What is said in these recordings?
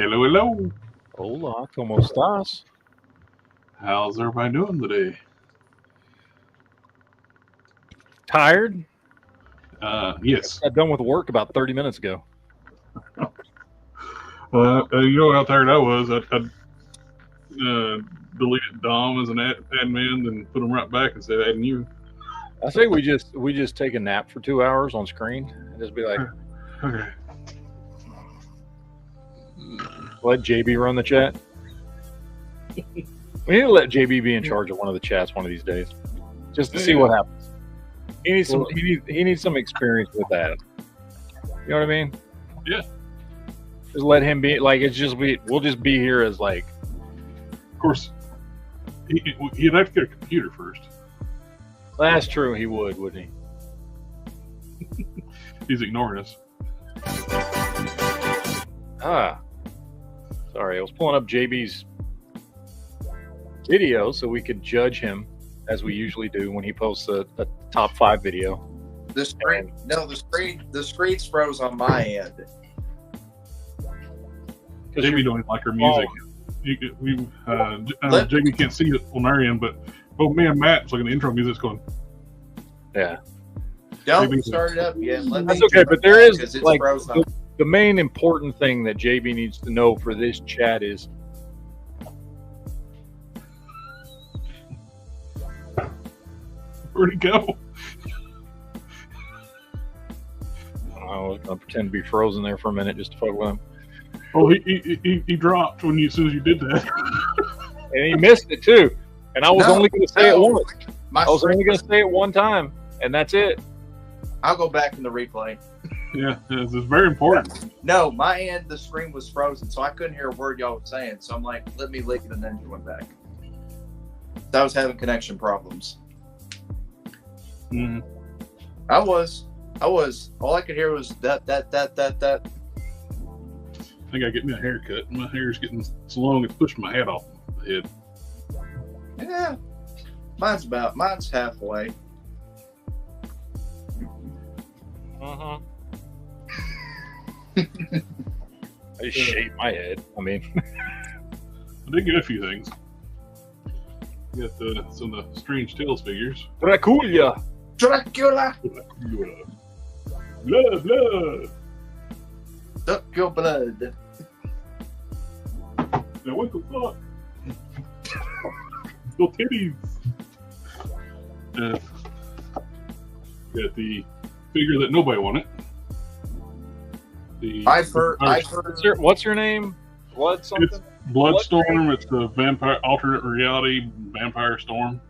Hello, hello. Hola, ¿cómo estás? How's everybody doing today? Tired? Yes. Got done with work about 30 minutes ago. You know how tired I was. I deleted Dom as an admin and put him right back and said adding you. I say we just take a nap for 2 hours on screen and just be like, Okay. let JB run the chat. We need to let JB be in charge of one of the chats one of these days, just to see what happens. He needs some. He needs some experience with that. You know what I mean? Yeah. Just let him be. Like we'll just be here as like. Of course, he'd have to get a computer first. That's true. He would, wouldn't he? He's ignoring us. Sorry, I was pulling up JB's video so we could judge him as we usually do when he posts a top 5 video. The screen's froze on my end. JB don't like our music. JB can't see it on our end, but both me and Matt, it's like an intro music's going. Yeah. Don't start it up yet. That's okay, but there is like the main important thing that JB needs to know for this chat is where'd he go? I was gonna pretend to be frozen there for a minute just to fuck with him. Oh, he dropped as soon as you did that. And he missed it too. And I was only gonna say it once. I was only gonna say it one time, and that's it. I'll go back in the replay. Yeah, this is very important. No, my end, the screen was frozen, so I couldn't hear a word y'all were saying. So I'm like, let me leak it, and then you went back. So I was having connection problems. Mm-hmm. I was. All I could hear was that. I think I get me a haircut. My hair's getting so long it's pushing my head off the head. Yeah, mine's halfway. Uh-huh. I just shaved my head. I mean, I did get a few things. Got some of the Strange Tales figures. Dracula. Blah, blah. Suck your blood. Now what the fuck? Little titties. Got the figure that nobody wanted. I've heard. What's your name? Blood something? It's Bloodstorm. It's the vampire alternate reality vampire storm.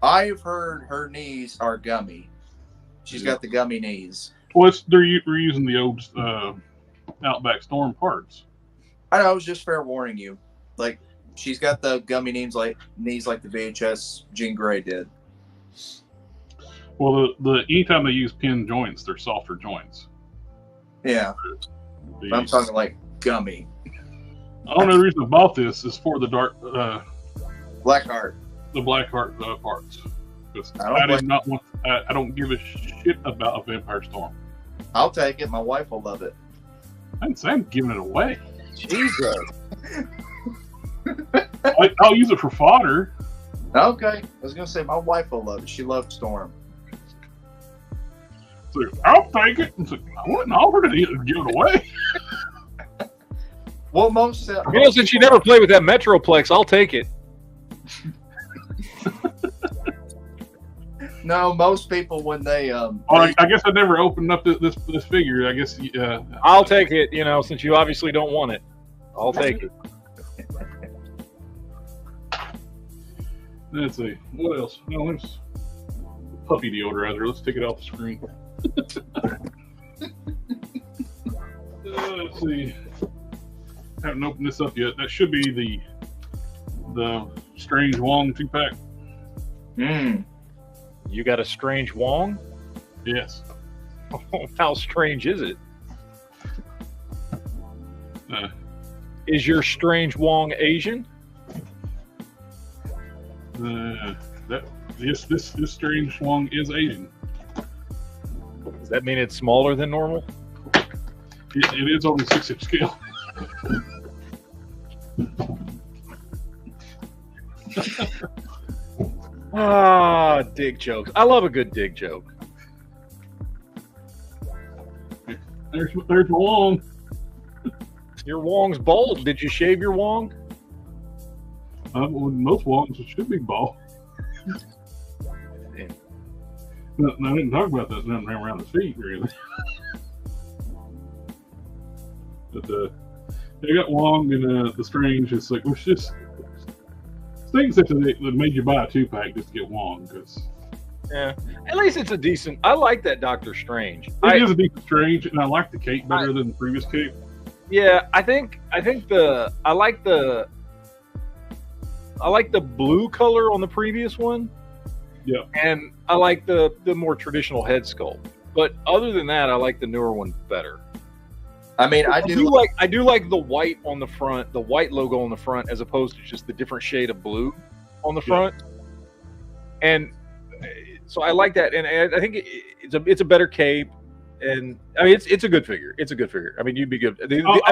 I've heard her knees are gummy. She's got the gummy knees. Well, they're reusing the old Outback Storm parts. I was just fair warning you. Like, she's got the gummy knees like the VHS Jean Grey did. Well, anytime they use pin joints, they're softer joints. Yeah. I'm talking like gummy. I don't know the reason I bought this is for the dark Blackheart. The Blackheart parts. I don't give a shit about a Vampire Storm. I'll take it. My wife will love it. I didn't say I'm giving it away. Jesus. I'll use it for fodder. Okay. I was going to say, my wife will love it. She loves Storm. So I'll take it. So I wouldn't offer to give it away. Well, since you never played with that Metroplex, I'll take it. No, most people when they I guess I never opened up this figure. I guess I'll take it. Since you obviously don't want it, I'll take it. Let's see what else. No, there's puppy deodorizer. Let's take it off the screen. Let's see. Haven't opened this up yet. That should be the Strange Wong 2-pack. You got a Strange Wong? Yes. How strange is it? Is your Strange Wong Asian? This Strange Wong is Asian. Does that mean it's smaller than normal? It is on the 6-inch scale. Ah, dig jokes. I love a good dig joke. There's Wong. Your Wong's bald. Did you shave your Wong? Well, most Wongs should be bald. No, I didn't talk about that. Nothing around the feet, really. But they got Wong and the Strange. It's like, it's just things that made you buy a 2-pack just to get Wong. Cause yeah, at least it's a decent. I like that Doctor Strange. It is a decent Strange, and I like the cape better than the previous cape. Yeah, I like the blue color on the previous one. Yeah, and I like the more traditional head sculpt. But other than that, I like the newer one better. I mean, I do like the white on the front, the white logo on the front, as opposed to just the different shade of blue on the front. And so I like that, and I think it's a better cape. And I mean, it's a good figure. It's a good figure. I mean, you'd be good. I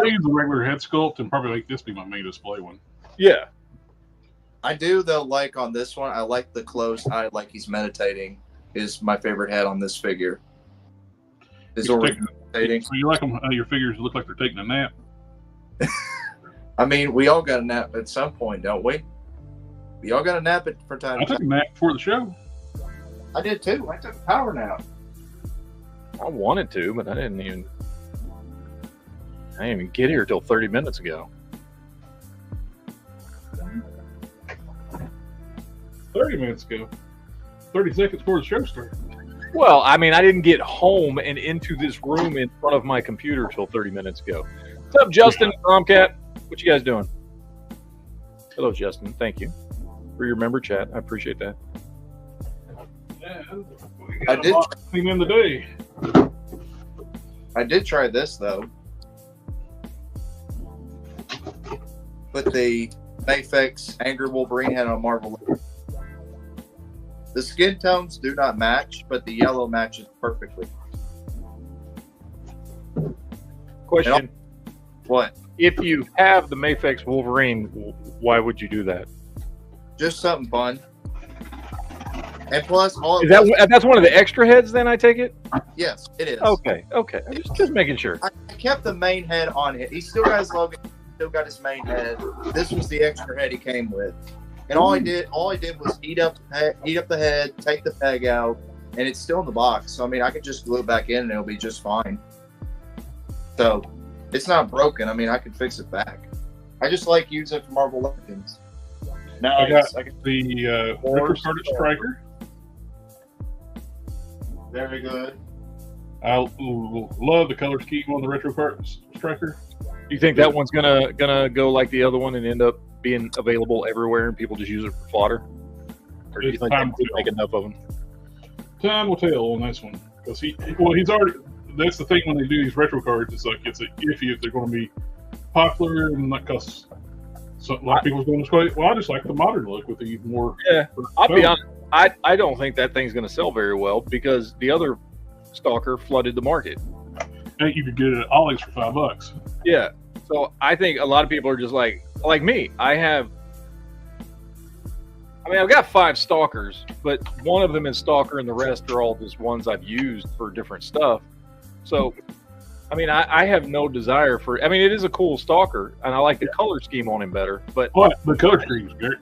use the regular head sculpt and probably make this be my main display one. Yeah. I do though. Like on this one, I like the closed eye, like he's meditating. Is my favorite head on this figure. Is meditating. So you like them? Your figures look like they're taking a nap. I mean, we all got a nap at some point, don't we? We all got a nap at for time. I took a nap before the show. I did too. I took a power nap. I wanted to, but I didn't even get here till 30 minutes ago. 30 minutes ago. 30 seconds before the show started. Well, I mean, I didn't get home and into this room in front of my computer till 30 minutes ago. What's up, Justin? Tomcat? What you guys doing? Hello, Justin. Thank you for your member chat. I appreciate that. Yeah, I did in the day. I did try this though. Put the Mayfix Angry Wolverine head on Marvel. The skin tones do not match, but the yellow matches perfectly. Question. What? If you have the Mayfix Wolverine, why would you do that? Just something fun. And plus, that's one of the extra heads, then, I take it? Yes, it is. Okay. I'm just making sure. I kept the main head on it. He still got his logo, still got his main head. This was the extra head he came with. And all I did was heat up the head, take the peg out, and it's still in the box. So I mean, I could just glue it back in and it'll be just fine. So it's not broken. I mean, I could fix it back. I just like using it for Marvel Legends. Now I got the Retro Carded Striker. Very good. I love the color scheme on the Retro Carded Striker. Do you think that one's gonna go like the other one and end up being available everywhere and people just use it for fodder? Or do you think they make enough of them? Time will tell on this one, because he's already. That's the thing when they do these retro cards. It's like it's iffy if they're going to be popular and not because a lot of people's going this way. Well, I just like the modern look with the more. Yeah, I'll be honest. I don't think that thing's going to sell very well because the other stalker flooded the market. And you could get it at Ollie's for $5. Yeah, so I think a lot of people are just like me. I've got 5 stalkers, but one of them is stalker and the rest are all just ones I've used for different stuff. So, I mean, I have no desire for. I mean, it is a cool stalker, and I like the color scheme on him better. But the color scheme is great.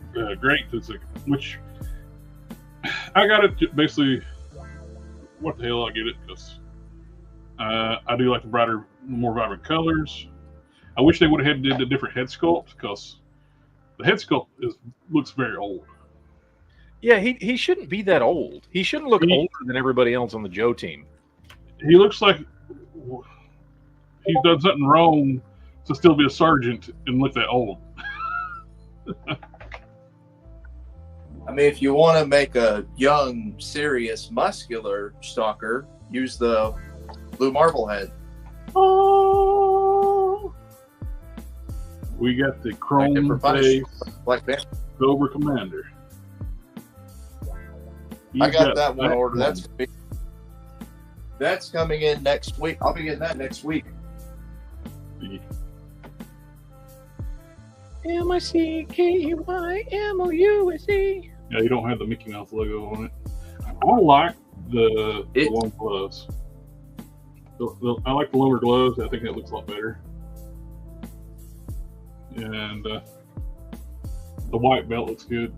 It's which I got it basically. What the hell? I get it because I do like the more vibrant colors. I wish they would have did a different head sculpt because the head sculpt looks very old. Yeah, he shouldn't be that old. He shouldn't look older than everybody else on the Joe team. He looks like he's done something wrong to still be a sergeant and look that old. I mean, if you want to make a young, serious, muscular stalker, use the blue marble head. Oh, we got the chrome face Cobra Commander. I got that one ordered. That's coming in next week. I'll be getting that next week. MICKEYMOUSE. Yeah, you don't have the Mickey Mouse logo on it. I like the long gloves. I like the longer gloves. I think that looks a lot better. And the white belt looks good.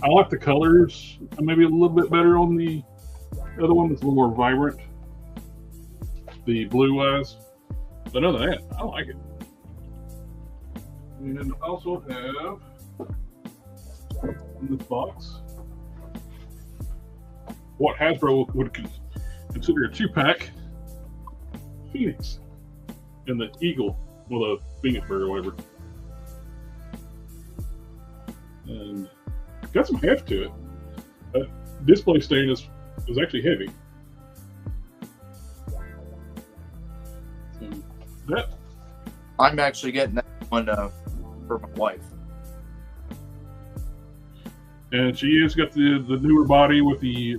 I like the colors. Maybe a little bit better on the other one. That's a little more vibrant. The blue eyes. But other than that, I like it. And I also have in this box what Hasbro would consider a 2-pack Phoenix and the Eagle with a Phoenix bird or whatever. And got some heft to it. That display stand is actually heavy. So that I'm actually getting that one for my wife. And she has got the newer body with the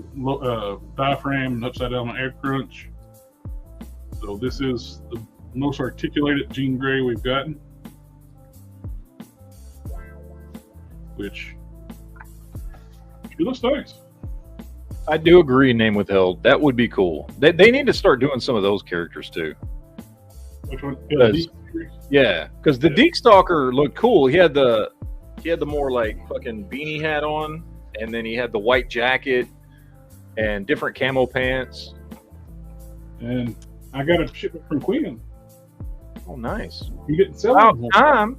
diaphragm and upside down air crunch. So this is the most articulated jean gray we've gotten, which she looks nice. I do agree, name withheld. That would be cool. They need to start doing some of those characters too. Which one? Yeah, because the Deke Stalker looked cool. He had the more like fucking beanie hat on, and then he had the white jacket and different camo pants. And I got a shipment from Quinn. Oh, nice. You didn't sell About them. time.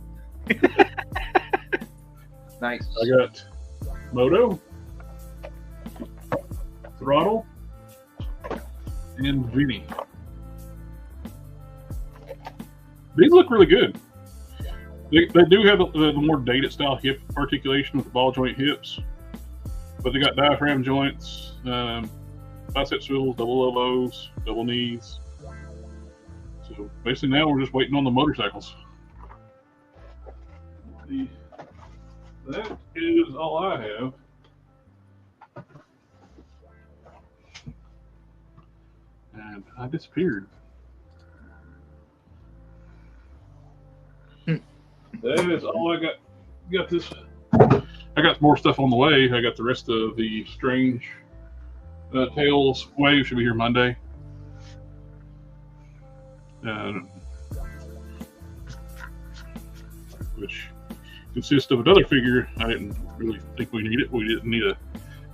Nice. I got Moto, Throttle, and Vinny. These look really good. They do have the more dated style hip articulation with the ball joint hips, but they got diaphragm joints, bicep swivels, double elbows, double knees. So basically now we're just waiting on the motorcycles. That is all I have. And I disappeared. That is all I got. Got this. I got more stuff on the way. I got the rest of the Strange Tales wave should be here Monday. Which consists of another figure. I didn't really think we need it. We didn't need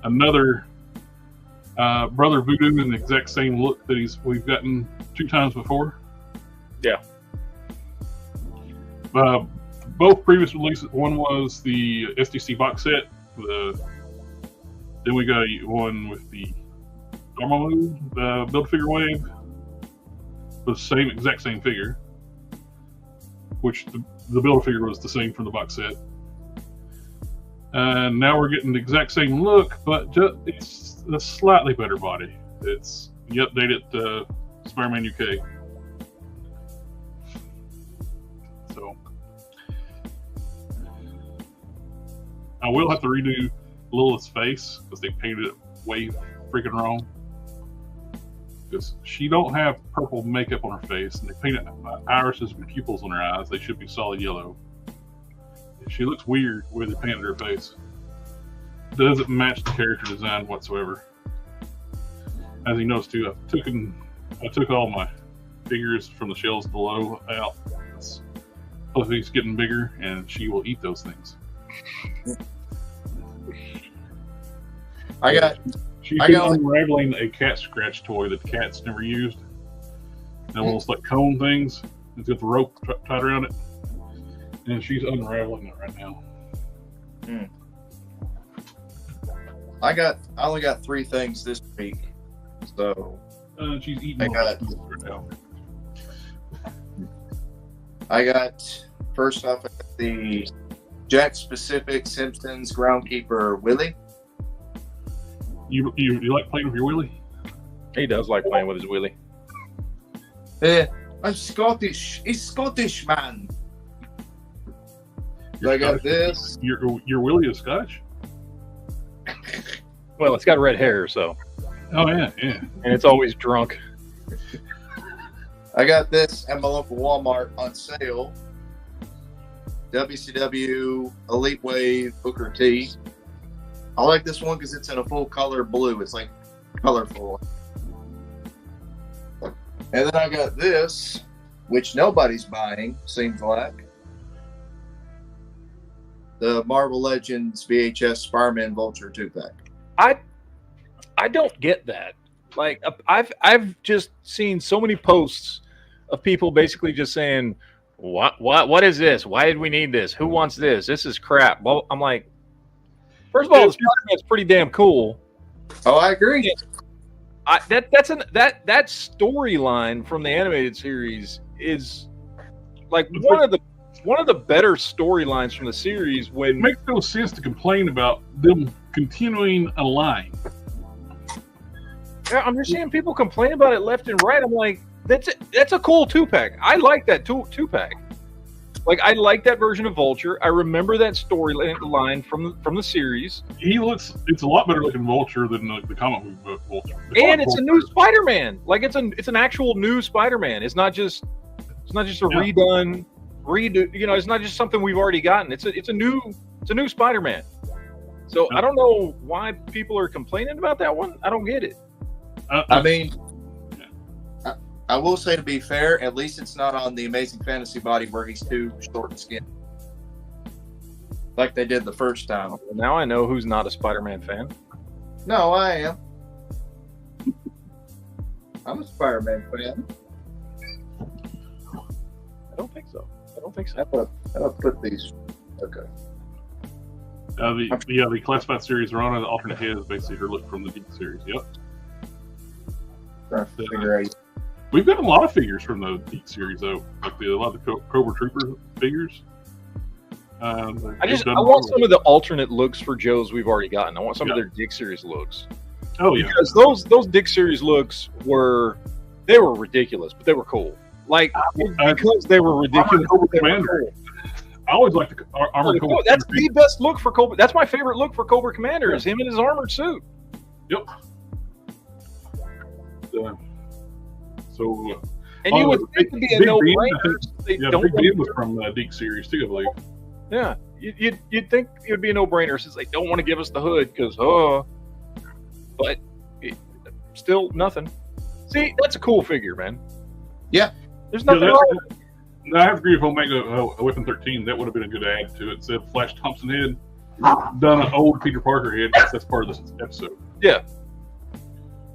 another Brother Voodoo in the exact same look that we've gotten 2 times before. Yeah. Both previous releases. One was the SDC box set. Then we got one with the Dormammu Build-A-Figure wave. The exact same figure. Which the Build-A-Figure was the same from the box set. And now we're getting the exact same look, but it's a slightly better body. It's the updated Spider-Man UK. So I will have to redo Lilith's face because they painted it way freaking wrong. Because she don't have purple makeup on her face, and they painted irises and pupils on her eyes. They should be solid yellow. She looks weird the way they painted her face. Doesn't match the character design whatsoever. As you notice too, I took all my figures from the shelves below out. Fluffy's getting bigger, and she will eat those things. She's been unraveling a cat scratch toy that the cat's never used. And almost like cone things. It's got the rope tied around it. And she's unraveling it right now. I only got 3 things this week. So she's eating right now. I got, first off, the Jack Specific Simpsons Groundkeeper Willie. You like playing with your Willie? He does like playing with his Willie. I'm Scottish. He's Scottish, man. I got this. Your Willie is Scottish? Well, it's got red hair, so. Oh, yeah. And it's always drunk. I got this at my local Walmart on sale. WCW Elite Wave Booker T. I like this one because it's in a full color blue. It's like colorful. And then I got this, which nobody's buying, seems like. The Marvel Legends VHS Spider-Man Vulture 2-pack. I don't get that. Like, I've just seen so many posts of people basically just saying, what is this? Why did we need this? Who wants this? This is crap. Well, I'm like, first of all, Spider-Man's pretty damn cool. Oh, I agree. That storyline from the animated series is like one of the better storylines from the series. When it makes no sense to complain about them continuing a line. Yeah, I'm just seeing people complain about it left and right. I'm like, that's a cool 2-pack. I like that 2-pack. Like, I like that version of Vulture. I remember that storyline from the series. It's a lot better looking Vulture than the comic book Vulture. And it's a new Spider-Man. Like, it's an actual new Spider-Man. It's not just a redo. You know, it's not just something we've already gotten. It's a new Spider-Man. So I don't know why people are complaining about that one. I don't get it. I mean, I will say, to be fair, at least it's not on the Amazing Fantasy body where he's too short and skinny, like they did the first time. Well, now I know who's not a Spider-Man fan. No, I am. I'm a Spider-Man fan. I don't think so. I'll put these. Okay. The classified series are on. The alternate head is basically her look from the Geek series. Yep. We've got a lot of figures from the Geek series, though, like a lot of the Cobra Trooper figures. I want some of the alternate looks for Joe's we've already gotten. I want some of their Dick series looks. Oh yeah, because those Dick series looks were ridiculous, but they were cool. Like because they were ridiculous. They were cool. I always like the armored Cobra. That's the best look for Cobra. That's my favorite look for Cobra Commander. Is him in his armored suit. Yep. And you would think it'd be a no-brainer. Big Ben was from the Geek series too, I believe. Yeah, you'd think it would be a no-brainer since they don't want to give us the hood because but still nothing. See, that's a cool figure, man. Yeah, there's nothing wrong with it. I have to agree with Omega a Weapon 13. That would have been a good add to it. Instead of Flash Thompson head, done an old Peter Parker head. That's part of this episode. Yeah.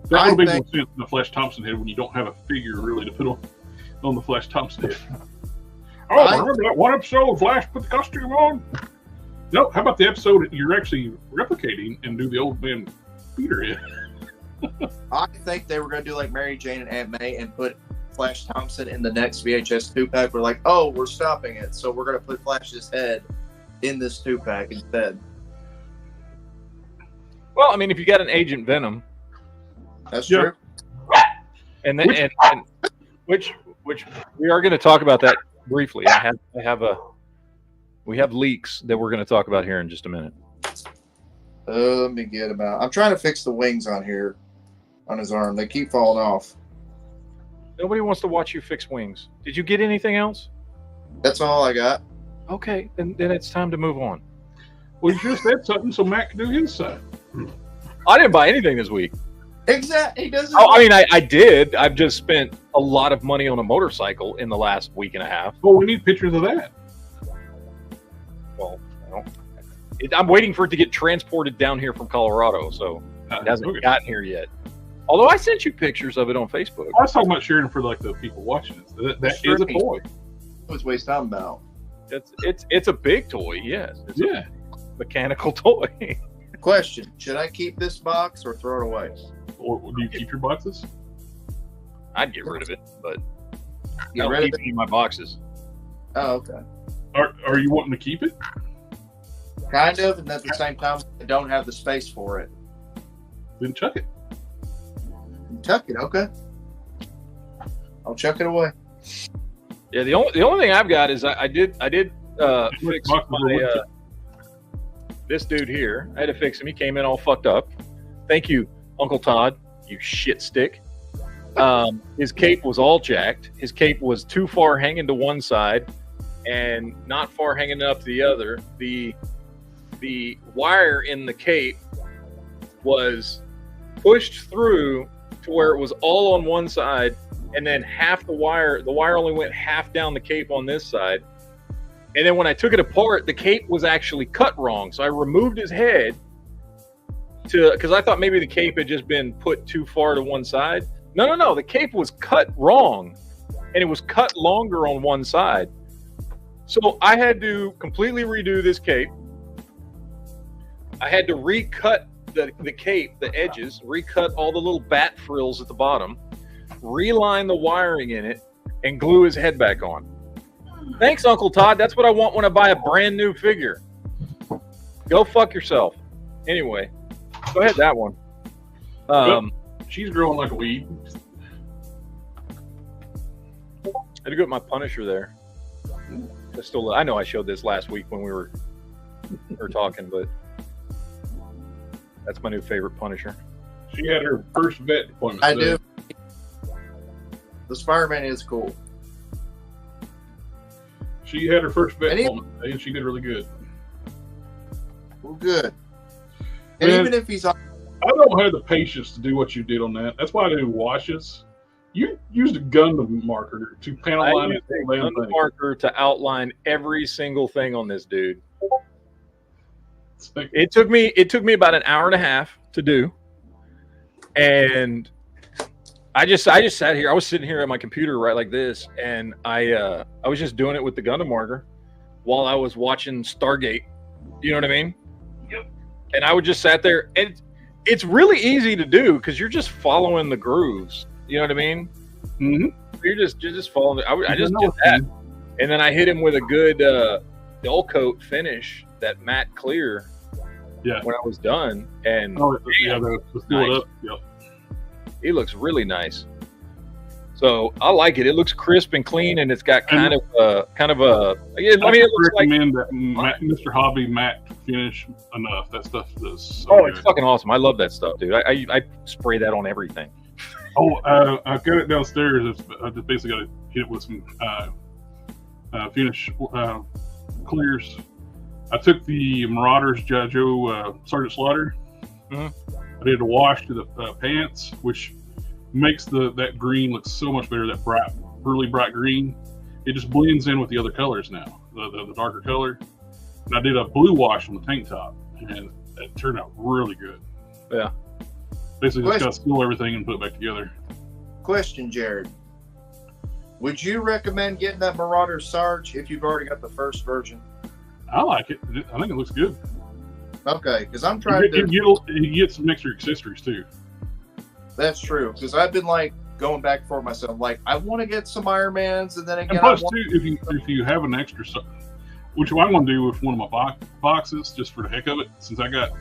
That would make more sense than the Flash Thompson head when you don't have a figure really to put on the Flash Thompson head. Remember that one episode Flash put the costume on? No, how about the episode that you're actually replicating and do the old man Peter head? I think they were going to do like Mary Jane and Aunt May and put Flash Thompson in the next VHS 2-pack. We're like, oh, we're stopping it. So we're going to put Flash's head in this 2-pack instead. Well, I mean, if you got an Agent Venom. That's true. And which we are going to talk about that briefly. We have leaks that we're going to talk about here in just a minute. Let me get him out. I'm trying to fix the wings on here on his arm. They keep falling off. Nobody wants to watch you fix wings. Did you get anything else? That's all I got. Okay, then it's time to move on. Well, you just said something so Matt can do his side. I didn't buy anything this week. Exactly. He doesn't. Oh, I mean, I did. I've just spent a lot of money on a motorcycle in the last week and a half. Well, we need pictures of that. Well, I'm waiting for it to get transported down here from Colorado, so it hasn't gotten here yet. Although I sent you pictures of it on Facebook. I was talking about sharing for like the people watching it. That is a toy. What's what he's talking about? It's a big toy, yes. It's a mechanical toy. Question: should I keep this box or throw it away? Or do you keep your boxes? I'd get rid of it, but I Get don't rid keep of it? any of my boxes. Oh, okay. Are you wanting to keep it? Kind of, and at the same time, I don't have the space for it. Then chuck it. Tuck it, okay. I'll chuck it away. Yeah, the only thing I've got is I did fix my this dude here. I had to fix him. He came in all fucked up. Thank you, Uncle Todd, you shit stick. His cape was all jacked. His cape was too far hanging to one side. and not far hanging up to the other, the wire in the cape was pushed through to where it was all on one side, and then half the wire only went half down the cape on this side. And then when I took it apart, the cape was actually cut wrong. So I removed his head because I thought maybe the cape had just been put too far to one side. No. The cape was cut wrong, and it was cut longer on one side. So I had to completely redo this cape. I had to recut the cape, the edges, recut all the little bat frills at the bottom, reline the wiring in it, and glue his head back on. Thanks, Uncle Todd. That's what I want when I buy a brand new figure. Go fuck yourself. Anyway, go ahead, that one. She's growing like a weed. I had to go with my Punisher there. I know I showed this last week when we were talking, but that's my new favorite Punisher. She had her first vet appointment. I do. The Spider-Man is cool. She had her first vet appointment today, and she did really good. Well, good. And even if he's... I don't have the patience to do what you did on that. That's why I do washes. You used a Gundam marker to panel line it. Gundam marker to outline every single thing on this dude. It took me about an hour and a half to do, and I just sat here. I was sitting here at my computer right like this, and I was just doing it with the Gundam marker while I was watching Stargate. You know what I mean? Yep. And I would just sat there, and it's really easy to do because you're just following the grooves. You know what I mean? Mm-hmm. You're just following. I just did that, and then I hit him with a good dull coat finish, that matte clear. Yeah. When I was done, and nice. Yep. He looks really nice. So I like it. It looks crisp and clean, and it's got kind of a. I mean, it looks recommend that Mr. Hobby matte finish enough. That stuff is so good. It's fucking awesome. I love that stuff, dude. I spray that on everything. I've got it downstairs. I just basically got to hit it with some finish clears. I took the Marauders JoJo Sergeant Slaughter. Mm-hmm. I did a wash to the pants, which makes that green look so much better. That really bright green, it just blends in with the other colors now, the darker color. And I did a blue wash on the tank top, and it turned out really good. Yeah. Basically, just got to seal everything and put it back together. Question, Jared. Would you recommend getting that Marauder Sarge if you've already got the first version? I like it. I think it looks good. Okay, because I'm trying to... You get some extra accessories, too. That's true, because I've been, going back for myself. I want to get some Iron Mans, and then again... And plus, too, if you have an extra... Which I'm going to do with one of my boxes, just for the heck of it, since I got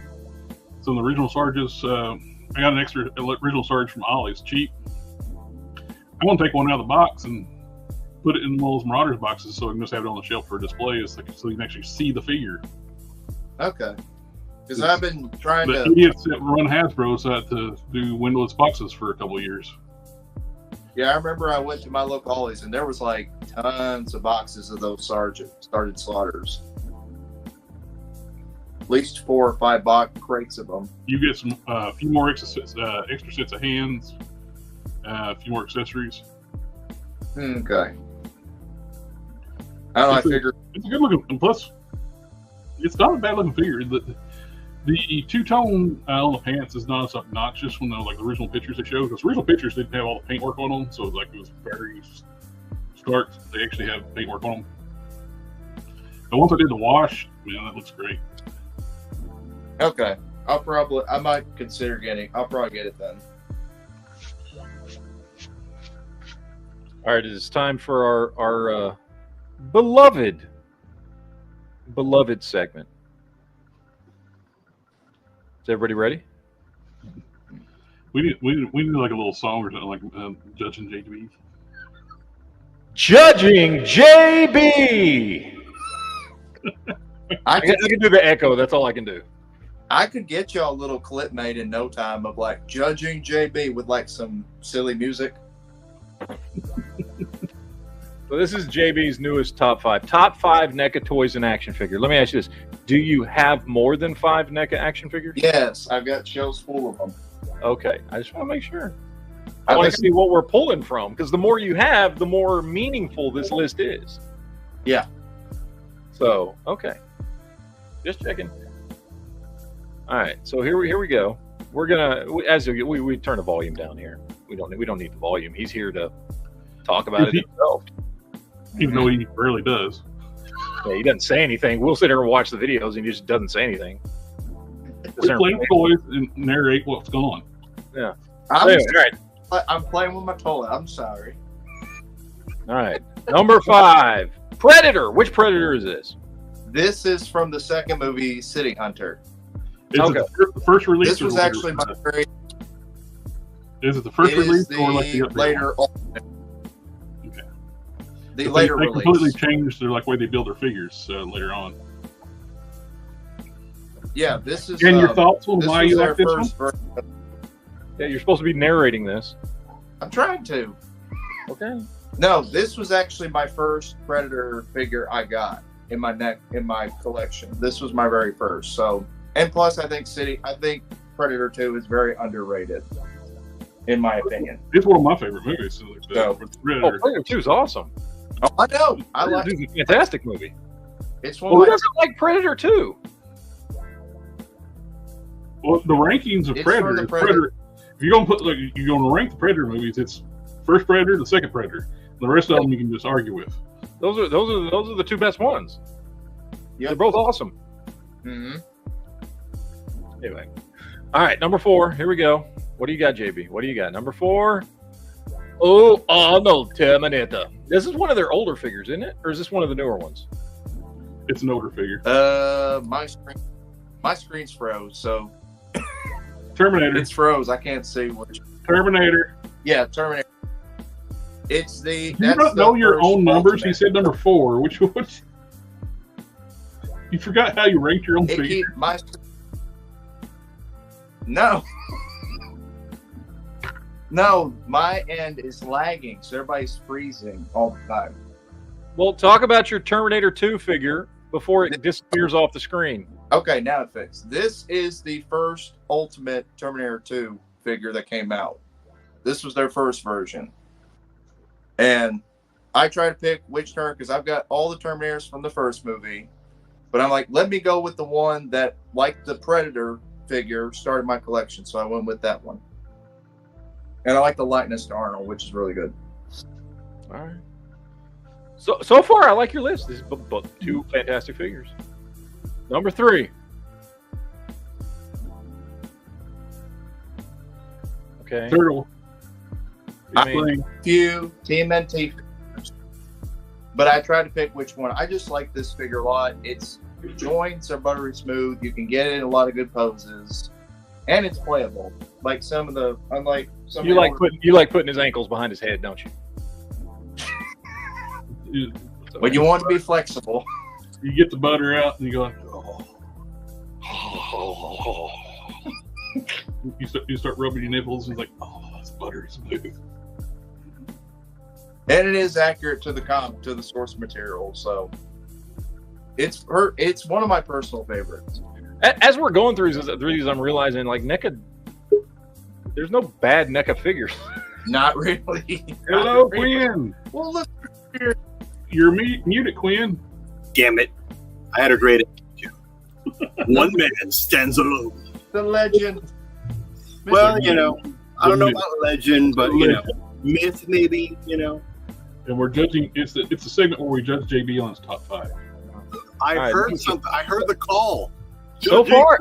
some of the original Sarges... I got an extra original Sarge from Ollie's, cheap. I want to take one out of the box and put it in one of those Marauders boxes so I can just have it on the shelf for display, so you can actually see the figure. Okay. Because I've been trying the idiots that run Hasbro's had to do windowless boxes for a couple of years. Yeah, I remember I went to my local Ollie's and there was tons of boxes of those Sergeant Slaughters. At least 4 or 5 box crates of them. You get some a few more extra sets of hands, a few more accessories. Okay. I figured it's a good looking, and plus it's not a bad looking figure. The two-tone on the pants is not as obnoxious from the original pictures they showed. Because original pictures didn't have all the paintwork on them, so it was very stark. They actually have paintwork on them. But once I did the wash, man, that looks great. Okay, I might consider I'll probably get it then. All right, it's time for our beloved segment. Is everybody ready? We need a little song or something Judging JB. Judging JB. I can do the echo. That's all I can do. I could get y'all a little clip made in no time of Judging JB with some silly music. So this is JB's newest top 5. Top 5 NECA toys and action figure. Let me ask you this. Do you have more than 5 NECA action figures? Yes, I've got shelves full of them. Okay. I just want to make sure. I want to see what we're pulling from, because the more you have, the more meaningful this list is. Yeah. So, okay. Just checking. All right. So here we go. We're gonna, as we turn the volume down here. We don't need the volume. He's here to talk about it himself. Even though he rarely does. Yeah, he doesn't say anything. We'll sit here and watch the videos, and he just doesn't say anything. We play toys and narrate what's going on. Yeah. All right. I'm playing with my toilet. I'm sorry. All right. Number 5, Predator. Which Predator is this? This is from the second movie, City Hunter. Is it the first release? This was actually my very. Is it the first release or like the later? Okay. The later they release. completely changed their way they build their figures later on. Yeah, this is. And your thoughts on why you like this one? Yeah, you're supposed to be narrating this. I'm trying to. Okay. No, this was actually my first Predator figure I got in my collection. This was my very first. So, and plus, I think Predator 2 is very underrated, in my opinion. It's one of my favorite movies. Predator 2 is awesome. Oh, I know. I like it. It's a fantastic movie. It's one. Who doesn't like Predator 2? Well, the rankings of Predator. If you're gonna rank the Predator movies, it's first Predator, the second Predator. The rest of them you can just argue with. Those are the 2 best ones. Yep. They're both awesome. Mm-hmm. Anyway, all right, number 4. Here we go. What do you got, JB? What do you got? Number 4. Oh, Arnold Terminator. This is one of their older figures, isn't it? Or is this one of the newer ones? It's an older figure. My screen's froze, so Terminator. It's froze. I can't see which. Terminator. Yeah, Terminator. It's the. You don't know your own numbers. He said number 4. Which one? You forgot how you ranked your own figure. No. No, my end is lagging, so everybody's freezing all the time. Well, talk about your Terminator 2 figure before it disappears off the screen. Okay, now it fixed. This is the first Ultimate Terminator 2 figure that came out. This was their first version. And I try to pick which because I've got all the Terminators from the first movie. But I'm like, let me go with the one that, like the Predator figure, started my collection. So I went with that one. And I like the likeness to Arnold, which is really good. All right. So far, I like your list. These are 2 fantastic figures. Number 3. Okay. Turtle. Few TMNT figures, but I tried to pick which one. I just like this figure a lot. Its joints are buttery smooth. You can get it in a lot of good poses, and it's playable. Like some of the, unlike some. You like putting his ankles behind his head, don't you? But you want to be flexible. You get the butter out and you go, you start rubbing your nipples and it's like, oh, it's buttery smooth. And it is accurate to the source material, so it's one of my personal favorites. As we're going through these, I'm realizing like NECA, there's no bad NECA figures. Not really. Hello, Quinn. Well, look here. You're muted, Quinn. Damn it! I had a great attitude. One man stands alone. The legend. Well, I don't know about legend, but myth maybe. And we're judging. It's a segment where we judge JB on his top 5. I heard something. I heard the call. So far,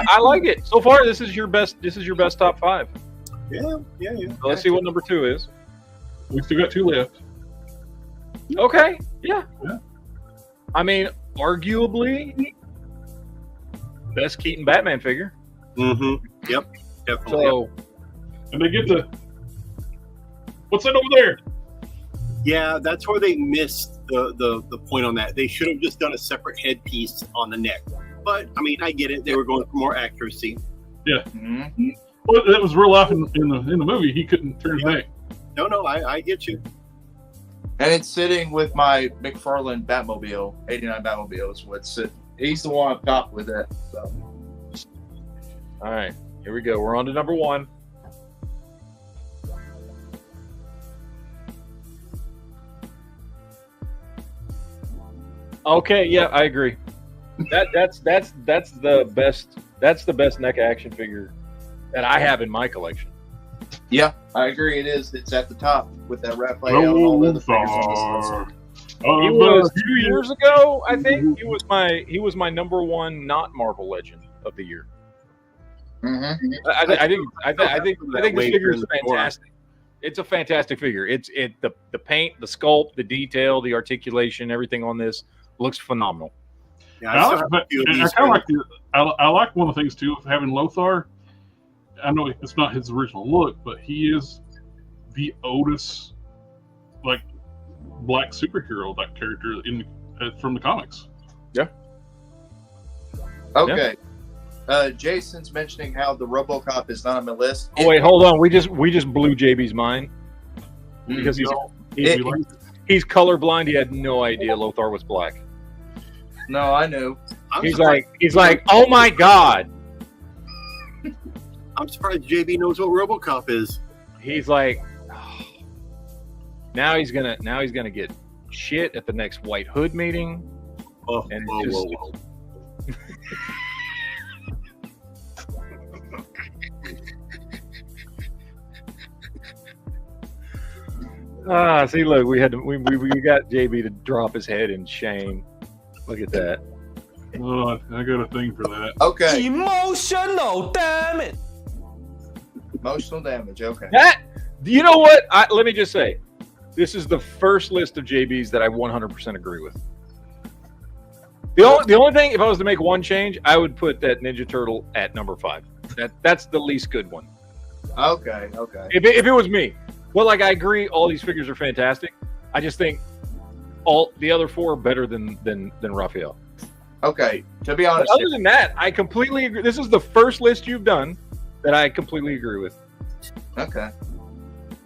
I like it. So far, this is your best top 5. Yeah. So let's see what number 2 is. We still got 2 left. Okay. Yeah. I mean, arguably, best Keaton Batman figure. Mm-hmm. Yep. Definitely. So, and they get what's that over there? Yeah, that's where they missed the point on that. They should have just done a separate headpiece on the neck. But I mean, I get it. They were going for more accuracy. Yeah. Mm-hmm. Well, that was real life in the movie. He couldn't turn his neck. No, I get you. And it's sitting with my McFarlane Batmobile, 89 Batmobile is what's it. He's the one up top with it. So. All right, here we go. We're on to number 1. Okay, yeah, I agree. That's the best. That's the best NECA action figure that I have in my collection. Yeah, I agree. It is. It's at the top with that Raphael and all the other figures on this list. He was 2 years ago, I think. He was my number 1 not Marvel Legend of the year. Mm-hmm. I think this figure is fantastic. It's a fantastic figure. The paint, the sculpt, the detail, the articulation, everything on this looks phenomenal. Yeah, I like one of the things too of having Lothar. I know it's not his original look, but he is the oldest like black superhero, that character from the comics. Yeah. Okay. Jason's mentioning how the RoboCop is not on my list. Oh wait, hold on. We just blew JB's mind because he's colorblind. He had no idea Lothar was black. No, I knew. He's like, oh my god. I'm surprised JB knows what RoboCop is. He's like, oh. now he's gonna get shit at the next White Hood meeting. Oh, and whoa. See, look, we got JB to drop his head in shame. Look at that. Oh, I got a thing for that. Okay. Emotional damage. Emotional damage. Okay. That, you know what? Let me just say, this is the first list of JB's that I 100% agree with. The only thing, if I was to make one change, I would put that Ninja Turtle at number 5. That's the least good one. Okay. If it was me, well, like I agree, all these figures are fantastic. I just think all the other 4 are better than Raphael. Okay. To be honest, but other than that, I completely agree. This is the first list you've done that I completely agree with. Okay.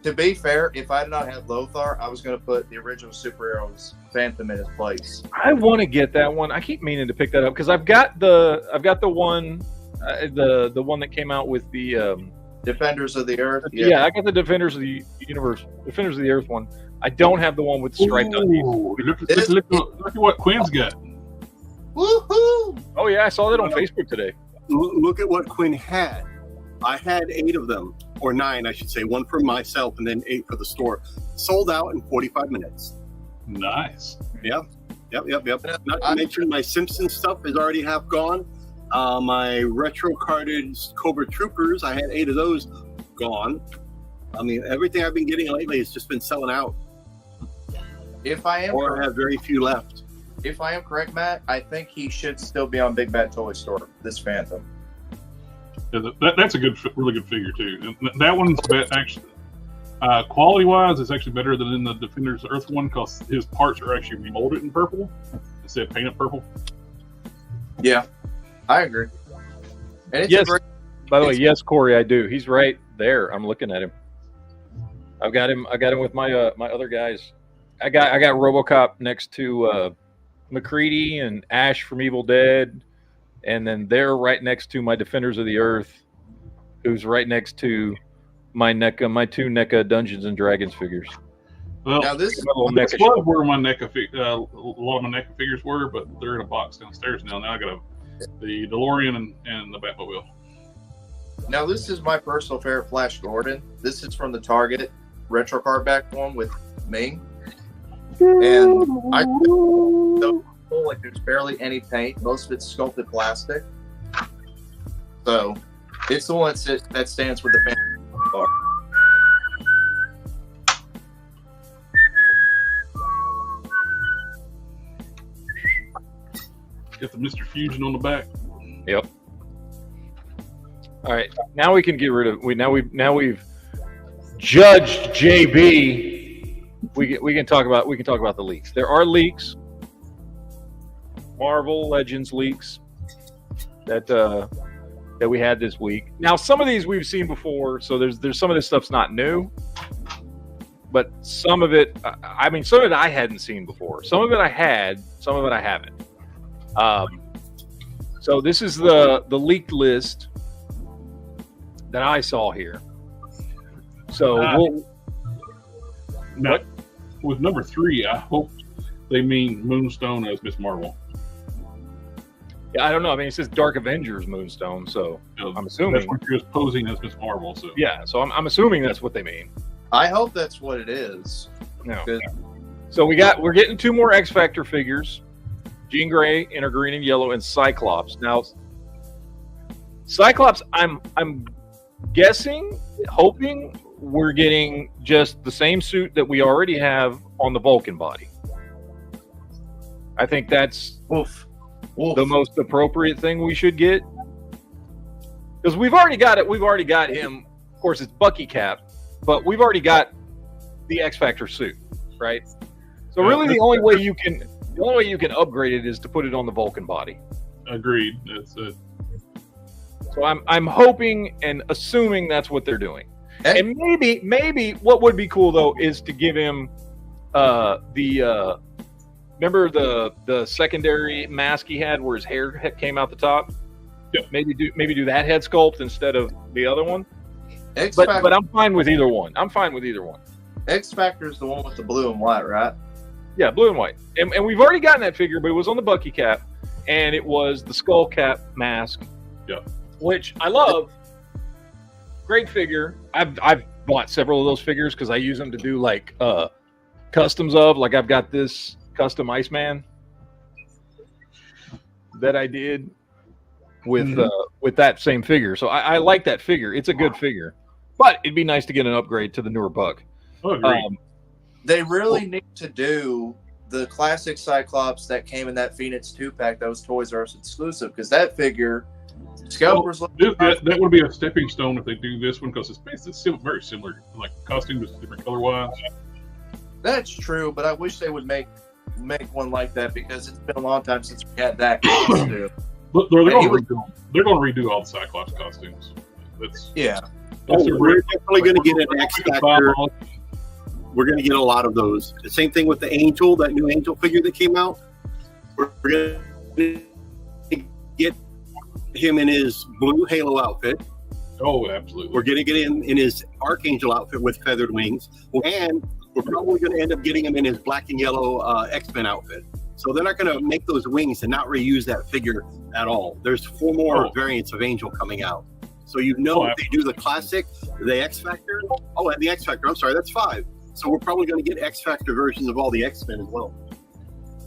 To be fair, if I did not have Lothar, I was going to put the original superheroes Phantom in his place. I want to get that one. I keep meaning to pick that up because I've got the one, the one that came out with the Defenders of the Earth. Yeah, I got the Defenders of the Universe, Defenders of the Earth one. I don't have the one with striped undies. Look at what Quinn's got. Woohoo! Oh yeah, I saw that on Facebook today. Look at what Quinn had. I had 8 of them, or 9, I should say. 1 for myself and then 8 for the store. Sold out in 45 minutes. Nice. Yep. Not to mention my Simpsons stuff is already half gone. My retro carded Cobra Troopers, I had 8 of those gone. I mean, everything I've been getting lately has just been selling out. I have very few left. If I am correct, Matt, I think he should still be on Big Bad Toy Store. This Phantom. Yeah, that's a really good figure too. And that one's actually quality-wise, it's actually better than in the Defenders Earth one because his parts are actually molded in purple instead of painted purple. Yeah, I agree. And it's yes. By the way, yes, Corey, I do. He's right there. I'm looking at him. I've got him. I got him with my my other guys. I got RoboCop next to McCready and Ash from Evil Dead, and then they're right next to my Defenders of the Earth, who's right next to my two NECA Dungeons and Dragons figures. Well, now this was where my NECA a lot of my NECA figures were, but they're in a box downstairs now. Now I got the DeLorean and the Batmobile. Now this is my personal favorite Flash Gordon. This is from the Target retro card back one with me. And I feel like there's barely any paint. Most of it's sculpted plastic. So it's the one that stands with the fan. Get the Mr. Fusion on the back. Yep. All right, now we can get rid of. Now we've judged JB. We can talk about the leaks. There are leaks, Marvel Legends leaks that we had this week. Now some of these we've seen before, so there's some of this stuff's not new. but some of it, I mean, some of it I hadn't seen before. Some of it I had, some of it I haven't. So this is the leaked list that I saw here. So with number 3, I hope they mean Moonstone as Miss Marvel. Yeah, I don't know. I mean, it says Dark Avengers Moonstone, so I'm assuming that's when she was posing as Miss Marvel. So yeah, so I'm assuming that's what they mean. I hope that's what it is. No. So we're getting 2 more X Factor figures: Jean Grey in her green and yellow, and Cyclops. Now, Cyclops, I'm guessing, hoping we're getting just the same suit that we already have on the Vulcan body. I think that's the most appropriate thing we should get, because we've already got it. We've already got him. Of course, it's Bucky Cap, but we've already got the X Factor suit, right? So really, the only way you can upgrade it is to put it on the Vulcan body. Agreed. That's it. So I'm hoping and assuming that's what they're doing. And maybe what would be cool though is to give him remember the secondary mask he had where his hair came out the top? Yeah. Maybe do that head sculpt instead of the other one. But I'm fine with either one. X Factor is the one with the blue and white, right? Yeah, blue and white. And we've already gotten that figure, but it was on the Bucky cap, and it was the skull cap mask. Yeah. Which I love. Great figure. I've bought several of those figures because I use them to do like customs of. Like I've got this custom Iceman that I did with that same figure. So I like that figure. It's a good figure. But it'd be nice to get an upgrade to the newer Buck. Oh, agreed. They really need to do the classic Cyclops that came in that Phoenix 2-pack that was Toys R Us exclusive, because that figure, Scalpers. That would be a stepping stone if they do this one, because it's very similar. Like costumes, different color wise. That's true, but I wish they would make one like that, because it's been a long time since we had that costume. But they're going to redo all the Cyclops costumes. We're definitely going to get an X Factor. We're going to get a lot of those. The same thing with the Angel, that new Angel figure that came out. We're going to get him in his blue Halo outfit. Oh, absolutely. We're going to get him in his Archangel outfit with feathered wings. And we're probably going to end up getting him in his black and yellow X-Men outfit. So they're not going to make those wings and not reuse that figure at all. There's 4 more variants of Angel coming out. So if they do the classic, the X Factor. Oh, and the X Factor. I'm sorry, that's 5. So we're probably going to get X Factor versions of all the X-Men as well.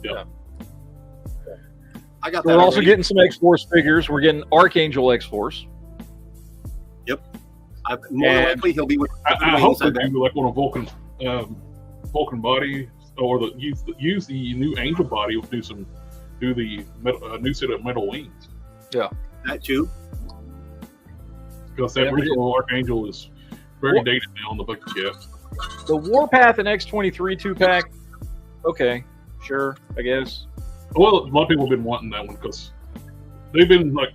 Yeah. I got that. We're also getting some X-Force figures. We're getting Archangel X-Force. Yep. More than likely he'll be with. I hope they do like on a Vulcan body, or use the new Angel body. Do the new set of metal wings. Yeah, that too. Because that original Archangel is very dated now on the Bucky cap. The Warpath and X-23 2-pack. Okay, sure, I guess. Well, a lot of people have been wanting that one because they've been like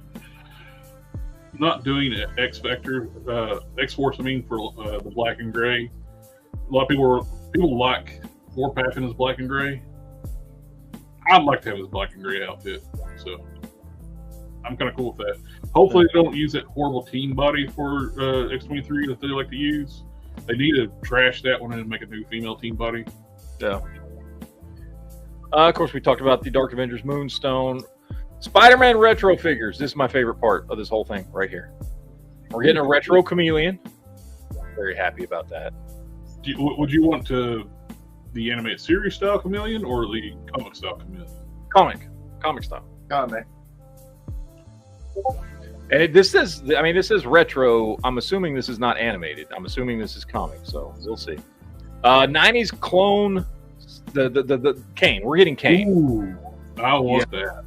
not doing X Factor, X-Force. I mean, for the black and gray. A lot of people like Warpath in his black and gray. I'd like to have his black and gray outfit, so I'm kind of cool with that. Hopefully, they don't use that horrible team body for X-23 that they like to use. They need to trash that one and make a new female team body. Yeah. Of course, we talked about the Dark Avengers Moonstone. Spider-Man retro figures. This is my favorite part of this whole thing right here. We're getting a retro Chameleon. Very happy about that. Would you want the animated series style Chameleon or the comic style Chameleon? Comic style. Comic. And this is retro. I'm assuming this is not animated. I'm assuming this is comic, so we'll see. 90s clone, the Kane. We're getting Kane. Ooh, I want that.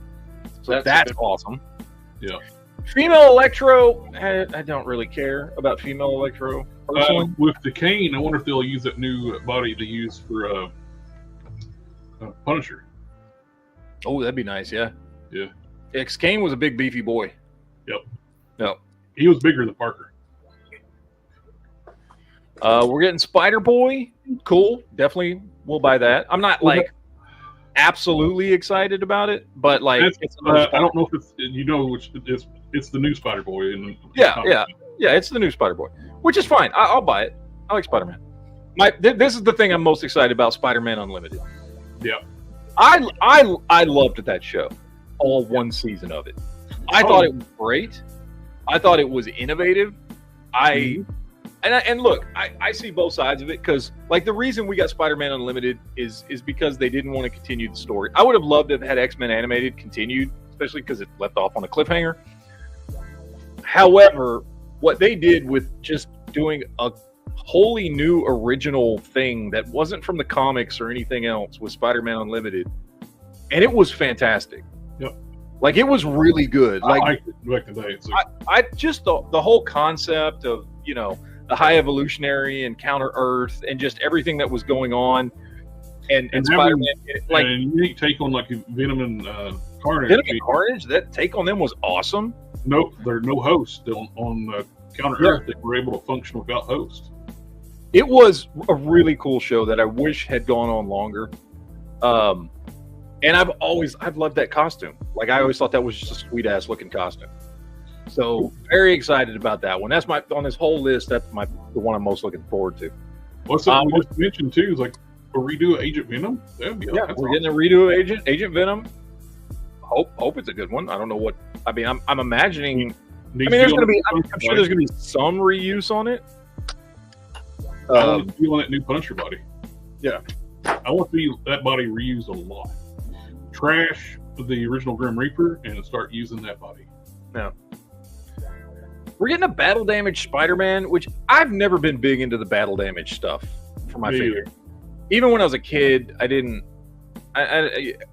So that's awesome. Yeah. Female Electro, I don't really care about female Electro personally. With the Kane, I wonder if they'll use that new body they use for Punisher. Oh, that'd be nice, yeah. Yeah. Because Kane was a big, beefy boy. Yep. No. He was bigger than Parker. We're getting Spider Boy. Cool. Definitely will buy that. I'm not like absolutely excited about it, but like I don't know if it's which it's the new Spider Boy. Yeah, it's the new Spider Boy, which is fine. I'll buy it. I like Spider Man. This is the thing I'm most excited about: Spider-Man Unlimited. Yeah, I loved that show, all one season of it. I thought it was great. I thought it was innovative. And look, I see both sides of it, because like the reason we got Spider-Man Unlimited is because they didn't want to continue the story. I would have loved to have had X-Men Animated continued, especially because it left off on a cliffhanger. However, what they did with just doing a wholly new original thing that wasn't from the comics or anything else was Spider-Man Unlimited, and it was fantastic. Yep. Like, it was really good. Like, I liked it back in the day. I just the whole concept of, you know, the High Evolutionary and Counter Earth and just everything that was going on, and Spider-Man, like, and unique take on like Venom and Carnage. Venom and Carnage, that take on them was awesome. Nope, there are no hosts on Counter Earth that were able to function without hosts. It was a really cool show that I wish had gone on longer. And I've loved that costume. Like, I always thought that was just a sweet ass looking costume. So very excited about that one. That's on this whole list. That's the one I'm most looking forward to. What's something we just mentioned too is like a redo of Agent Venom. That'd be we're getting a redo of Agent Venom. Hope it's a good one. I don't know what. I mean, I'm imagining. There's going to be. I'm sure there's going to be some reuse on it. Feeling that new Punisher body. Yeah, I want to see that body reused a lot. Trash the original Grim Reaper and start using that body. No. We're getting a battle damage Spider-Man, which I've never been big into the battle damage stuff for my figure. Even when I was a kid, I didn't.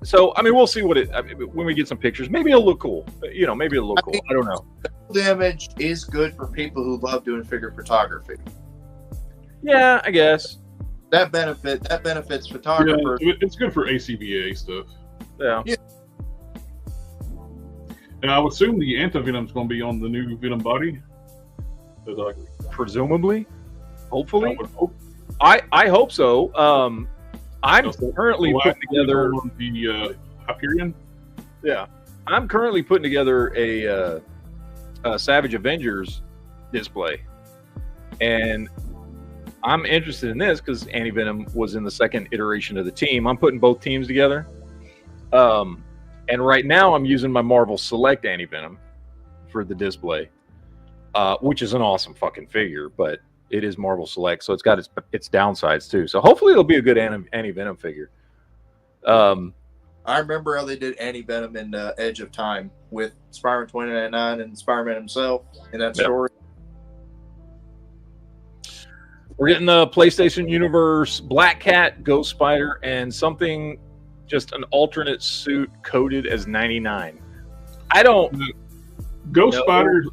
So I mean, we'll see when we get some pictures. Maybe it'll look cool. You know, maybe it'll look cool. I don't know. Battle damage is good for people who love doing figure photography. Yeah, I guess that benefits photographers. Yeah, it's good for ACBA stuff. Yeah. And I would assume the Anti-Venom is going to be on the new Venom body. Presumably, hopefully. I would hope. I hope so. I'm currently putting together the Hyperion. Yeah, I'm currently putting together a Savage Avengers display, and I'm interested in this because Anti-Venom was in the second iteration of the team. I'm putting both teams together. And right now I'm using my Marvel Select Anti-Venom for the display, which is an awesome fucking figure, but it is Marvel Select, so it's got its downsides too. So hopefully it'll be a good Anti-Venom figure. I remember how they did Anti-Venom in Edge of Time with Spider-Man 2099 and Spider-Man himself in that story. We're getting the PlayStation Universe Black Cat, Ghost Spider, and something, just an alternate suit coded as 99. I don't. Ghost Spider,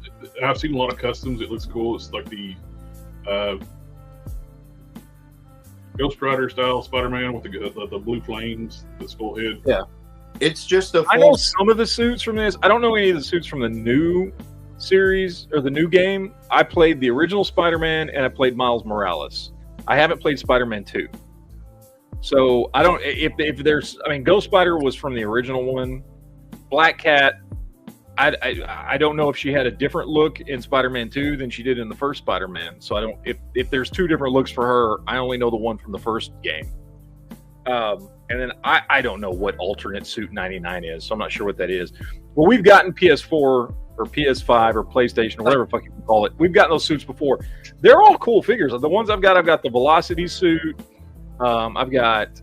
I've seen a lot of customs. It looks cool. It's like the Ghost Rider style Spider-Man with the blue flames, the skull head. Yeah. It's just a. I know some of the suits from this. I don't know any of the suits from the new series or the new game. I played the original Spider-Man and I played Miles Morales. I haven't played Spider-Man 2. So I don't, if there's, I mean, Ghost Spider was from the original one. Black Cat, I don't know if she had a different look in Spider-Man 2 than she did in the first Spider-Man. So I don't, if there's two different looks for her, I only know the one from the first game. And then I don't know what alternate suit 99 is, so I'm not sure what that is. Well, we've gotten PS4 or PS5 or PlayStation or whatever the fuck you can call it. We've gotten those suits before. They're all cool figures. The ones I've got the Velocity suit. I've got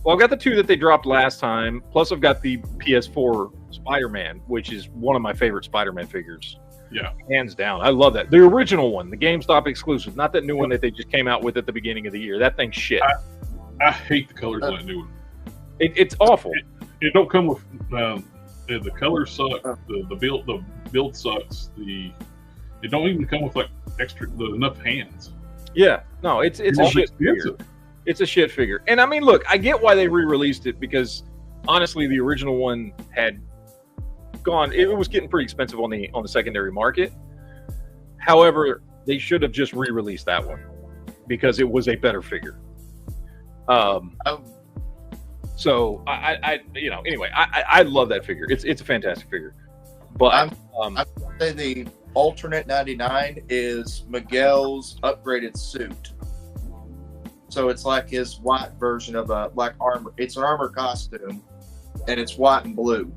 the two that they dropped last time. Plus, I've got the PS4 Spider-Man, which is one of my favorite Spider-Man figures. Yeah, hands down. I love that. The original one, the GameStop exclusive, not that new one that they just came out with at the beginning of the year. That thing's shit. I hate the colors on that new one. It's awful. It don't come with the colors suck. The build sucks. It don't even come with like enough hands. Yeah, no, it's a shit figure. It's a shit figure. And I mean, look, I get why they re-released it, because honestly, the original one had gone. It was getting pretty expensive on the secondary market. However, they should have just re-released that one. because it was a better figure. So anyway, I love that figure. It's a fantastic figure. But I would say the alternate 99 is Miguel's upgraded suit. So it's like his white version of armor. It's an armor costume, and it's white and blue.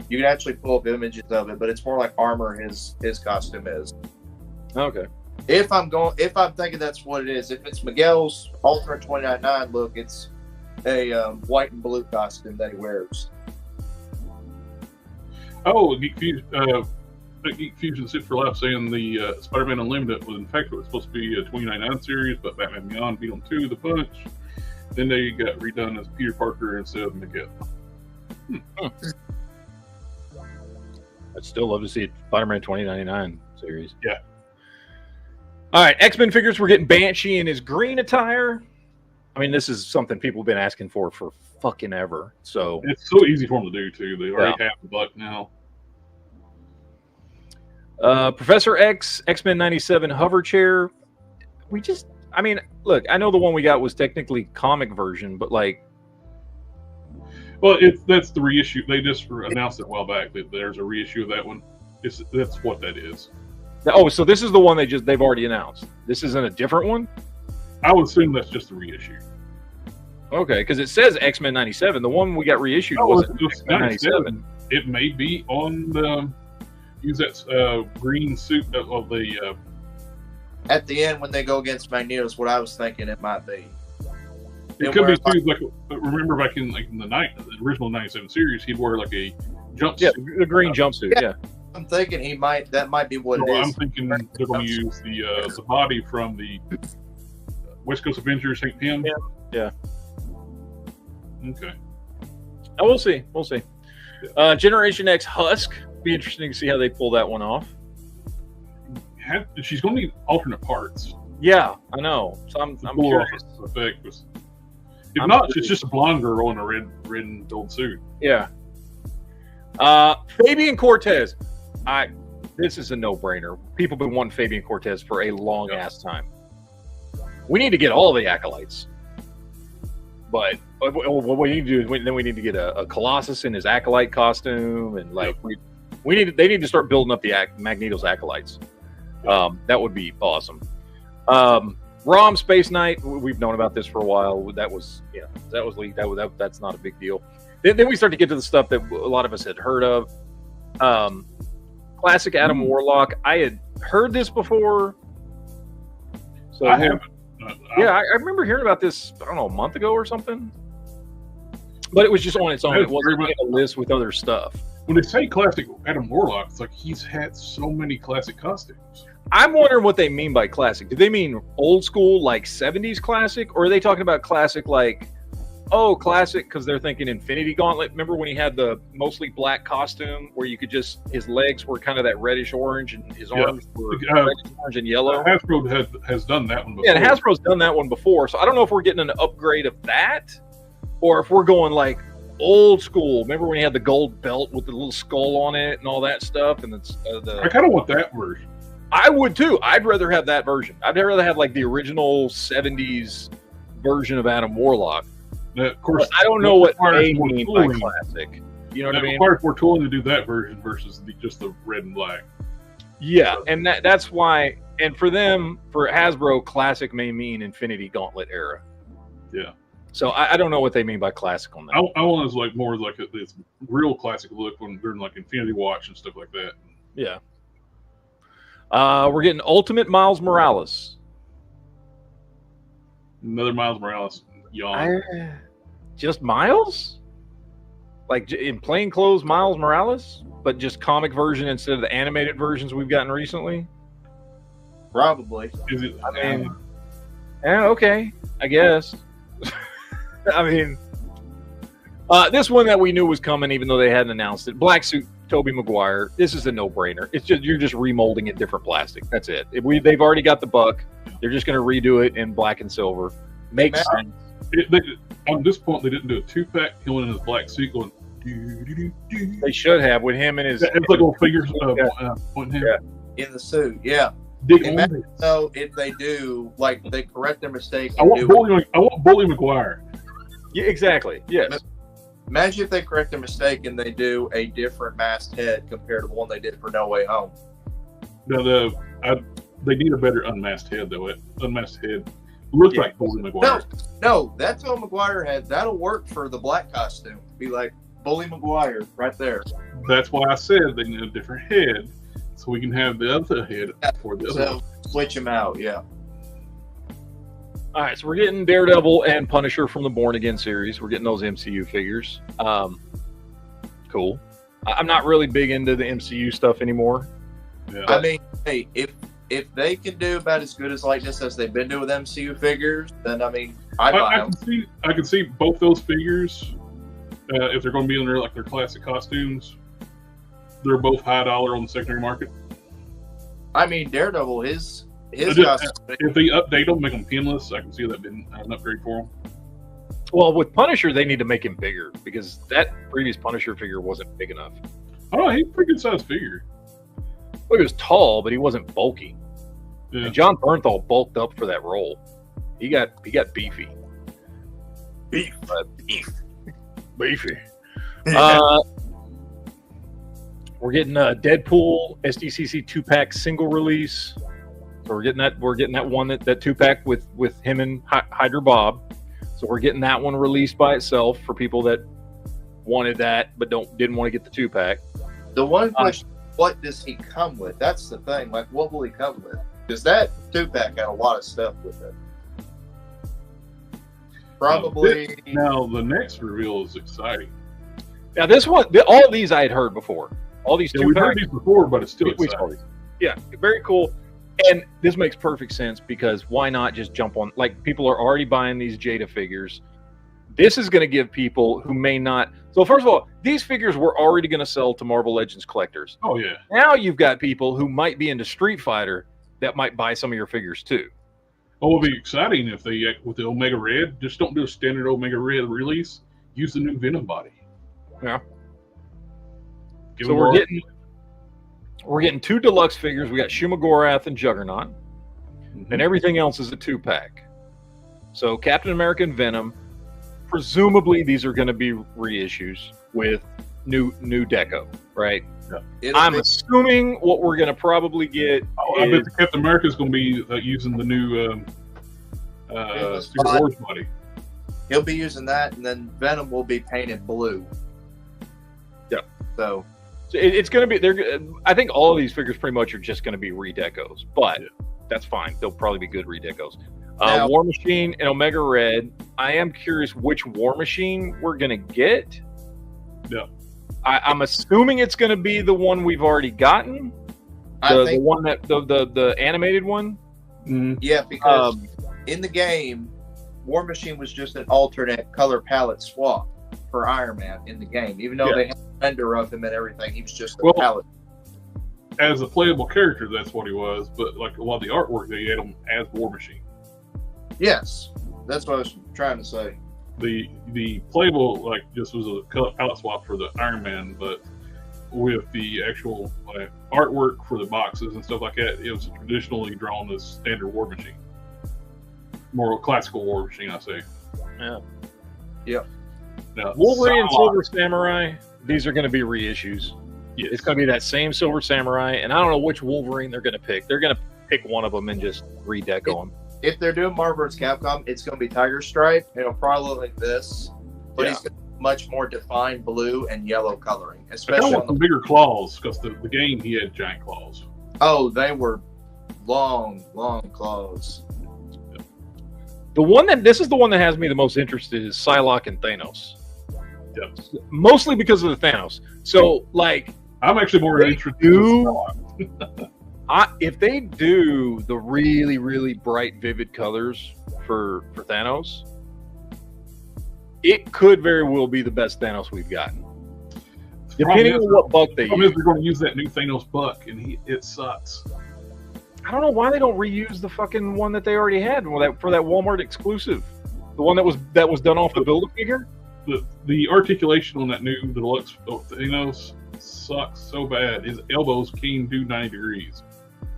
You can actually pull up images of it, but it's more like armor. His costume is. Okay. If I'm thinking that's what it is. If it's Miguel's alternate 29.9 look, it's a white and blue costume that he wears. Oh, Geek Fusion Sit for Life saying the Spider-Man Unlimited was in fact it was supposed to be a 29.9 series, but Batman Beyond beat them to the punch. Then they got redone as Peter Parker instead of Miguel. I'd still love to see a Spider-Man 2099 series. Yeah. All right, X-Men figures. We're getting Banshee in his green attire. I mean, this is something people have been asking for fucking ever. So it's so easy for them to do too. They already have the buck now. Professor X, X-Men 97 hover chair. Look, I know the one we got was technically comic version, but like, well, that's the reissue. They just announced it a while back that there's a reissue of that one. That's what that is. Oh, so this is the one they've already announced. This isn't a different one? I would assume that's just a reissue. Okay, because it says X-Men 97. The one we got reissued wasn't X-Men 97. It may be on the use that green suit of the. At the end, when they go against Magneto, is what I was thinking it might be. It could be too. Like, remember back in the original 97 series, he'd wear like a jumpsuit. Yeah, the green jumpsuit. Yeah. I'm thinking that might be what it is. I'm thinking they're going to use the body from the West Coast Avengers St. Pim. Yeah. Okay. Oh, we'll see. Generation X Husk. Be interesting to see how they pull that one off. She's going to need alternate parts. Yeah, I know. So I'm curious. If not, it's just a blonde girl in a red and gold suit. Yeah. Fabian Cortez. This is a no-brainer. People have been wanting Fabian Cortez for a long ass time. We need to get all the acolytes. But what we need to do is we need to get a Colossus in his acolyte costume, and like they need to start building up the Magneto's acolytes. That would be awesome. ROM Space Knight. We've known about this for a while. That was leaked. That's not a big deal. Then we start to get to the stuff that a lot of us had heard of. Classic Adam Warlock. I had heard this before. So I haven't. I remember hearing about this, I don't know, a month ago or something. But it was just on its own. It wasn't on a list with other stuff. When they say classic Adam Warlock, it's like he's had so many classic costumes. I'm wondering what they mean by classic. Do they mean old school, like 70s classic? Or are they talking about classic like, classic because they're thinking Infinity Gauntlet? Remember when he had the mostly black costume where you could his legs were kind of that reddish orange and his arms were reddish orange and yellow? Hasbro has done that one before. Yeah, and Hasbro's done that one before. So I don't know if we're getting an upgrade of that or if we're going like old school. Remember when he had the gold belt with the little skull on it and all that stuff? And it's I kind of want that version. I would too. I'd rather have that version. I'd rather have like the original 70s version of Adam Warlock. Now, of course, I don't know what they mean by classic. You know what I mean? It requires more tooling to do that version versus just the red and black. Yeah, and that's why. And for Hasbro, classic may mean Infinity Gauntlet era. Yeah. So I don't know what they mean by classic on that. I want it like more like this real classic look when they're in like Infinity Watch and stuff like that. Yeah. We're getting Ultimate Miles Morales. Another Miles Morales. Just Miles? Like in plain clothes Miles Morales? But just comic version instead of the animated versions we've gotten recently? Probably. Is it? Okay. I guess. I mean, this one that we knew was coming, even though they hadn't announced it. Black suit, Tobey Maguire. This is a no-brainer. It's just you're just remolding it different plastic. That's it. They've already got the buck. They're just going to redo it in black and silver. Makes sense. On this point, they didn't do a 2-pack. Killing in his black suit going. They should have with him and his. It's like little fingers pointing him. In the suit, yeah. Dig on Imagine this. though if they do, like, they correct their mistake. I want Bully McGuire. Yeah, exactly. Yes. Imagine if they correct their mistake and they do a different masked head compared to the one they did for No Way Home. No, they need a better unmasked head though. Unmasked head looks like Bully McGuire. No, that's Tom McGuire head. That'll work for the black costume. Be like Bully McGuire right there. That's why I said they need a different head, so we can have the other head for the other. So switch them out. Yeah. All right, so we're getting Daredevil and Punisher from the Born Again series. We're getting those MCU figures. Cool. I'm not really big into the MCU stuff anymore. Yeah. I mean, hey, if they can do about as good as likeness as they've been doing with MCU figures, then I mean, I can see both those figures if they're going to be in their classic costumes. They're both high dollar on the secondary market. I mean, Daredevil, his if they update them, make them pinless, I can see that being an upgrade for them. Well, with Punisher, they need to make him bigger because that previous Punisher figure wasn't big enough. Oh, he's a pretty good sized figure. Well, he was tall, but he wasn't bulky. Yeah. And John Bernthal bulked up for that role. He got beefy. Beef. Beefy. We're getting Deadpool SDCC 2-pack single release. So we're getting that one that 2-pack with him and Hydra Bob. So we're getting that one released by itself for people that wanted that but didn't want to get the 2-pack. The one question: what does he come with? That's the thing. Like, what will he come with? Because that 2-pack had a lot of stuff with it. Probably. Now the next reveal is exciting. Now this one, all of these I had heard before. All these 2-packs. We've heard these before, but it's still exciting. Yeah, very cool. And this makes perfect sense because why not just jump on? Like, people are already buying these Jada figures. This is going to give people who may not. So first of all, these figures were already going to sell to Marvel Legends collectors. Oh yeah. Now you've got people who might be into Street Fighter that might buy some of your figures too. Oh, it would be exciting if they, with the Omega Red, just don't do a standard Omega Red release. Use the new Venom body. Yeah. So we're getting 2 deluxe figures. We got Shumagorath and Juggernaut, and everything else is a 2-pack. So Captain America and Venom. Presumably, these are going to be reissues with new deco, right? Yeah. I'm assuming what we're going to probably get. I bet the Captain America is going to be using the new Secret Wars body. He'll be using that, and then Venom will be painted blue. Yeah. So it's going to be. I think all of these figures pretty much are just going to be redecos, but that's fine. They'll probably be good redecos. Now, War Machine and Omega Red. I am curious which War Machine we're going to get. Yeah. I'm assuming it's going to be the one we've already gotten. The one that the animated one. Mm-hmm. Yeah, because in the game, War Machine was just an alternate color palette swap for Iron Man in the game. Even though they had a render of him and everything, he was just a palette. As a playable character, that's what he was. But like a lot of the artwork, they had him as War Machine. Yes, that's what I was trying to say. The playable just was a color palette swap for the Iron Man, but with the actual artwork for the boxes and stuff like that, it was traditionally drawn as standard War Machine, more classical War Machine, I say. Yeah. Yep. Now, Wolverine and Silver Samurai, these are going to be reissues. Yes. It's going to be that same Silver Samurai, and I don't know which Wolverine they're going to pick. They're going to pick one of them and just redeco them. If they're doing Marvel vs. Capcom, it's going to be Tiger Stripe. It'll probably look like this, but he's got much more defined blue and yellow coloring, especially on the bigger claws, because the game he had giant claws. Oh, they were long claws. This is the one that has me the most interested is Psylocke and Thanos. Yep. Mostly because of the Thanos. So, I'm actually more interested in if they do the really, really bright, vivid colors for Thanos, it could very well be the best Thanos we've gotten. Depending on what buck they use. They're going to use that new Thanos buck, and it sucks. I don't know why they don't reuse the fucking one that they already had for that Walmart exclusive. The one that was done off the Build-A-Figure. The articulation on that new deluxe Thanos sucks so bad. His elbows can't do 90 degrees.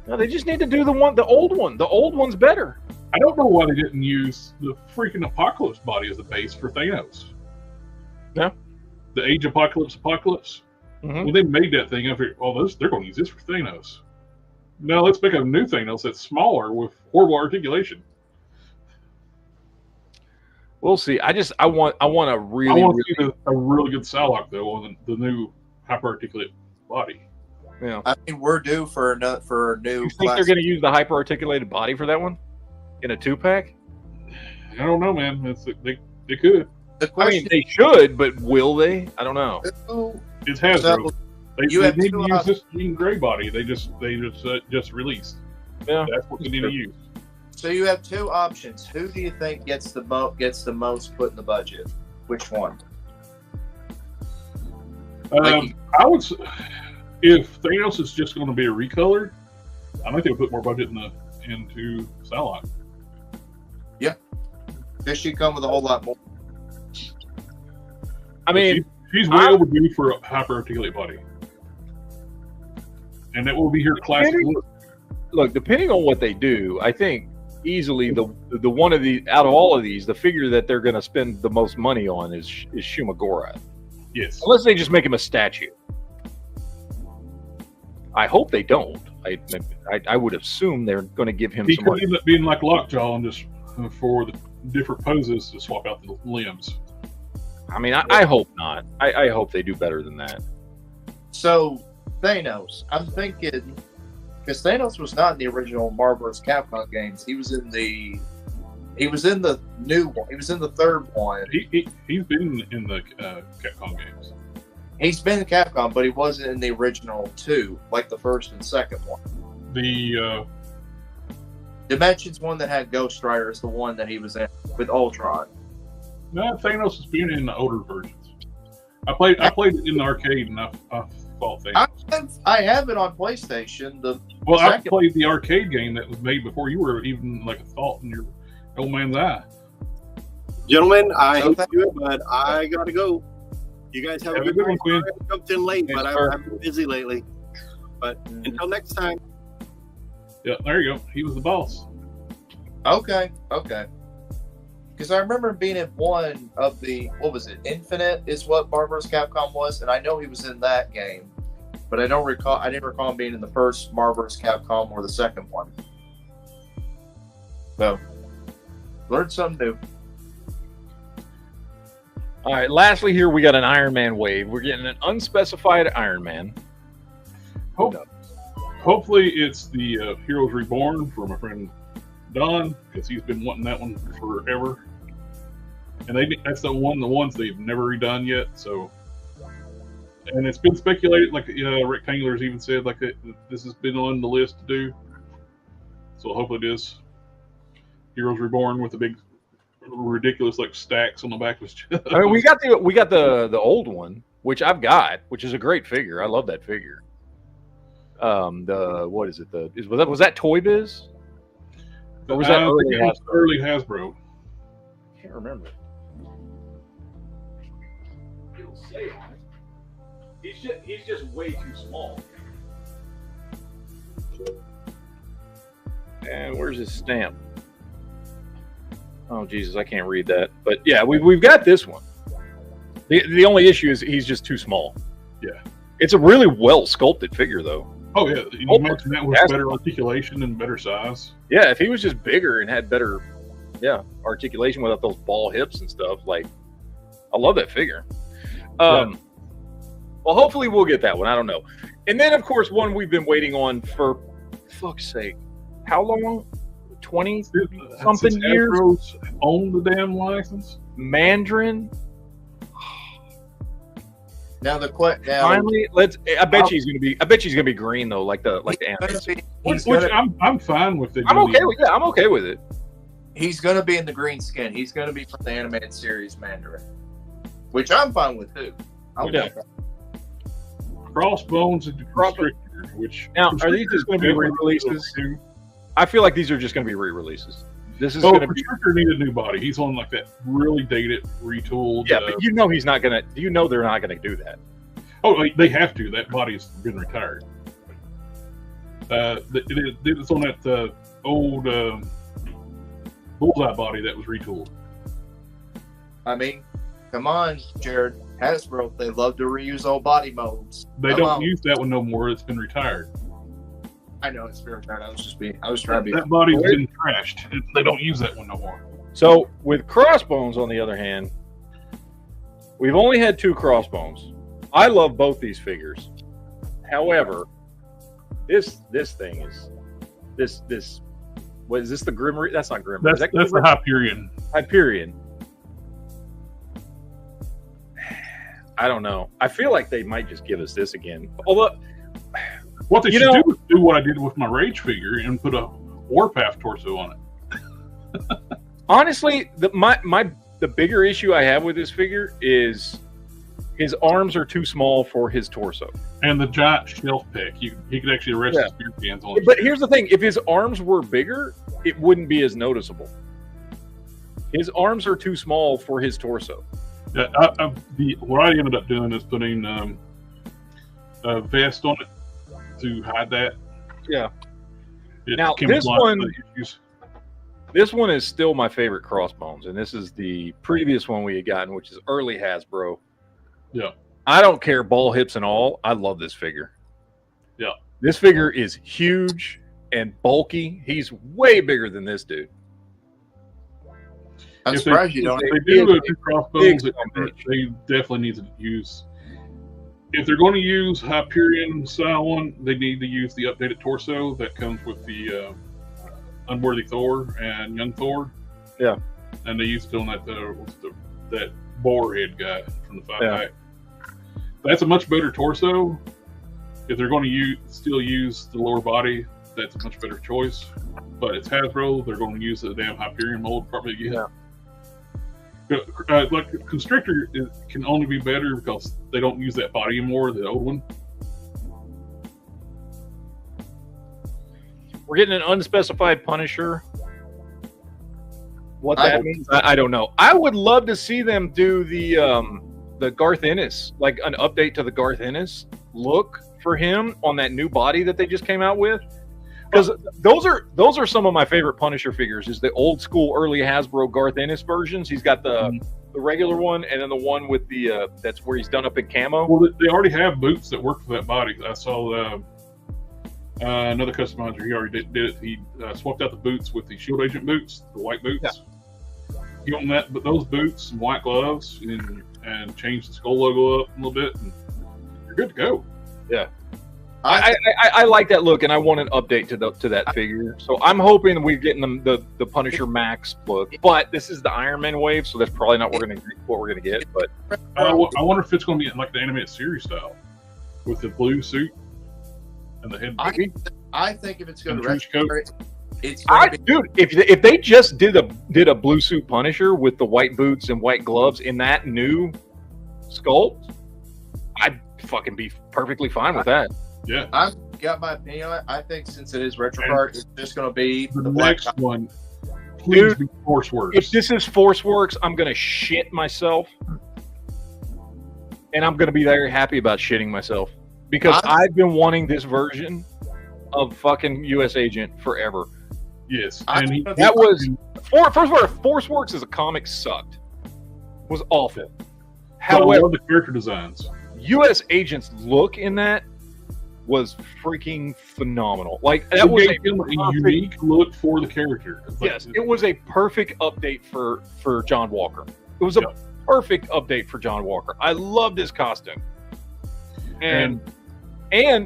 No, they just need to do the old one. The old one's better. I don't know why they didn't use the freaking Apocalypse body as the base for Thanos. No. The Age Apocalypse. Mm-hmm. When they made that thing, I figured, they're going to use this for Thanos. Now let's make a new Thanos that's smaller with horrible articulation. We'll see. I want a really, see a really good Psylocke though on the new hyper articulate body. Yeah. I mean, we're due for a new. You think they're going to use the hyper articulated body for that one in a 2-pack? I don't know, man. They could. The question, they should, but will they? I don't know. It's Hasbro. They need to use this Jean Grey body. They just released. Yeah, that's what they need to use. So you have two options. Who do you think gets the most put in the budget? Which one? I would. If Thanos is just going to be a recolored, I think they'll put more budget into Psylocke. Yeah, this should come with a whole lot more. I mean, she's way overdue for a hyper articulate body, and that will be her classic look. Look, depending on what they do, I think easily the one of the out of all of these, the figure that they're going to spend the most money on is Shumagora. Yes, unless they just make him a statue. I hope they don't. I would assume they're going to give him. He some could money. end up being like Lockjaw and just for the different poses to swap out the limbs. I mean, I hope not. I hope they do better than that. So Thanos, I'm thinking, because Thanos was not in the original Marvel vs. Capcom games. He was in the new one. He was in the third one. He's been in the Capcom games. He's been in Capcom, but he wasn't in the original two, like the first and second one. The Dimensions one that had Ghost Rider is the one that he was in with Ultron. No, Thanos has been in the older versions. I played it in the arcade, and I fought Thanos. I have it on PlayStation. I played the arcade game that was made before you were even like a thought in your old man's eye. Gentlemen, I hate to do it, but I gotta go. You guys have a good one, Quinn. I jumped in late, but I've been busy lately. But until next time. Yeah, there you go. He was the boss. Okay. Because I remember being in one of the, what was it? Infinite is what Marvel vs. Capcom was, and I know he was in that game, but I didn't recall him being in the first Marvel vs. Capcom or the second one. So, learned something new. All right. Lastly, here we got an Iron Man wave. We're getting an unspecified Iron Man. Hopefully, it's the Heroes Reborn for my friend Don, because he's been wanting that one forever, and that's the ones they've never redone yet. So, and it's been speculated, like Rectangular's even said, like this has been on the list to do. So hopefully it is Heroes Reborn with the big, ridiculous like stacks on the back of his chest. I mean, we got the old one, which I've got, which is a great figure. I love that figure. What is it? Was that Toy Biz? Or was that early Hasbro? I can't remember. It'll say on it. He's just way too small. And where's his stamp? Oh Jesus, I can't read that. But yeah, we've got this one. The only issue is he's just too small. Yeah. It's a really well sculpted figure though. Oh yeah, you mentioned that with better articulation and better size. Yeah, if he was just bigger and had better, articulation without those ball hips and stuff, like, I love that figure. Well, hopefully we'll get that one. I don't know. And then, of course, one we've been waiting on for fuck's sake, how long? 20-something years? Hasbro's own the damn license? Mandarin? Now finally, I bet she's gonna be green though, like the anime. I'm fine with it. I'm okay with it. He's gonna be in the green skin. He's gonna be from the animated series Mandarin, which I'm fine with too. Crossbones and Constrictor, which now are these just gonna be re-releases? I feel like these are just gonna be re-releases. This is gonna be. Constrictor needed a new body. He's on like that really dated, retooled. Yeah, but he's not gonna. They're not gonna do that. Oh, they have to. That body's been retired. It's on that old bullseye body that was retooled. I mean, come on, Jared. Hasbro, they love to reuse old body molds. They don't use that one no more. It's been retired. I know it's been retired. I was trying to be. That body's been trashed. They don't use that one no more. So with Crossbones, on the other hand, we've only had 2 Crossbones. I love both these figures. However, this thing is this. What is this? The Grim? That's not Grim. That's the Hyperion. Hyperion. I don't know. I feel like they might just give us this again. Although, what they should do is do what I did with my Rage figure and put a Warpath torso on it. Honestly, the bigger issue I have with this figure is his arms are too small for his torso. And the giant shelf pick. He could actually rest his beer cans on it. But here's the thing. If his arms were bigger, it wouldn't be as noticeable. His arms are too small for his torso. Yeah, what I ended up doing is putting a vest on it to hide that. Yeah. Now, this one is still my favorite Crossbones, and this is the previous one we had gotten, which is early Hasbro. Yeah. I don't care, ball hips and all. I love this figure. Yeah. This figure is huge and bulky. He's way bigger than this dude. I'm surprised you don't. If they do Crossbones, they definitely need to use. If they're going to use Hyperion style one, they need to use the updated torso that comes with the Unworthy Thor and Young Thor. Yeah, and they used it on that boar head guy from the Five Night. That's a much better torso. If they're going to still use the lower body, that's a much better choice. But it's Hasbro; they're going to use the damn Hyperion mold probably again. Yeah. Like Constrictor can only be better because they don't use that body anymore, the old one. We're getting an unspecified Punisher. What that means, I don't know. I would love to see them do the Garth Ennis, like an update to the Garth Ennis look for him on that new body that they just came out with. Because those are some of my favorite Punisher figures. Is the old school early Hasbro Garth Ennis versions. He's got the regular one, and then the one with the that's where he's done up in camo. Well, they already have boots that work for that body. I saw another customizer. He already did it. He swapped out the boots with the Shield Agent boots, the white boots. Yeah. He owned that, but those boots and white gloves, and changed the skull logo up a little bit, and you're good to go. Yeah. I like that look, and I want an update to that figure. So I'm hoping we're getting the Punisher Max look. But this is the Iron Man wave, so that's probably not what we're gonna get. But I wonder if it's going to be like the animated series style with the blue suit and the head. I think if it's going to dude, if they just did a blue suit Punisher with the white boots and white gloves in that new sculpt, I'd fucking be perfectly fine with that. Yeah, I've got my opinion on it. I think since it is retro card, it's just going to be the next one. Please be ForceWorks. If this is ForceWorks, I'm going to shit myself, and I'm going to be very happy about shitting myself because I've been wanting this version of fucking U.S. Agent forever. Yes, and that was first of all, ForceWorks as a comic sucked. Was awful. However, I love the character designs. U.S. Agent's look in that was freaking phenomenal. Like that was a unique look for the character. Yes, it was a perfect update for John Walker. It was a perfect update for John Walker. I love this costume. And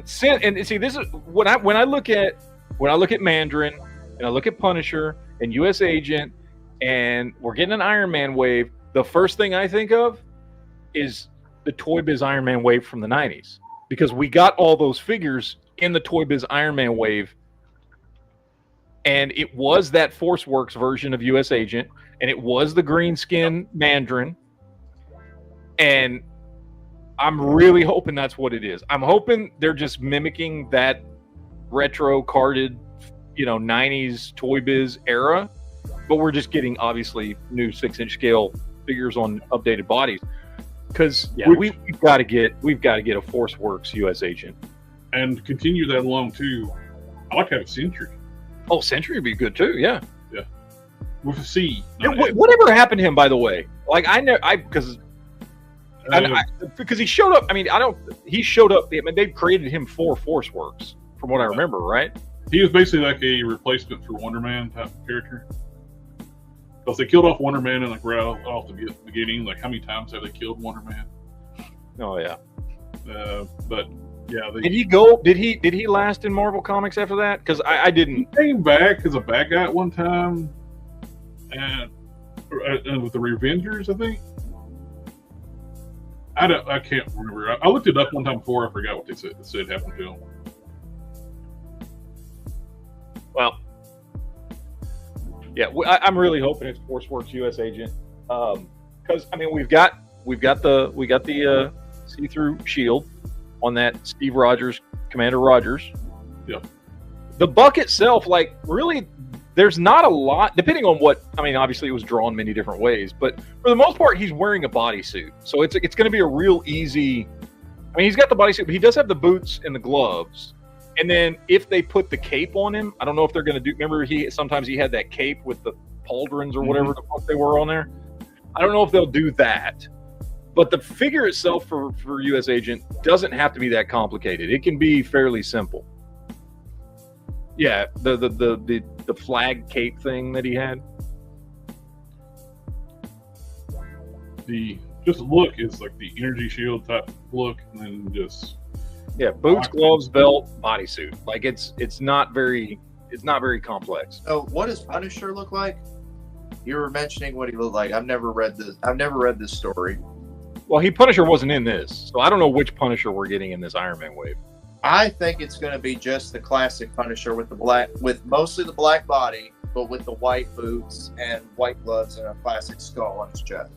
see, this is when I look at Mandarin and I look at Punisher and U.S. Agent and we're getting an Iron Man wave, the first thing I think of is the Toy Biz Iron Man wave from the 90s. Because we got all those figures in the Toy Biz Iron Man wave. And it was that ForceWorks version of U.S. Agent. And it was the green skin Mandarin. And I'm really hoping that's what it is. I'm hoping they're just mimicking that retro carded, 90s Toy Biz era. But we're just getting, obviously, new 6-inch scale figures on updated bodies. Because we've got to get a ForceWorks U.S. Agent, and to continue that along too. I like to have a Sentry. Oh, Sentry would be good too. Yeah. With a C. Whatever happened to him, by the way? Like because he showed up. I mean, he showed up. I mean, they created him for Force Works, from what I remember, right? He was basically like a replacement for Wonder Man type of character. Because they killed off Wonder Man and like right off the beginning. Like, how many times have they killed Wonder Man? Oh yeah. But yeah, did he go? Did he last in Marvel Comics after that? Because I didn't. He came back as a bad guy at one time, and with the Revengers, I think. I can't remember. I looked it up one time before. I forgot what they said happened to him. Well, yeah, I'm really hoping it's Force Works U.S. Agent, because I mean we've got the see-through shield on that Steve Rogers, Commander Rogers. Yeah. The buck itself, like, really, there's not a lot, depending on what, I mean, obviously it was drawn many different ways, but for the most part, he's wearing a bodysuit. So it's going to be a real easy, I mean, he's got the bodysuit, but he does have the boots and the gloves. And then if they put the cape on him, I don't know if they're going to do, remember sometimes he had that cape with the pauldrons or whatever the fuck they were on there. I don't know if they'll do that. But the figure itself for U.S. Agent doesn't have to be that complicated. It can be fairly simple. Yeah, the flag cape thing that he had. The just look is like the energy shield type look, and then just boots, gloves, belt, bodysuit. Like it's not very complex. So what does Punisher look like? You were mentioning what he looked like. I've never read this story. Well, Punisher wasn't in this, so I don't know which Punisher we're getting in this Iron Man wave. I think it's going to be just the classic Punisher with mostly the black body, but with the white boots and white gloves and a classic skull on his chest.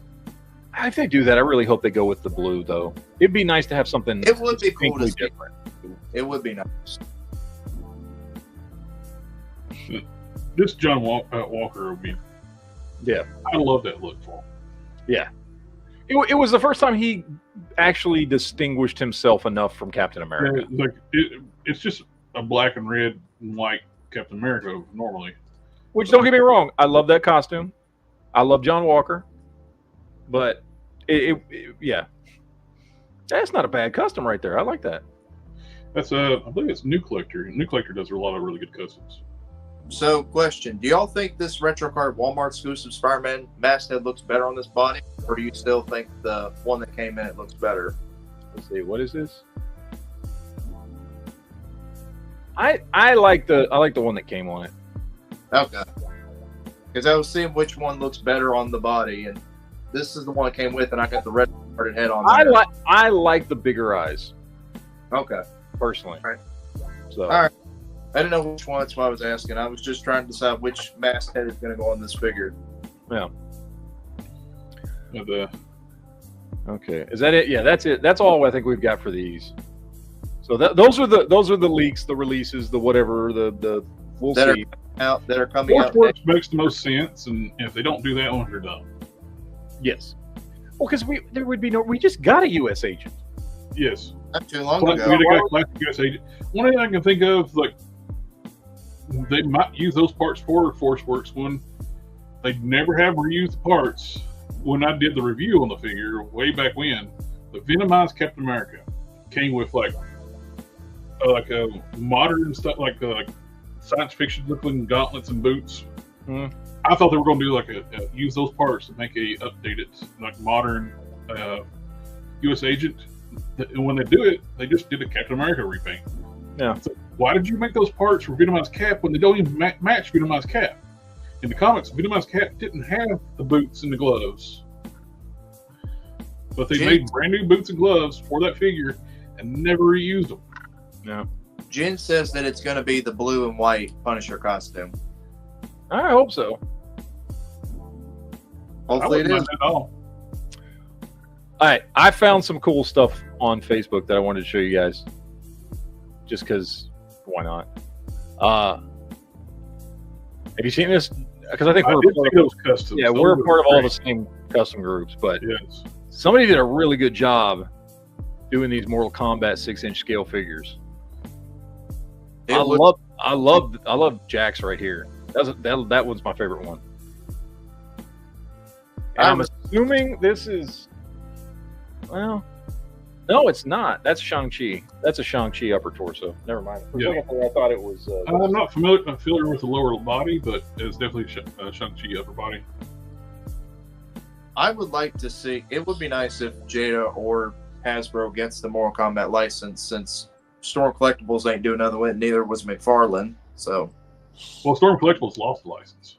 If they do that, I really hope they go with the blue, though. It'd be nice to have something. It would be cool to see. Different. It would be nice. This John Walker would be. Yeah, I love that look for him. Yeah. It was the first time he actually distinguished himself enough from Captain America. Yeah, it's just a black and red and white Captain America normally. Which, don't get me wrong, I love that costume. I love John Walker. But, yeah. That's not a bad custom right there. I like that. That's, I believe it's New Collector. New Collector does a lot of really good customs. So, question. Do y'all think this retro card Walmart exclusive Spider-Man masthead looks better on this body? Or do you still think the one that came in it looks better? Let's see, what is this? I like the one that came on it. Okay. Because I was seeing which one looks better on the body, and this is the one that came with, and I got the red carded head on there. I like the bigger eyes. Okay. Personally. All right. So. All right. I didn't know which one, that's why I was asking. I was just trying to decide which masthead is going to go on this figure. Yeah. The Okay, is that it? Yeah, that's it. That's all I think we've got for these. So those are the leaks, the releases, the whatever, the we'll that see. That are coming out. Force makes the most sense, and if they don't do that one, they're done. Yes. Well, because there would be we just got a U.S. agent. Yes. Not too long We ago. got a classic U.S. agent. One thing I can think of, like, they might use those parts for Force Works one. They never have reused the parts. When I did the review on the figure way back when, the Venomized Captain America came with like a modern stuff, like science fiction looking gauntlets and boots. Mm-hmm. I thought they were going to do like use those parts to make a updated, like modern U.S. agent. And when they do it, they just did a Captain America repaint. Yeah. So why did you make those parts for Venomized Cap when they don't even match Venomized Cap? In the comics, Venomized Cap didn't have the boots and the gloves. But they made brand new boots and gloves for that figure and never reused them. Yeah. Jen says that it's going to be the blue and white Punisher costume. I hope so. Hopefully it is. At all. All right, I found some cool stuff on Facebook that I wanted to show you guys. Just because, why not? Have you seen this? Because I think we're part of those customs. Yeah, we're a part of all the same custom groups. But yes, somebody did a really good job doing these Mortal Kombat 6-inch scale figures. I I love Jax right here. That one's my favorite one. And I'm assuming this is, well, no, it's not. That's Shang-Chi. That's a Shang-Chi upper torso. Never mind. For a second there, I thought it was. I'm not familiar with the lower body, but it's definitely Shang-Chi upper body. I would like to see. It would be nice if Jada or Hasbro gets the Mortal Kombat license, since Storm Collectibles ain't doing nothing with it. Neither was McFarlane. So, well, Storm Collectibles lost the license.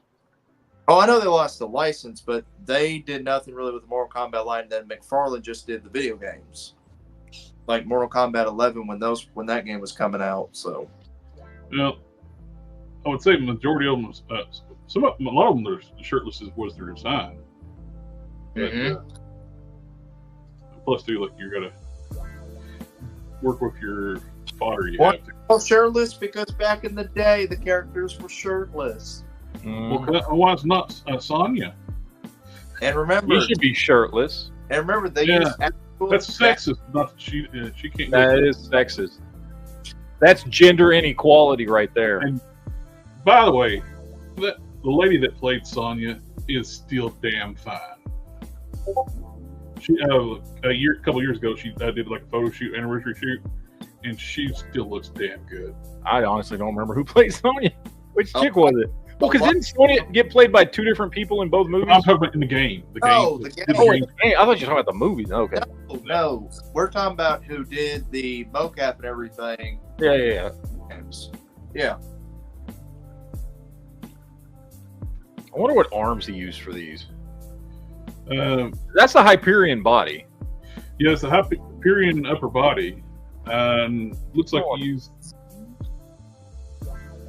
oh, I know they lost the license, but they did nothing really with the Mortal Kombat line. Then McFarlane just did the video games, like Mortal Kombat 11 when that game was coming out. So, Well, I would say the majority of them, a lot of them, their shirtless was their design. But, plus, too, like you gotta work with your fodder. You have to. Well, shirtless because back in the day the characters were shirtless. Well, why it's not Sonya? And remember, You should be shirtless. they Yeah. used That's sexist. Not she can't. That is sexist. That's gender inequality right there. And by the way, the lady that played Sonya is still damn fine. She a couple years ago, she did like a photo shoot, anniversary shoot, and she still looks damn good. I honestly don't remember who played Sonya. Which chick was it? Well, because didn't Sonya get played by two different people in both movies? I'm talking about in the game. The game. Oh, the game. Oh, hey, I thought you were talking about the movie. Okay. No, we're talking about who did the mocap and everything. Yeah. Yeah. I wonder what arms he used for these. Yeah, That's the Hyperion body. it's a Hyperion upper body, and looks like he used.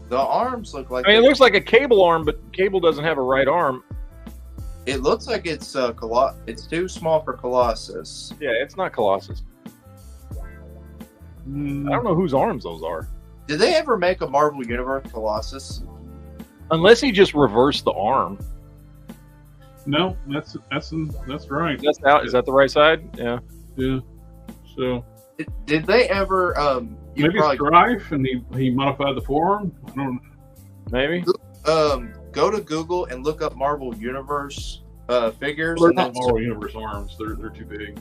The arms look like. I mean, it looks like a Cable arm, but Cable doesn't have a right arm. It looks like it's It's too small for Colossus. Yeah, it's not Colossus. I don't know whose arms those are. Did they ever make a Marvel Universe Colossus? Unless he just reversed the arm. No, that's right. That's out. Is that the right side? Yeah. Yeah. So Did they ever? maybe Strife, and he modified the forearm. I don't. Maybe. Go to Google and look up Marvel Universe figures. They're And not then Marvel Universe arms. They're too big.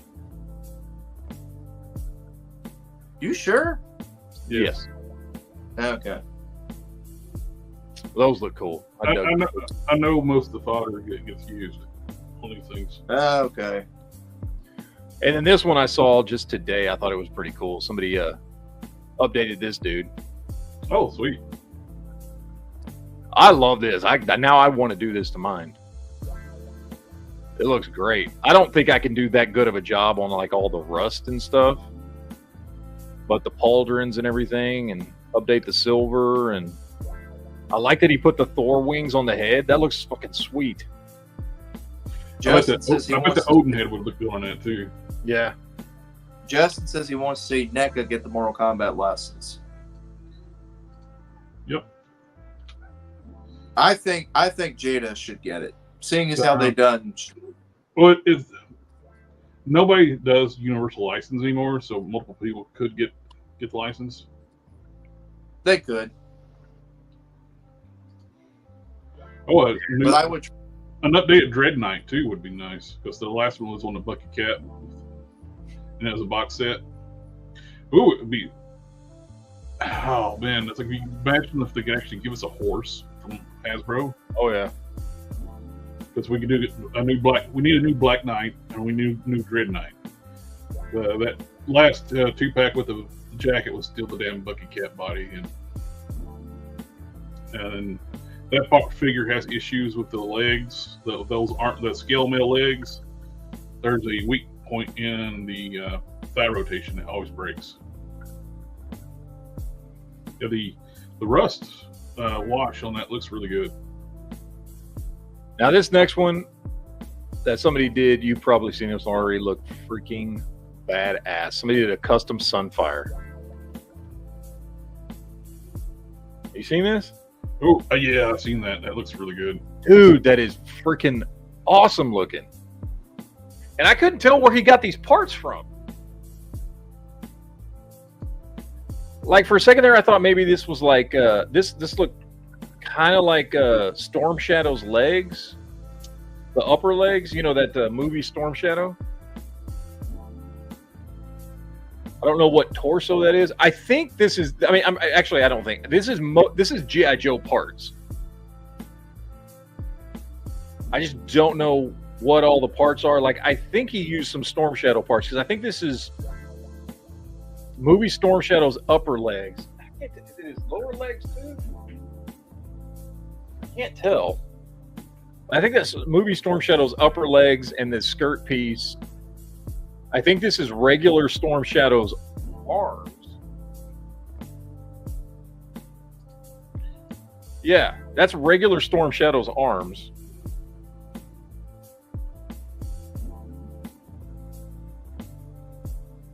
You sure? Yes. Okay. Those look cool. I know most of the fodder gets used on these things. Okay. And then this one I saw just today. I thought it was pretty cool. Somebody updated this dude. Oh, sweet. I love this. Now I want to do this to mine. It looks great. I don't think I can do that good of a job on like all the rust and stuff, but the pauldrons and everything, and update the silver, and I like that he put the Thor wings on the head. That looks fucking sweet. I bet the Odin head would look good on that too. Yeah. Justin says he wants to see NECA get the Mortal Kombat license. Yep. I think Jada should get it, seeing as how they done. Well, nobody does universal license anymore, so multiple people could get the license. They could, Oh, but I would. an updated Dread Knight too would be nice, because the last one was on the Bucky Cat, and it was a box set. Ooh, it would be. Oh man, it's like, imagine if they could actually give us a horse from Hasbro. Oh yeah. Because we could do a new black. We need a new Black Knight, and we need a new Dread Knight. That last 2-pack with the jacket was still the damn Bucky Cat body, and that figure has issues with the legs. Those aren't the scale mail legs. There's a weak point in the thigh rotation that always breaks. Yeah, the rust wash on that looks really good. Now this next one that somebody did, you've probably seen this already, look freaking badass. Somebody did a custom Sunfire. You seen this? Oh, yeah, I've seen that. That looks really good. Dude, that is freaking awesome looking. And I couldn't tell where he got these parts from. Like for a second there, I thought maybe this was like this looked kind of like Storm Shadow's legs, the upper legs. You know that movie Storm Shadow. I don't know what torso that is. I think this is. I mean, I don't think this is. This is G.I. Joe parts. I just don't know what all the parts are. Like, I think he used some Storm Shadow parts because I think this is movie Storm Shadow's upper legs. Is it his lower legs too? I can't tell. I think that's movie Storm Shadow's upper legs and the skirt piece. I think this is regular Storm Shadow's arms. Yeah, that's regular Storm Shadow's arms.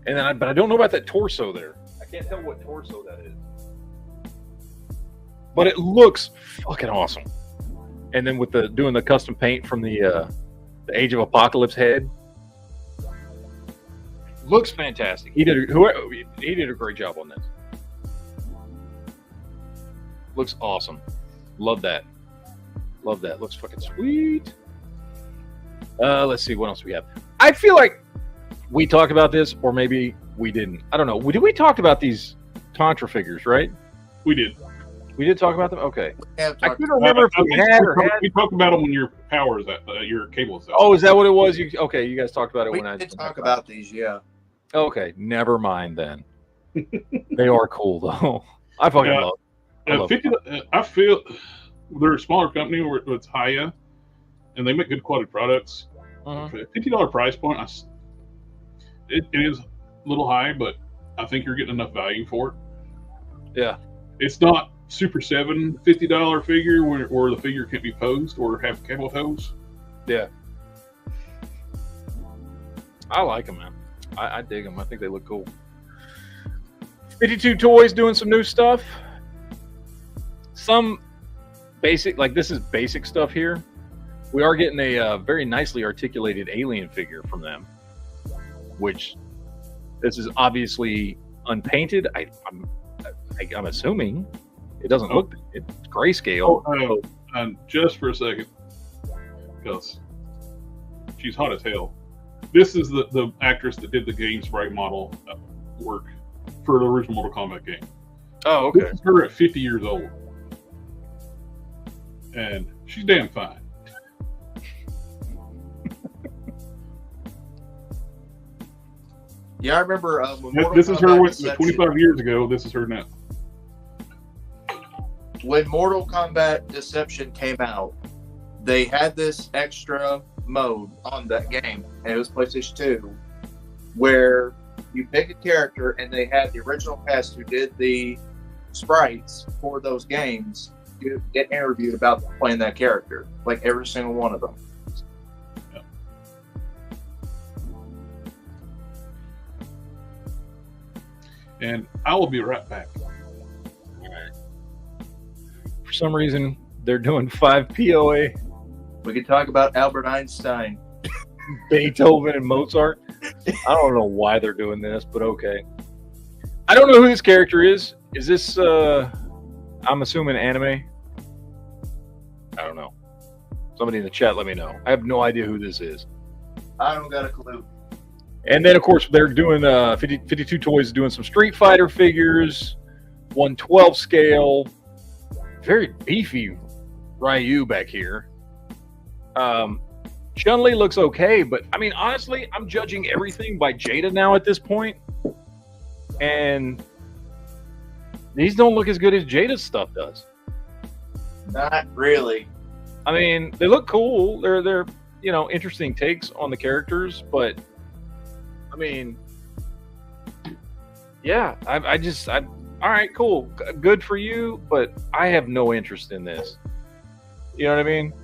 And then, but I don't know about that torso there. I can't tell what torso that is. But it looks fucking awesome. And then with doing the custom paint from the Age of Apocalypse head. Looks fantastic. He did a great job on this. Looks awesome. Love that. Love that. Looks fucking sweet. Let's see what else we have. I feel like we talked about this, or maybe we didn't. I don't know. We talked about these Contra figures, right? We did. We did talk about them. Okay. Yeah, I couldn't remember if we had or had. We talked about them when your power is at your cable is out. Oh, is that what it was? Okay, you guys talked about it we when I did talk about these. Yeah. Okay, never mind then. They are cool though. I fucking love them. I feel they're a smaller company where it's Hiya, and they make good quality products. For a $50 price point, it is a little high, but I think you're getting enough value for it. Yeah. It's not Super 7 $50 figure where the figure can't be posed or have cable toes. Yeah. I like them, man. I dig them. I think they look cool. 52 Toys doing some new stuff. Some basic, like this is basic stuff here. We are getting a very nicely articulated alien figure from them, which this is obviously unpainted. I'm assuming it doesn't look. It's grayscale. And just for a second, because she's hot as hell. This is the actress that did the game sprite model work for the original Mortal Kombat game. Oh, okay. This is her at 50 years old, and she's damn fine. Yeah, I remember when This is her 25 years ago. This is her now. When Mortal Kombat Deception came out, they had this extra mode on that game, and it was PlayStation 2, where you pick a character, and they had the original cast who did the sprites for those games get interviewed about playing that character, like every single one of them. Yeah. And I will be right back. For some reason, they're doing 5 POA. We could talk about Albert Einstein, Beethoven, and Mozart. I don't know why they're doing this, but okay. I don't know who this character is. Is this, I'm assuming anime? I don't know. Somebody in the chat let me know. I have no idea who this is. I don't got a clue. And then, of course, they're doing 52 Toys doing some Street Fighter figures, 1/12 scale. Very beefy Ryu back here. Chun-Li looks okay, but I mean, honestly, I'm judging everything by Jada now at this point. And these don't look as good as Jada's stuff does. Not really. I mean, they look cool. They're interesting takes on the characters, but I mean, yeah, all right, cool. Good for you, but I have no interest in this. You know what I mean?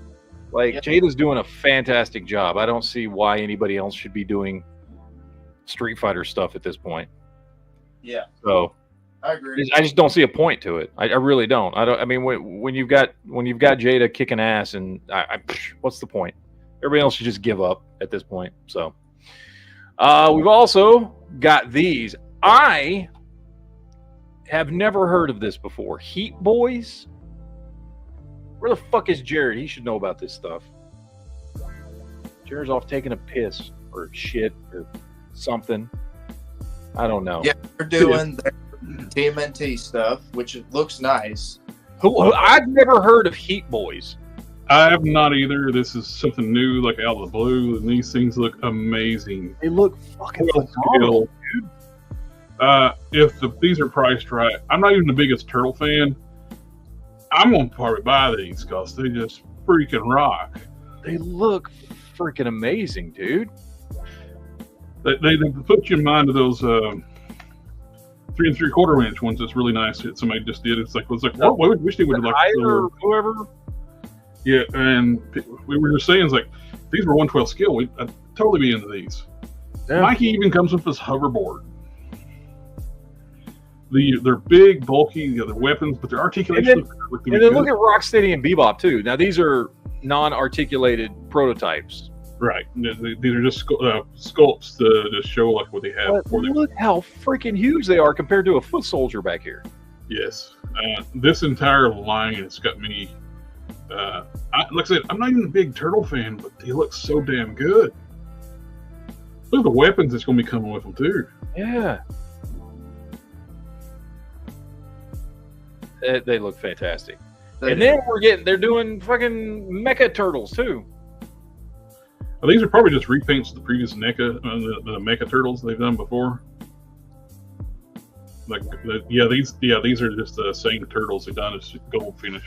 Like, yeah. Jada's doing a fantastic job. I don't see why anybody else should be doing Street Fighter stuff at this point. Yeah. So I agree. I just don't see a point to it. I really don't. I mean, when you've got Jada kicking ass, and what's the point? Everybody else should just give up at this point. So we've also got these. I have never heard of this before. Heat Boys? Where the fuck is Jared? He should know about this stuff. Jared's off taking a piss or shit or something. I don't know. Yeah, they're doing their TMNT stuff, which looks nice. I've never heard of Heat Boys. I have not either. This is something new, like out of the blue, and these things look amazing. They look fucking Well phenomenal, skilled. If these are priced right, I'm not even the biggest turtle fan. I'm gonna probably buy these because they just freaking rock. They look freaking amazing, dude. They put you in mind of those 3 3/4 inch ones. That's really nice. That somebody just did. It's like what? I wish they would like Or whoever. Yeah, and we were just saying, it's like these were 1/12 scale. I'd totally be into these. Yeah. Mikey even comes with this hoverboard. They're big, bulky, their weapons, but their articulation. And then look at Rocksteady and Bebop too. Now these are non-articulated prototypes. Right. These are just sculpts to just show like what they have. But look how freaking huge they are compared to a foot soldier back here. Yes. This entire line has got me. Like I said, I'm not even a big turtle fan, but they look so damn good. Look at the weapons that's going to be coming with them too. Yeah. They look fantastic. And then they're doing fucking mecha turtles too. These are probably just repaints of the previous NECA, the mecha turtles they've done before. These are just the same turtles they've done as gold finish.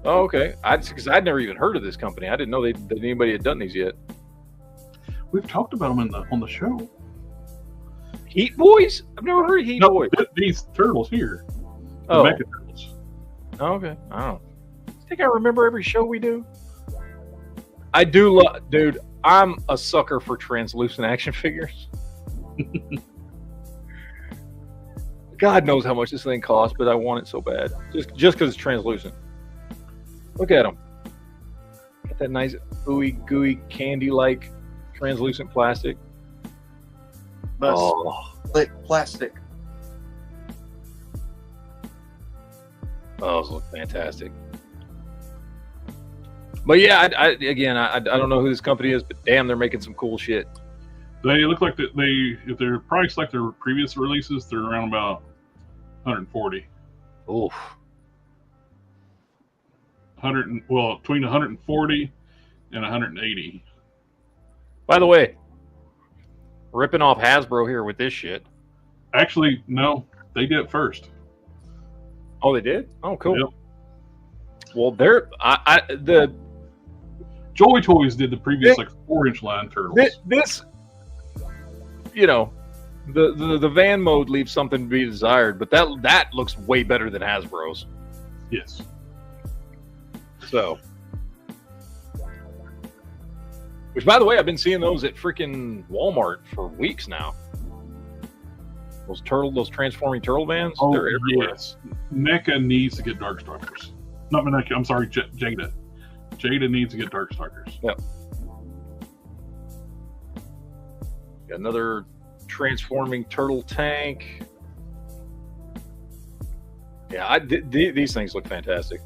Oh, okay. Because I'd never even heard of this company. I didn't know that anybody had done these yet. We've talked about them on the show. Heat Boys? I've never heard of Heat Boys. These turtles here. The mecha turtles. Oh, okay. I don't know. I think I remember every show we do. I do love, dude. I'm a sucker for translucent action figures. God knows how much this thing costs, but I want it so bad. Just because it's translucent. Look at them. Got that nice ooey gooey candy-like translucent plastic. Like plastic. Oh, those look fantastic. But yeah, I don't know who this company is, but damn, they're making some cool shit. They look like if they're priced like their previous releases, they're around about 140. Oof. Between 140 and 180. By the way, ripping off Hasbro here with this shit. Actually, no, they did it first. Oh, they did? Oh, cool. Yep. Well, the Joy Toys did the previous 4-inch line turtles. This, the van mode leaves something to be desired, but that looks way better than Hasbro's. Yes. So, which, by the way, I've been seeing those at freaking Walmart for weeks now. Those transforming turtle vans, they're everywhere. Yes. NECA needs to get Darkstalkers. Not NECA, I'm sorry, Jada. Jada needs to get Darkstalkers. Yep. Got another transforming turtle tank. Yeah, these things look fantastic.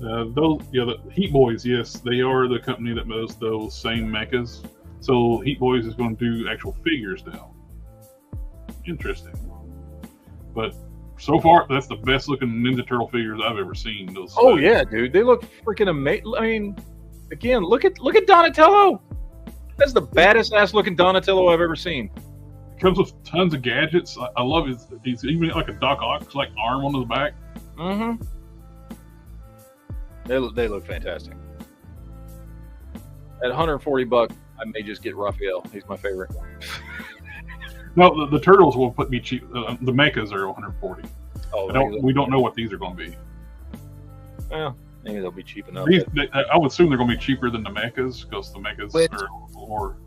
The Heat Boys, yes, they are the company that does those same mechas. So Heat Boys is going to do actual figures now. Interesting. But so far, that's the best looking Ninja Turtle figures I've ever seen. Yeah, dude, they look freaking amazing. I mean, again, look at Donatello. That's the baddest ass looking Donatello I've ever seen. It comes with tons of gadgets. I love it. He's even like a Doc Ock like arm on the back. Mm-hmm. They look fantastic. At $140, I may just get Raphael. He's my favorite. No, the turtles will put me cheap. The mechas are 140. Oh, we don't know what these are going to be. Well, maybe they'll be cheap enough. I would assume they're going to be cheaper than the mechas because the mechas are more.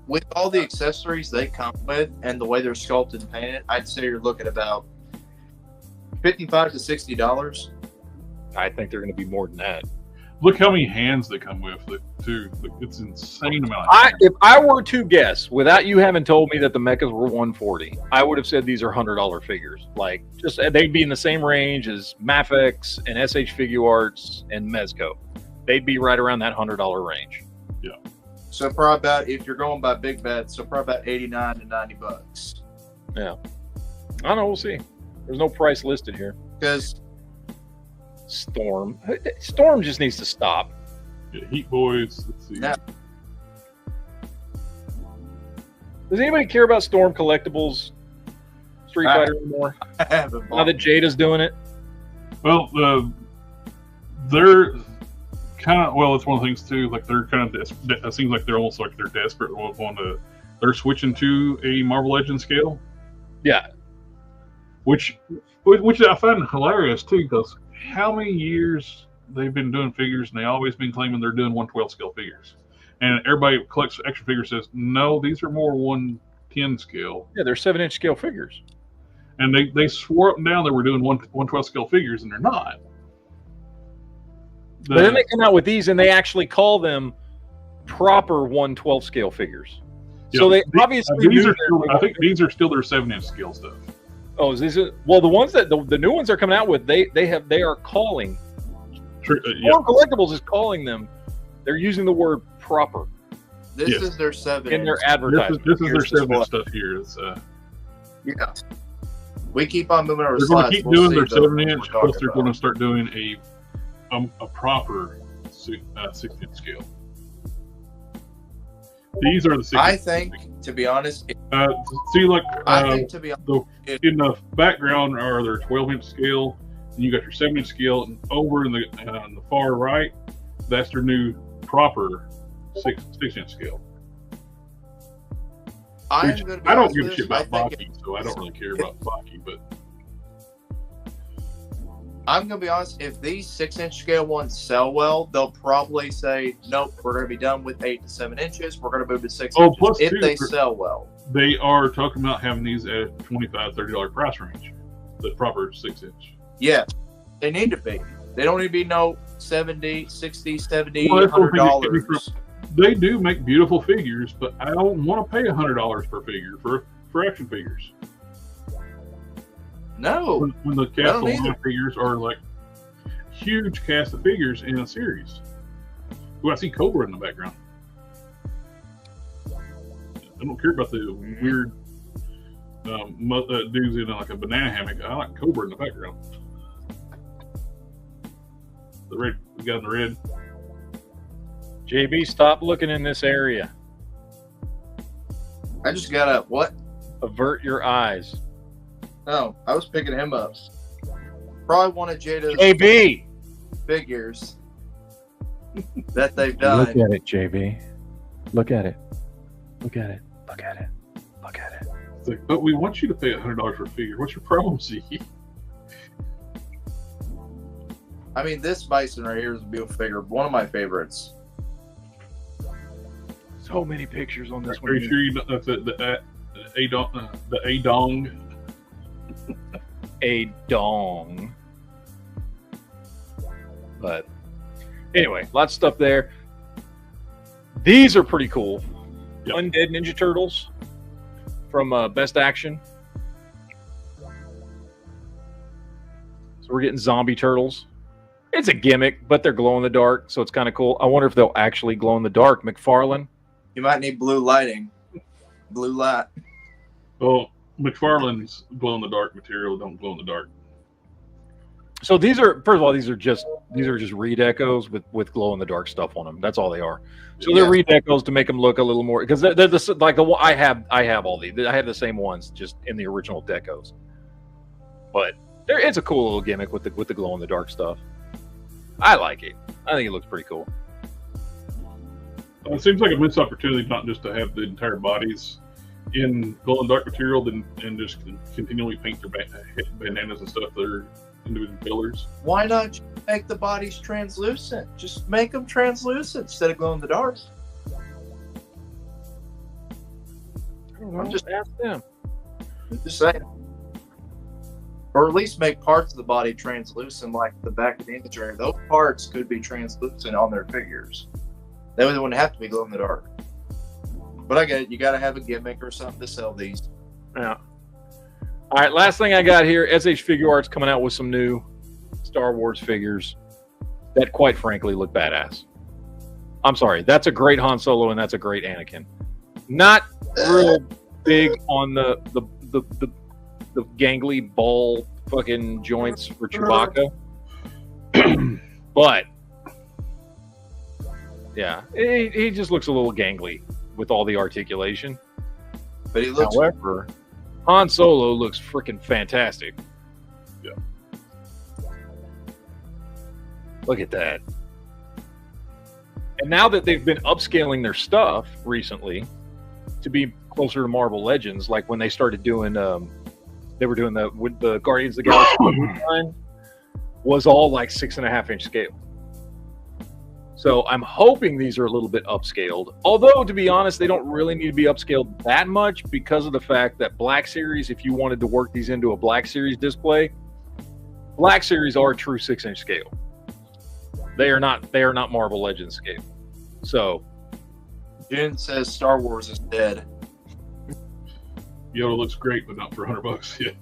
With all the accessories they come with and the way they're sculpted and painted, I'd say you're looking about $55 to $60. I think they're going to be more than that. Look how many hands they come with, too. It's insane amount of hands. If I were to guess, without you having told me that the mechas were $140, I would have said these are $100 figures. Like, just they'd be in the same range as Mafex and SH Figuarts and Mezco. They'd be right around that $100 range. Yeah. So probably about, if you're going by big bets, so probably about 89 to 90 bucks. Yeah. I don't know. We'll see. There's no price listed here. Because Storm just needs to stop. Yeah, Heat Boys. Let's see. Now, Does anybody care about Storm collectibles, Street Fighter anymore? I haven't Now that Jada's doing it? Well, they're kind of, well, it's one of the things too. Like they're kind of, it seems like they're almost like they're desperate. They're switching to a Marvel Legends scale. Yeah. Which I find hilarious too, because how many years they've been doing figures, and they always been claiming they're doing 1/12 scale figures, and everybody who collects action figures says no, these are more 1/10 scale. Yeah, they're 7-inch scale figures. And they swore up and down they were doing 1/12 scale figures, and they're not. But then they come out with these, and they actually call them proper 1/12 scale figures. Yeah, So they obviously I think these are still their 7-inch scale stuff. Oh, is this well? The ones that the new ones are coming out with, they are calling. Storm Collectibles is calling them. They're using the word proper. This is their 7 in their advertisement. This is their 7-inch stuff here. It's, yeah. We keep on moving over. They're going to keep doing their 7-inch, plus they're going to start doing a proper 6-inch scale. These are the 6-inch. I think, to be honest, see, like I think to be honest, in the background are their 12-inch scale, and you got your 7-inch scale, and over in the far right, that's their new proper 6-inch scale. I don't give a shit about Baki, so I don't really care about Baki, but I'm going to be honest, if these 6-inch scale ones sell well, they'll probably say, nope, we're going to be done with 8 to 7 inches. We're going to move to 6 inches plus if too, they sell well. They are talking about having these at a $25, $30 price range, the proper 6-inch. Yeah, they need to be. They don't need to be no 70, 60, 70, Well, $100. They do make beautiful figures, but I don't want to pay $100 per figure for action figures. No. When the cast of line figures are like huge cast of figures in a series. Oh, I see Cobra in the background. I don't care about the weird dudes in like a banana hammock. I like Cobra in the background. The red, we got in the red. JB, stop looking in this area. I just got to, what? Avert your eyes. No, I was picking him up. Probably one of Jada's JB figures that they've done. Look at it, JB. Look at it. Look at it. Look at it. Look at it. It's like, but we want you to pay $100 for a figure. What's your problem, Z? I mean, this bison right here is a beautiful figure. One of my favorites. So many pictures on this Are you sure you know that's the A-Dong? A dong. But anyway, lots of stuff there. These are pretty cool. Yep. Undead Ninja Turtles from Best Action. So we're getting zombie turtles. It's a gimmick, but they're glow in the dark, so it's kind of cool. I wonder if they'll actually glow in the dark. McFarlane. You might need blue lighting. Blue light. Well, McFarlane's glow-in-the-dark material don't glow in the dark. So these are, first of all, these are just redecos with glow-in-the-dark stuff on them. That's all they are. So they're redecos to make them look a little more, because they're the like the I have all these. I have the same ones just in the original decos. But it's a cool little gimmick with the glow-in-the-dark stuff. I like it. I think it looks pretty cool. It seems like a missed opportunity not just to have the entire bodies in glow-in-dark material and just continually paint their bandanas and stuff their individual pillars. Why not make the bodies translucent? Just make them translucent instead of glow-in-the-dark. I'm just asking them. Just saying. or at least make parts of the body translucent, like the back of the imagery. Those parts could be translucent on their figures. That way they wouldn't have to be glow in the dark. But I get it. You got to have a gimmick or something to sell these. Yeah. All right, last thing I got here, SH Figure Art's coming out with some new Star Wars figures that, quite frankly, look badass. I'm sorry, that's a great Han Solo and that's a great Anakin. Not real big on the gangly ball fucking joints for Chewbacca, but yeah, he just looks a little gangly with all the articulation. But he looks. However, Han Solo looks freaking fantastic. Yeah. Look at that. And now that they've been upscaling their stuff recently to be closer to Marvel Legends, like when they started doing, they were doing with the Guardians of the Galaxy line, was all like 6.5-inch scale. So I'm hoping these are a little bit upscaled. Although, to be honest, they don't really need to be upscaled that much because of the fact that Black Series, if you wanted to work these into a Black Series display, Black Series are true 6-inch scale. They are not Marvel Legends scale. So Jen says Star Wars is dead. Yoda looks great, but not for $100. Yeah.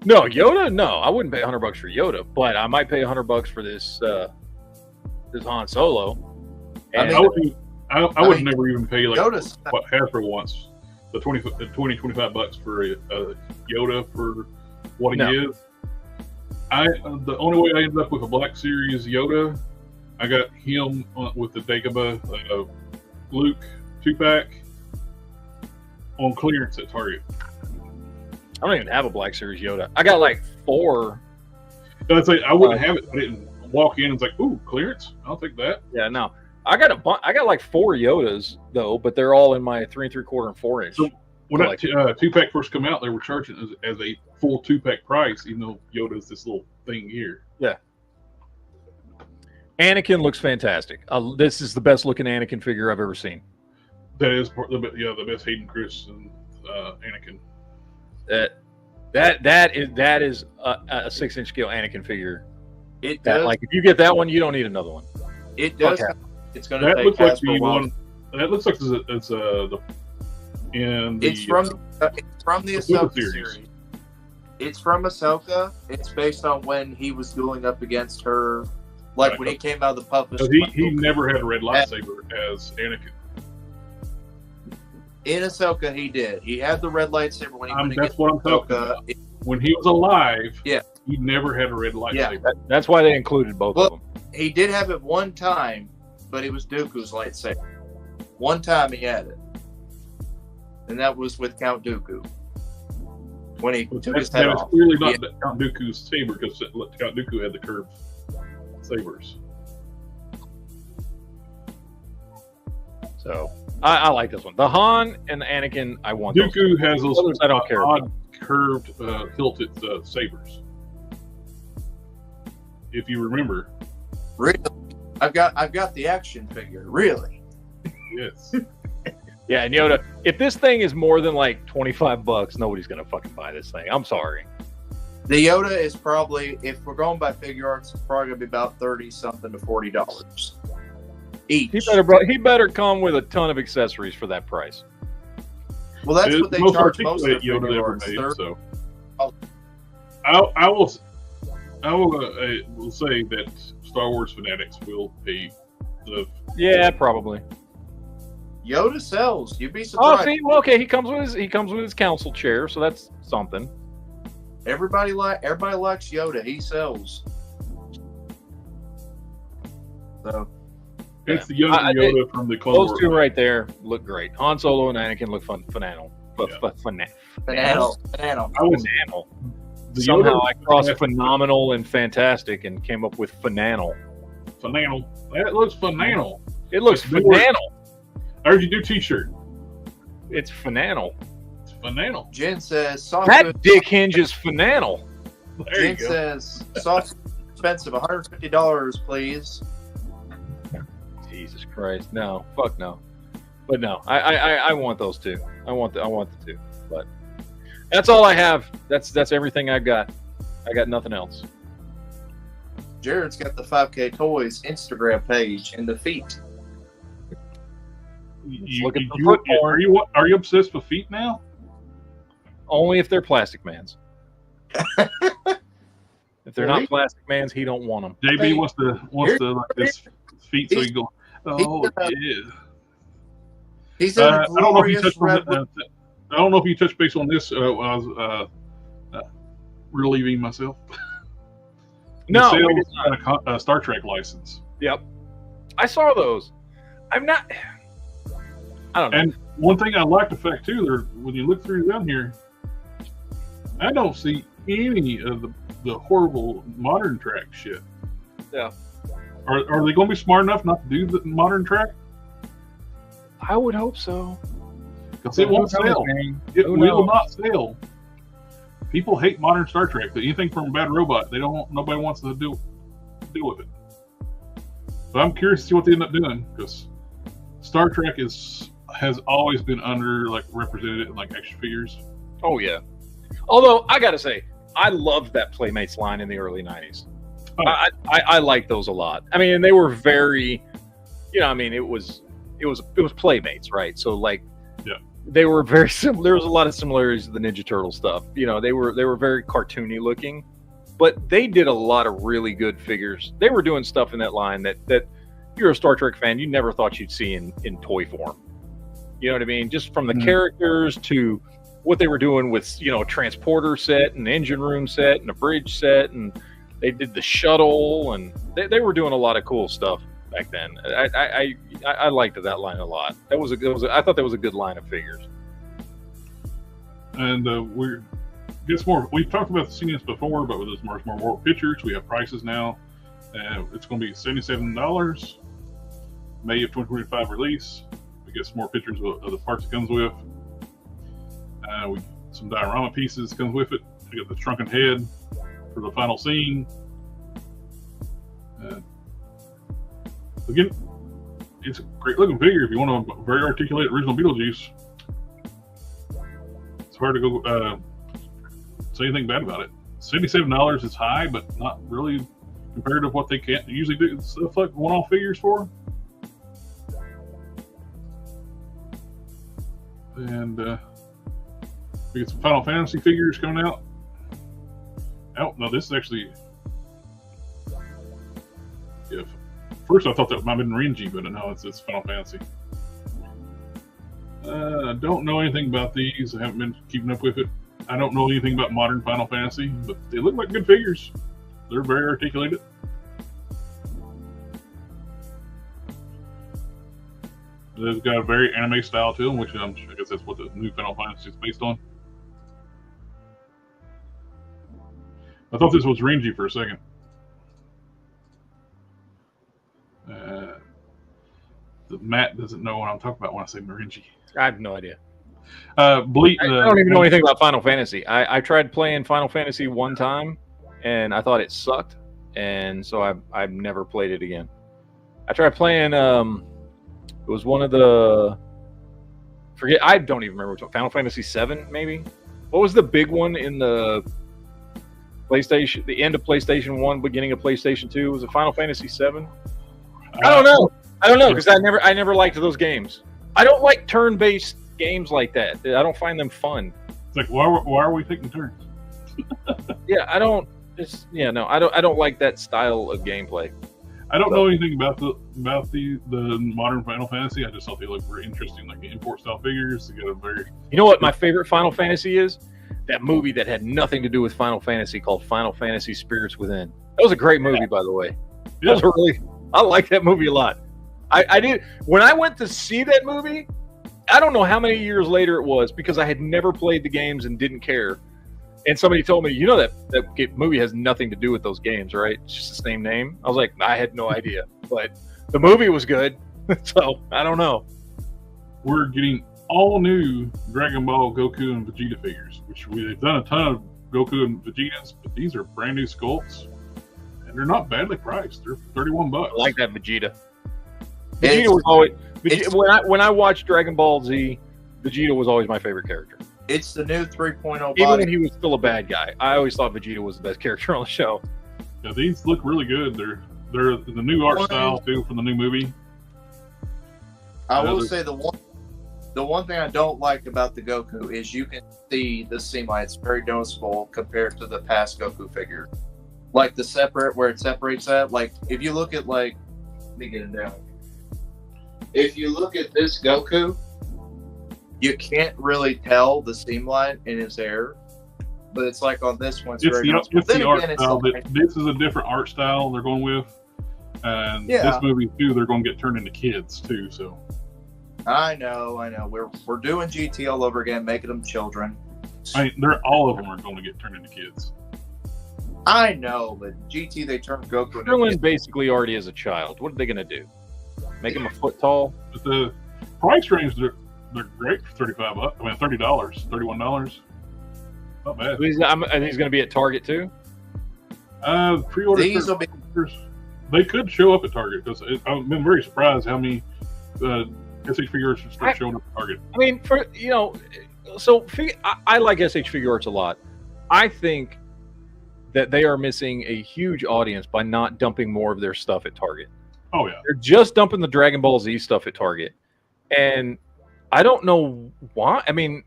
no, Yoda, no, I wouldn't pay $100 for Yoda, but I might pay $100 for this this Han Solo. And I would never even pay like Yoda's what Hasbro wants, the $25 for Yoda for what he is. The only way I ended up with a Black Series Yoda, I got him with the Dagobah Luke 2-pack on clearance at Target. I don't even have a Black Series Yoda. I got like 4. I'd say I wouldn't have it. I didn't walk in and it's like, ooh, clearance. I'll take that. Yeah, no. I got like 4 Yodas though, but they're all in my 3 3/4 and 4-inch. So when that 2-pack first come out, they were charging as a full 2-pack price, even though Yoda's this little thing here. Yeah. Anakin looks fantastic. This is the best looking Anakin figure I've ever seen. That is the best Hayden Chris and Anakin. That is a 6-inch scale Anakin figure. It does. Like if you get that one, you don't need another one. It does. Okay. It's going to That take looks like Hasbro the one. one. That looks like it's It's from the Ahsoka series. It's from Ahsoka. It's based on when he was dueling up against her, like when he came out of the puppet. He never had a red lightsaber as Anakin. In Ahsoka, he did. He had the red lightsaber when he went That's against what I'm talking Ahsoka. about. When he was alive, Yeah. he never had a red lightsaber. Yeah. That's why they included both of them. He did have it one time, but it was Dooku's lightsaber. One time he had it, and that was with Count Dooku when he took his head That is off. clearly not Count Dooku's saber because Count Dooku had the curved sabers. So I like this one. The Han and the Anakin, I want those. Dooku has those Others I don't care odd about. curved, hilted sabers. If you remember, Really, I've got the action figure. Really, yes. Yeah, and Yoda, if this thing is more than like $25, nobody's gonna fucking buy this thing. I'm sorry. the Yoda is probably, if we're going by figure arts, it's probably gonna be about $30-something to $40 each. He better come with a ton of accessories for that price. Well, that's It's what they most charge most of articulate their Yoda figure ever arts. made. They're- So, I will say that Star Wars fanatics will pay the. Yeah, probably. Yoda sells. You'd be Oh, surprised. see, well, okay, he comes with his council chair, so that's something. Everybody likes Yoda. He sells. So It's the younger Yoda from the Clone Those Wars. two right there look great. Han Solo and Anakin look phenomenal. banana. I was Phenomenal. the Somehow Yoda I crossed phenomenal and fantastic and came up with phenomenal. phenomenal. That looks phenomenal. It looks It's more- phenomenal. I heard you do T-shirt. It's phenomenal. It's phenomenal. Jen says That sausage. dick hinge is phenomenal. There you Jen go. says sausage expensive. $150, please. Jesus Christ, no, fuck no. But no, I want those two. I want the two. But that's all I have. That's everything I got. I got nothing else. Jared's got the 5K Toys Instagram page and the feet. Look at the foot porn. Are you obsessed with feet now? Only if they're Plastic Man's. If they're not Plastic Man's, he don't want them. JB wants to like his feet, so he go. Oh yeah. He's in a glorious red. I don't know if you touched base on this. I was relieving myself. No, a Star Trek license. Yep, I saw those. I'm not. I don't know. And one thing I like the fact too, when you look through down here, I don't see any of the horrible modern track shit. Yeah. Are they going to be smart enough not to do the modern track? I would hope so. Because it won't sell. It will not sell. People hate modern Star Trek. Anything from Bad Robot, nobody wants to deal with it. But I'm curious to see what they end up doing, because Star Trek has always been represented in action figures. Oh yeah. Although I gotta say, I loved that Playmates line in the early '90s. Oh. I liked those a lot. I mean, and they were very, it was Playmates, right? So yeah, they were very similar. There was a lot of similarities to the Ninja Turtle stuff. They were very cartoony looking, but they did a lot of really good figures. They were doing stuff in that line that if you're a Star Trek fan, you never thought you'd see in toy form. You know what I mean? Just from the characters to what they were doing with, a transporter set, an engine room set, and a bridge set, and they did the shuttle, and they were doing a lot of cool stuff back then. I liked that line a lot. I thought that was a good line of figures. And we've talked about seeing this before, but with this more pictures, we have prices now. It's going to be $77, May of 2025 release. We get some more pictures of the parts it comes with. Some diorama pieces comes with it. We got the shrunken head for the final scene. Again, it's a great looking figure if you want a very articulated original Beetlejuice. It's hard to go say anything bad about it. $77 is high, but not really compared to what they can't usually do stuff like one-off figures for. And we get some Final Fantasy figures coming out. Oh no, this is actually. First I thought that might have been Renji, but no, it's Final Fantasy. I don't know anything about these. I haven't been keeping up with it. I don't know anything about modern Final Fantasy, but they look like good figures. They're very articulated. They've got a very anime style to them, which I guess that's what the new Final Fantasy is based on. I thought this was Renji for a second. Matt doesn't know what I'm talking about when I say Renji. I have no idea. I don't even know anything about Final Fantasy. I tried playing Final Fantasy one time, and I thought it sucked, and so I've never played it again. I tried playing. It was one of the. I don't even remember. Final Fantasy VII, maybe. What was the big one in the PlayStation? The end of PlayStation 1, beginning of PlayStation 2. Was it Final Fantasy VII? I don't know because I never liked those games. I don't like turn-based games like that. I don't find them fun. It's like why are we taking turns? Yeah, I don't. I don't like that style of gameplay. I don't know anything about the modern Final Fantasy. I just thought they looked very interesting, like the import style figures. They got a very. You know what my favorite Final Fantasy is? That movie that had nothing to do with Final Fantasy called Final Fantasy Spirits Within. That was a great movie, by the way. Yeah. I like that movie a lot. I did when I went to see that movie. I don't know how many years later it was because I had never played the games and didn't care. And somebody told me, that movie has nothing to do with those games, right? It's just the same name. I was like, I had no idea, but the movie was good. So I don't know. We're getting all new Dragon Ball Goku and Vegeta figures, which we've done a ton of Goku and Vegetas, but these are brand new sculpts, and they're not badly priced. They're $31. I like that Vegeta. Vegeta was always when I watched Dragon Ball Z. Vegeta was always my favorite character. It's the new 3.0 Even body. when he was still a bad guy, I always thought Vegeta was the best character on the show. Yeah, these look really good. They're the new art style too from the new movie. I will say the one thing I don't like about the Goku is you can see the seam line. It's very noticeable compared to the past Goku figures. Like the separate where it separates that. Like if you look at let me get it down. If you look at this Goku, you can't really tell the seam line in his hair. But it's like on this one, it's very noticeable. It's the art style. This is a different art style they're going with. And this movie too, they're going to get turned into kids too. So I know. We're doing GT all over again, making them children. I mean, all of them are going to get turned into kids. I know, but GT they turned Goku into Krillin kids. basically already is a child. What are they going to do? Make him a foot tall? But the price range, they're great for $35. I mean, $30, $31. Not bad. I think he's going to be at Target too. Pre-order. These will be. They could show up at Target because I've been very surprised how many SH figures start showing up at Target. I mean, I like SH Figure Arts a lot. I think that they are missing a huge audience by not dumping more of their stuff at Target. Oh yeah, they're just dumping the Dragon Ball Z stuff at Target, and I don't know why. I mean,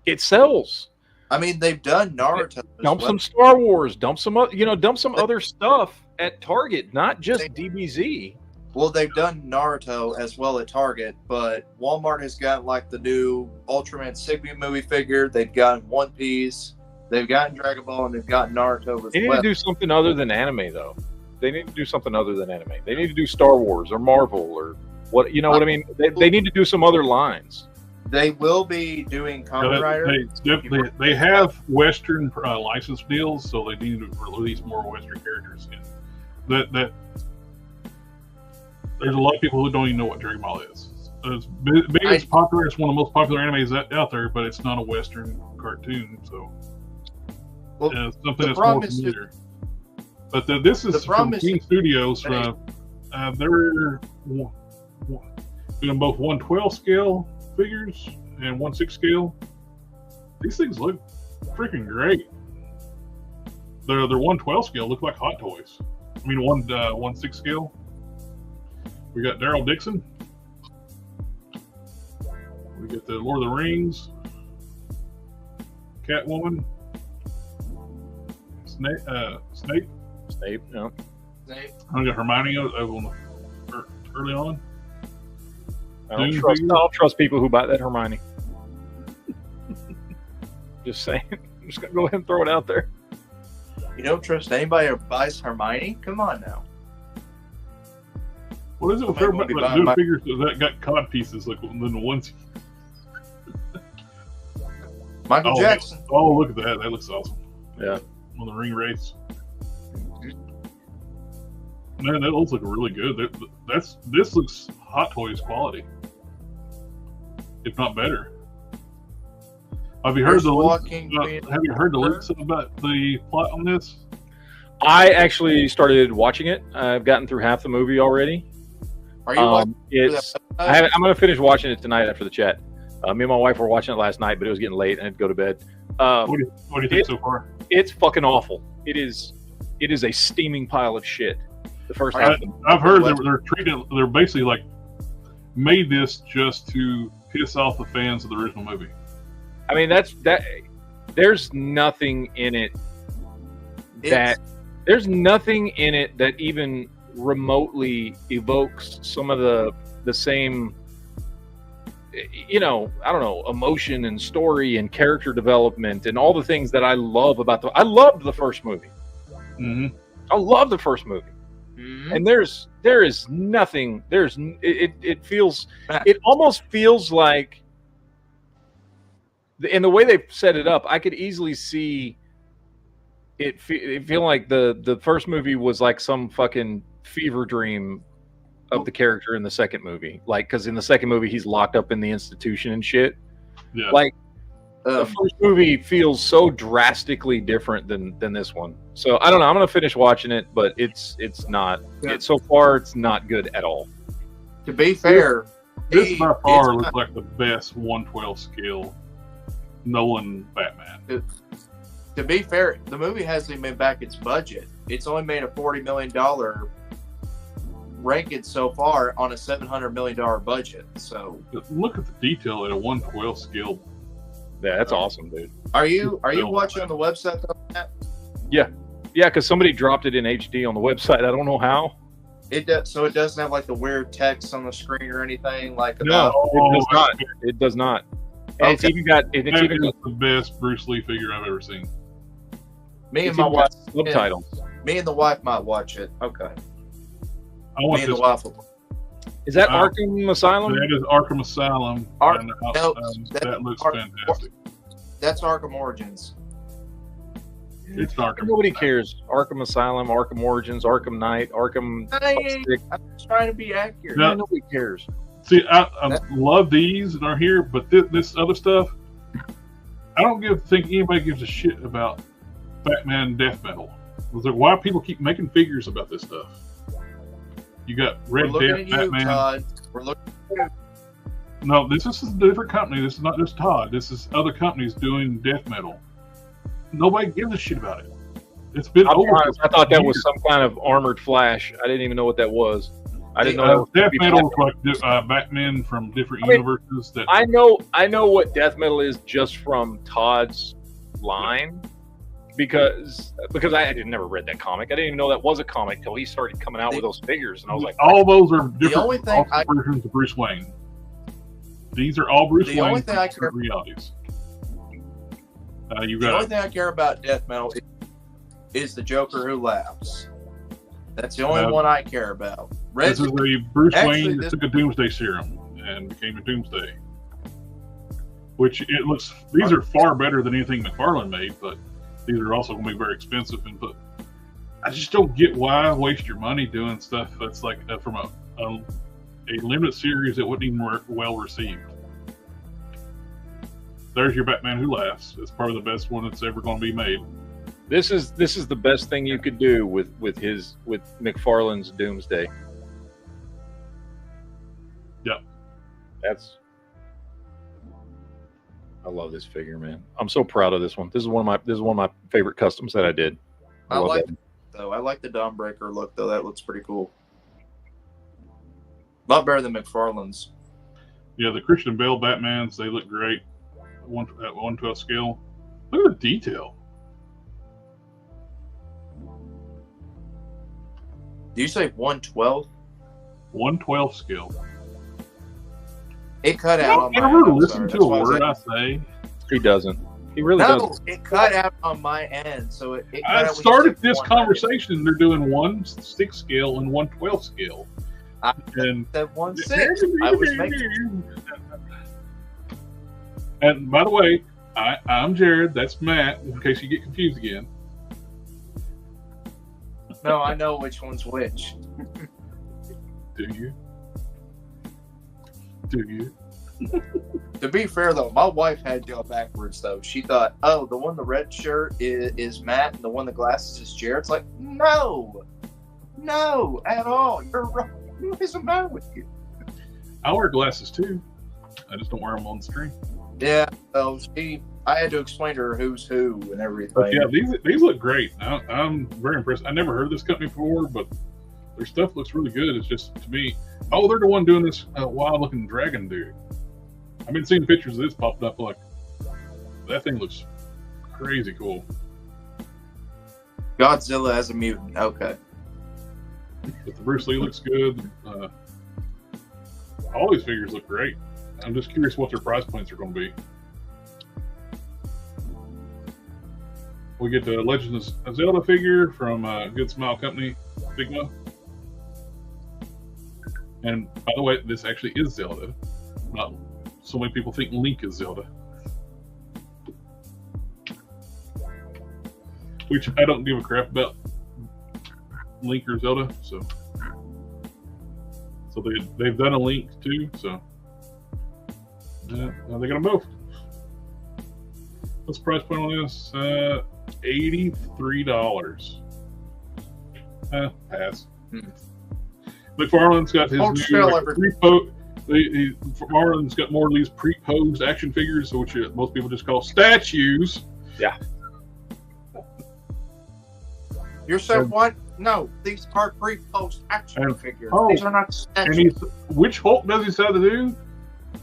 it sells. I mean, they've done Naruto. Dump some Star Wars. Dump some other stuff at Target, not just DBZ. Well, they've done Naruto as well at Target, but Walmart has got like the new Ultraman Sigma movie figure. They've gotten One Piece. They've gotten Dragon Ball, and they've gotten Naruto as well. They need to do something other than anime, though. They need to do something other than anime. They need to do Star Wars or Marvel or what. You know what I mean? They need to do some other lines. They will be doing Kamen Rider. They have Western license deals, so they need to release more Western characters. And that there's a lot of people who don't even know what Dragon Ball is. It's popular. It's one of the most popular animes out there, but it's not a Western cartoon, so something that's more familiar. But this is from King Studios. They're doing both 1/12 scale figures and 1/6 scale. These things look freaking great. Their 1/12 scale look like Hot Toys. I mean, 1/6 scale. We got Daryl Dixon. We got the Lord of the Rings, Catwoman, Snape. No. I got Hermione early on. I don't trust people who buy that Hermione. Just saying. I'm just gonna go ahead and throw it out there. You don't trust anybody who buys Hermione? Come on now. What is it with everybody that new figures that got cod pieces like in the ones? Michael Jackson. Oh, look at that! That looks awesome. Yeah. On the ring race. Man, that looks like really good. This looks Hot Toys quality, if not better. Have you heard the links about the plot on this? I actually started watching it. I've gotten through half the movie already. Are you watching? I'm going to finish watching it tonight after the chat. Me and my wife were watching it last night, but it was getting late and I had to go to bed. What do you think so far? It's fucking awful. It is a steaming pile of shit. The first half. I've heard they're basically like made this just to piss off the fans of the original movie. I mean, there's nothing in it that even remotely evokes some of the same, I don't know, emotion and story and character development and all the things that I love about I loved the first movie. Mm-hmm. I love the first movie. Mm-hmm. And there is nothing. It almost feels like, in the way they set it up, I could easily see it feel like the first movie was like some fucking fever dream of the character in the second movie. Like, because in the second movie he's locked up in the institution and shit. Yeah. Like the first movie feels so drastically different than this one. So I don't know. I'm gonna finish watching it, but it's not. So far, it's not good at all. To be fair, this by far looks like the best 1/12 scale Nolan Batman. To be fair, the movie hasn't even made back its budget. It's only made a $40 million ranking so far on a $700 million budget. So look at the detail at a 1/12 scale. Yeah, that's awesome, dude. are you watching on the website though, Matt? Yeah, because somebody dropped it in HD on the website. I don't know how. It does, so it doesn't have like the weird text on the screen or anything like No, about. it does not. It does not. And it's Okay. even got. It's That even is got the best Bruce Lee figure I've ever seen. Me and it's my even wife. got subtitles. Me and the wife might watch it. Okay. I want Me and this. the wife. Will. Is that Uh, Arkham Asylum? That is Arkham Asylum. and, no, that looks Arkham- fantastic. That's Arkham Origins. It's Arkham. Nobody cares. Arkham Asylum, Arkham Origins, Arkham Knight, Arkham. I'm just trying to be accurate. No. Nobody cares. See, I love these that are here, but this other stuff, I don't think anybody gives a shit about Batman Death Metal. It's like, why people keep making figures about this stuff? You got We're Red looking Death at you, Batman. Todd. We're looking at you. No, this is a different company. This is not just Todd. This is other companies doing Death Metal. Nobody gives a shit about it. It's been I'll be over. honest, I thought that was some kind of armored Flash. I didn't even know what that was. I didn't know that was Death be Metal is like Batman from different I mean, universes. That I know what death metal is just from Todd's line because I had never read that comic. I didn't even know that was a comic till he started coming out with those figures, and I was like, all those are different only thing versions of Bruce Wayne. These are all Bruce The Wayne only thing I care- realities. You The only got thing I care about Death Metal is the Joker who laughs. That's the only one I care about. this is a Bruce Actually, Wayne that took a Doomsday serum and became a Doomsday. Which it looks. These are far better than anything McFarlane made, but these are also going to be very expensive. And but I just don't get why waste your money doing stuff that's like from a limited series that wasn't even well received. There's your Batman Who Laughs. It's probably the best one that's ever going to be made. this is the best thing you could do with McFarlane's Doomsday. Yep. I love this figure, man. I'm so proud of this one. This is one of my favorite customs that I did. I love like that. though. I like the Dawnbreaker look though. That looks pretty cool. A lot better than McFarlane's. Yeah, the Christian Bale Batmans, they look great. At 1/12 scale. Look at the detail. Do you say 1/12? 1/12 scale. It cut You out on don't my ever end. I'm listen sorry. to That's a why I word said- I say. He doesn't. He really No, doesn't. it cut out on my end. So it cut I out when you started said this 1/12. conversation. They're doing 1/6 scale and 1/12 scale. I And said 1/6. I was making. And by the way, I'm Jared. That's Matt. In case you get confused again. No, I know which one's which. Do you? Do you? To be fair though, my wife had to go backwards though. She thought, oh, the one in the red shirt is Matt, and the one in the glasses is Jared. It's like, no, at all. You're wrong. What is the matter with you? I wear glasses too. I just don't wear them on the screen. Yeah. So I had to explain to her who's who and everything. But yeah, these look great. I'm very impressed. I never heard of this company before, but their stuff looks really good. It's just, to me, oh, they're the one doing this wild-looking dragon dude. I've been seeing pictures of this popped up. Like, that thing looks crazy cool. Godzilla as a mutant. Okay. But the Bruce Lee looks good. All these figures look great. I'm just curious what their price points are going to be. We get the Legend of Zelda figure from Good Smile Company, Figma. And by the way, this actually is Zelda. Not so many people think Link is Zelda. Which I don't give a crap about Link or Zelda, so they've done a Link too, so yeah, now they got them both. What's the price point on this? $83. Pass. McFarlane's got his Don't new sell everything. Marlon's got more of these pre-posed action figures, which most people just call statues. Yeah. You're saying what? No, these are pre-post action figures. Oh, These are not statues. Which Hulk does he decide to do?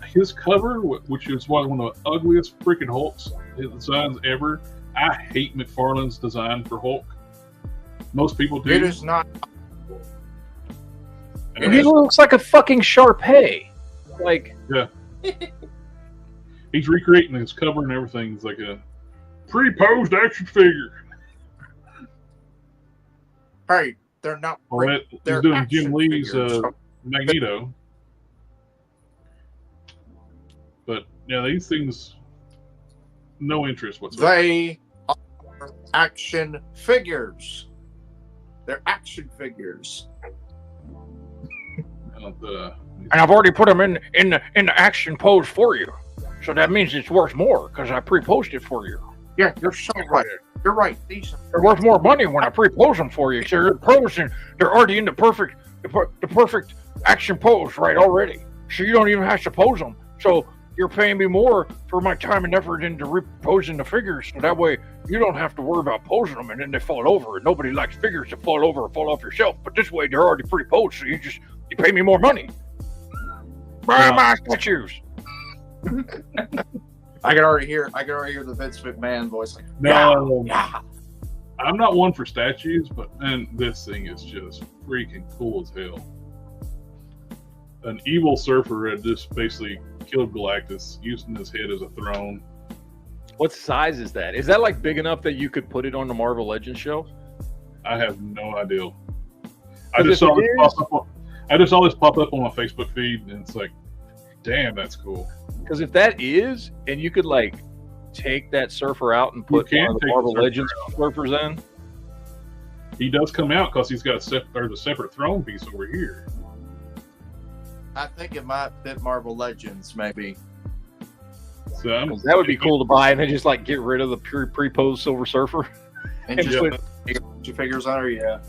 His cover, which is one of the ugliest freaking Hulks designs ever. I hate McFarlane's design for Hulk. Most people do. It is not. He looks like a fucking Shar-Pei. Like, yeah. He's recreating his cover and everything. It's like a pre-posed action figure. Hey, they're not. He's doing Jim Lee's Magneto. But yeah, these things, no interest whatsoever. They are action figures. They're action figures. And I've already put them in the action pose for you, so that means it's worth more because I pre-posted for you. Yeah, you're so right. You're right. They're worth more money when I pre-pose them for you. So they're posed and they're already in the perfect action pose right already. So you don't even have to pose them. So you're paying me more for my time and effort into reposing the figures. So that way you don't have to worry about posing them and then they fall over. And nobody likes figures that fall over or fall off your shelf. But this way they're already pre-posed. So you pay me more money. Buy my statues. I can already hear the Vince McMahon voice. Like, no, yeah. I'm not one for statues, but man, this thing is just freaking cool as hell. An evil surfer had just basically killed Galactus, using his head as a throne. What size is that? Is that like big enough that you could put it on the Marvel Legends show? I have no idea. I just saw this pop up on my Facebook feed, and it's like, damn, that's cool. Because if that is, and you could like take that surfer out and put one of the Marvel Legends surfers in. He does come out because he's got a separate throne piece over here. I think it might fit Marvel Legends, maybe. So that would be cool to buy, and then just like get rid of the pre-posed Silver Surfer and just put your figures on her. Yeah.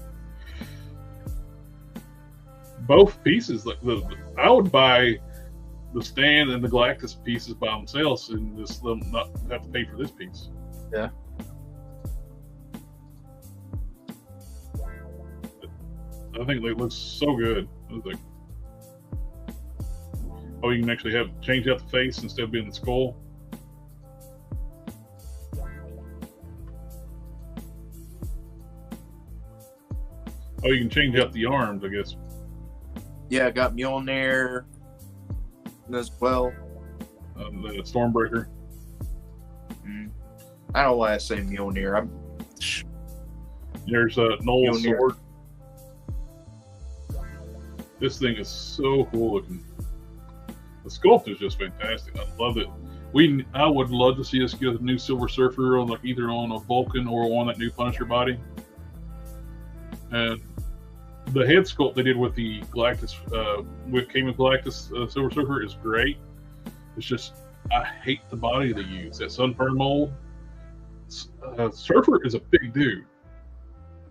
Both pieces, like I would buy the stand and the Galactus pieces by themselves, and just let them not have to pay for this piece. Yeah. I think it looks so good. I was like, oh, you can actually change out the face instead of being the skull. Oh, you can change out the arms, I guess. Yeah, I got Mjolnir as well. The Stormbreaker. I don't know why I say Mjolnir. There's Noel's sword. This thing is so cool looking. The sculpt is just fantastic. I love it. I would love to see us get a new Silver Surfer on either on a Vulcan or on that new Punisher body. And the head sculpt they did with the Galactus, came with Galactus Silver Surfer is great. It's just I hate the body they use. That Sunfern mold. Surfer is a big dude.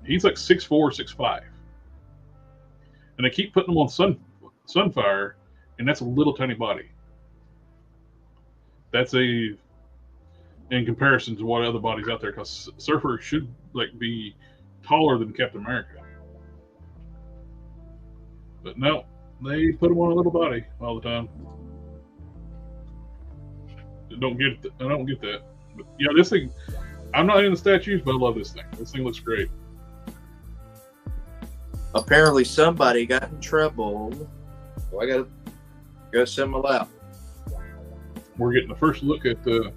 He's like 6'4", 6'5", and they keep putting him on Sunfire, and that's a little tiny body. That's in comparison to what other bodies out there, because Surfer should be taller than Captain America. But no, they put him on a little body all the time. I don't get that. But yeah, this thing, I'm not into statues, but I love this thing. This thing looks great. Apparently somebody got in trouble. So I gotta send them out. We're getting the first look at the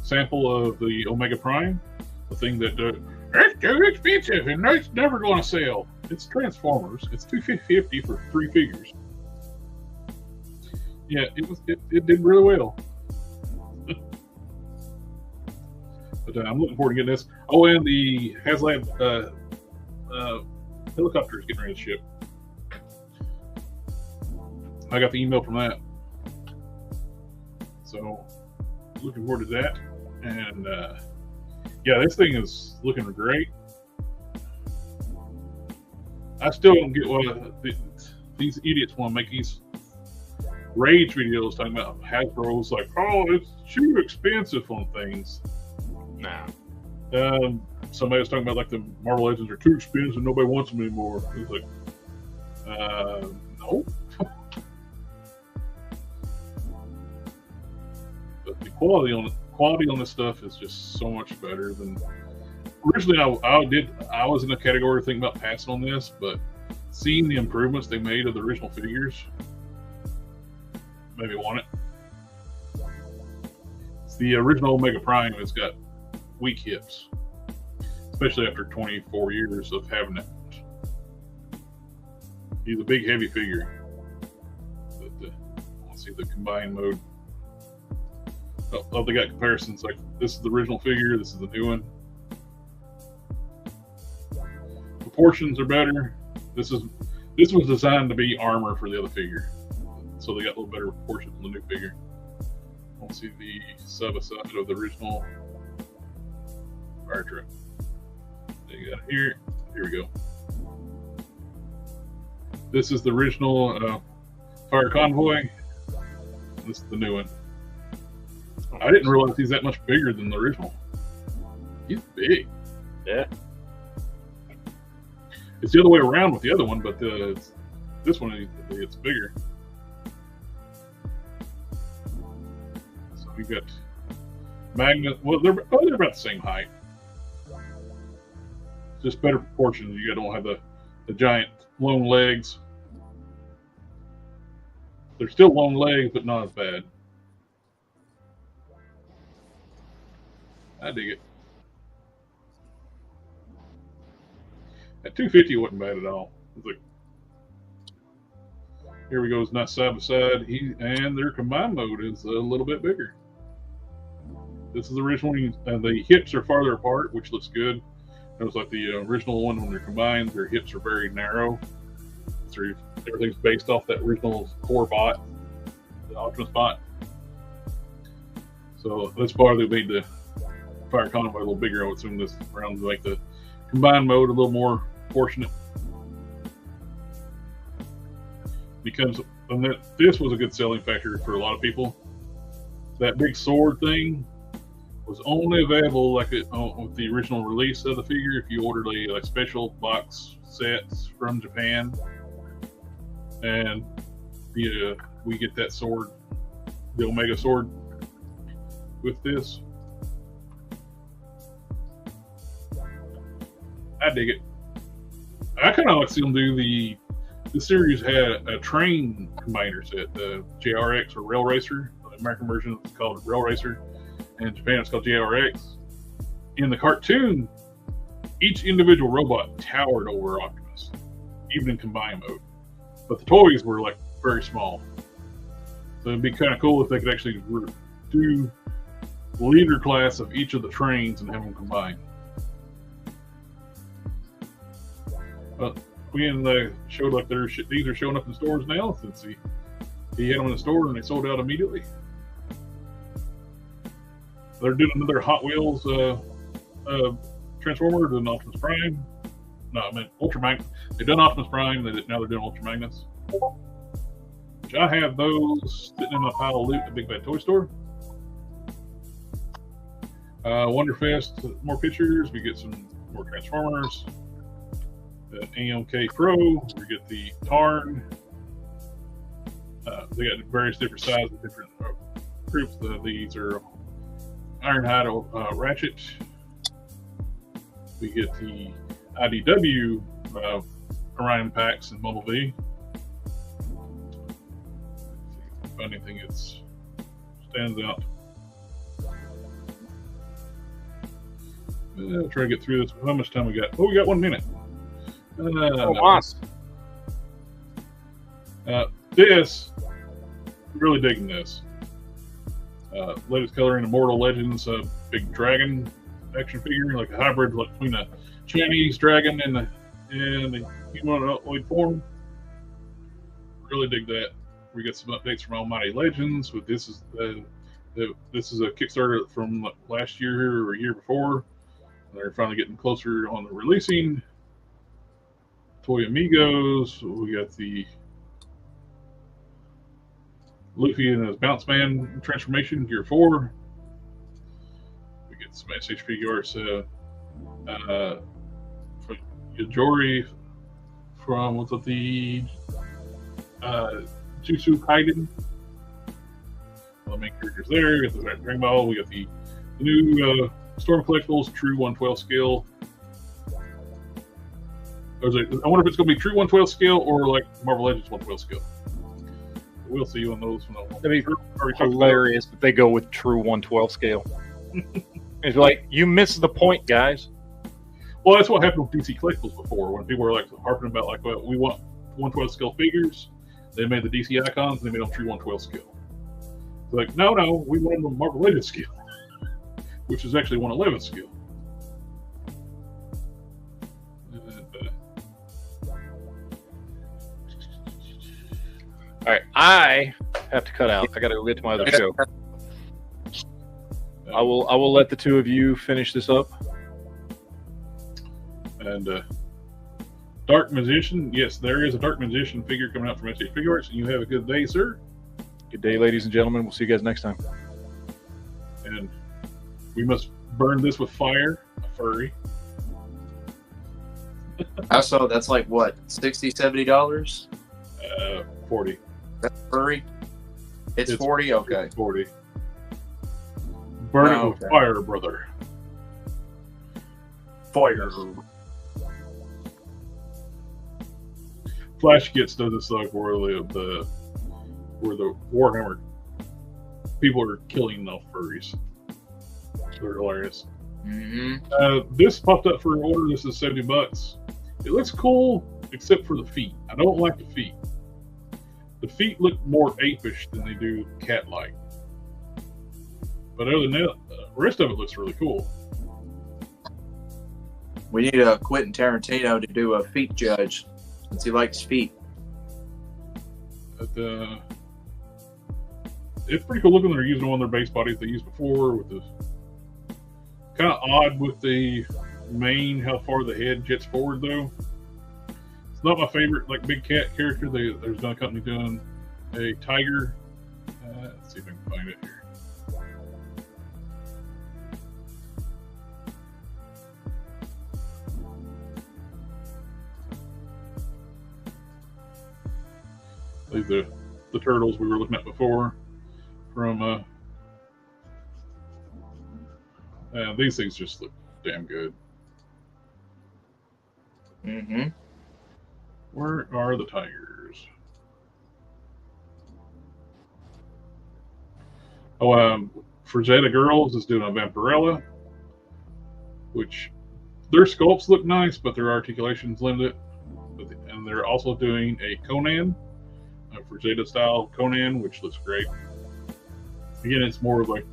sample of the Omega Prime, the thing that it's too expensive and it's never going to sell. It's Transformers. It's $250 for 3 figures. Yeah, it did really well. But I'm looking forward to getting this. Oh, and the HasLab helicopter is getting ready to ship. I got the email from that. So, looking forward to that. And, yeah, this thing is looking great. I still don't get why these idiots want to make these rage videos talking about Hasbro's like, oh, it's too expensive on things. Nah. Somebody was talking about like the Marvel Legends are too expensive, nobody wants them anymore. It's like, no. But the quality on this stuff is just so much better than originally. I was in a category thinking about passing on this, but seeing the improvements they made of the original figures made me want it. It's the original Omega Prime has got weak hips, especially after 24 years of having it. He's a big, heavy figure. But let's see the combined mode. Oh, they got comparisons. Like this is the original figure. This is the new one. Proportions are better. This was designed to be armor for the other figure, so they got a little better proportions on the new figure. Let's see the side of the original fire truck. You got it here. Here we go. This is the original fire convoy. This is the new one. I didn't realize he's that much bigger than the original. He's big. Yeah. It's the other way around with the other one, but this one it's bigger. So we got magnet. Well, they're about the same height. Just better proportions. You don't have the giant long legs. They're still long legs, but not as bad. I dig it. At 250, it wasn't bad at all. It's like, here we go. It's nice side by side. And their combined mode is a little bit bigger. This is the original one, and the hips are farther apart, which looks good. It was like the original one when they're combined. Their hips are very narrow. So everything's based off that original core bot, the Optimus bot. So that's why they made the Fire Convoy a little bigger. I would assume this round to make the combined mode a little more proportionate. Because this was a good selling factor for a lot of people. That big sword thing was only available like with the original release of the figure if you ordered a special box sets from Japan. And we get that sword, the Omega sword, with this. I dig it. I kind of like to see them do the series had a train combiner set, the JRX or Rail Racer. The American version is called Rail Racer, and in Japan it's called JRX. In the cartoon, each individual robot towered over Optimus, even in combined mode. But the toys were like very small. So it'd be kind of cool if they could actually do the leader class of each of the trains and have them combined. When they showed like these are showing up in stores now, since he had them in the store and they sold out immediately. They're doing another Hot Wheels Transformer, doing Optimus Prime. No, I mean Ultra Magnus. They've done Optimus Prime. Now they're doing Ultra Magnus. Which I have those sitting in my pile of loot at the Big Bad Toy Store. Wonderfest, more pictures. We get some more Transformers. The AMK Pro, we get the Tarn. They got various different sizes, different groups. These are Ironhide Ratchet. We get the IDW Orion Pax and Bumblebee. Find anything that stands out. I'll try to get through this. How much time we got? Oh, we got 1 minute. This, really digging this. Latest color in Immortal Legends, big dragon action figure, like a hybrid between a Chinese dragon and the humanoid form. Really dig that. We got some updates from Almighty Legends. With this is this is a Kickstarter from last year or a year before. They're finally getting closer on the releasing. Toy Amigos. We got the Luffy and his Bounce Man transformation, Gear 4. We get some SH figure arts from Yajori from what's it, the Jutsu Kaiden. All the main characters there. We got the Dragon Ball. We got the new Storm Collectibles, true 112 scale. I wonder if it's going to be true 112 scale or like Marvel Legends 112 scale. We'll see on those. That'd be hilarious if they go with true 112 scale. It's like, you missed the point, guys. Well, that's what happened with DC Collectibles before, when people were like harping about like, well, we want 112 scale figures. They made the DC icons and they made them true 112 scale. It's like, no, we want them Marvel Legends scale, which is actually 111 scale. All right, I have to cut out. I got to go get to my other show. I will let the two of you finish this up. And Dark Magician, yes, there is a Dark Magician figure coming out from SH Figure Arts, and you have a good day, sir. Good day, ladies and gentlemen. We'll see you guys next time. And we must burn this with fire, a furry. I saw that's like what, $60, $70? 40. That's furry. It's 40. Okay, it's 40. Burn it with okay. fire, brother. Fire. Flash gets to this like where the Warhammer people are killing the furries. They're hilarious. Mm-hmm. This popped up for an order. This is $70. It looks cool, except for the feet. I don't like the feet. The feet look more apish than they do cat-like. But other than that, the rest of it looks really cool. We need a Quentin Tarantino to do a feet judge, since he likes feet. But, it's pretty cool looking. They're using one of their base bodies they used before with this. Kind of odd with the mane, how far the head jets forward though. It's not my favorite like big cat character. There's another company doing a tiger. Let's see if I can find it here. The turtles we were looking at before from these things just look damn good. Mm-hmm. Where are the tigers? Frazetta Girls is doing a Vampirella, which their sculpts look nice, but their articulation's limited. And they're also doing a Conan, a Frazetta style Conan, which looks great. Again, it's more of like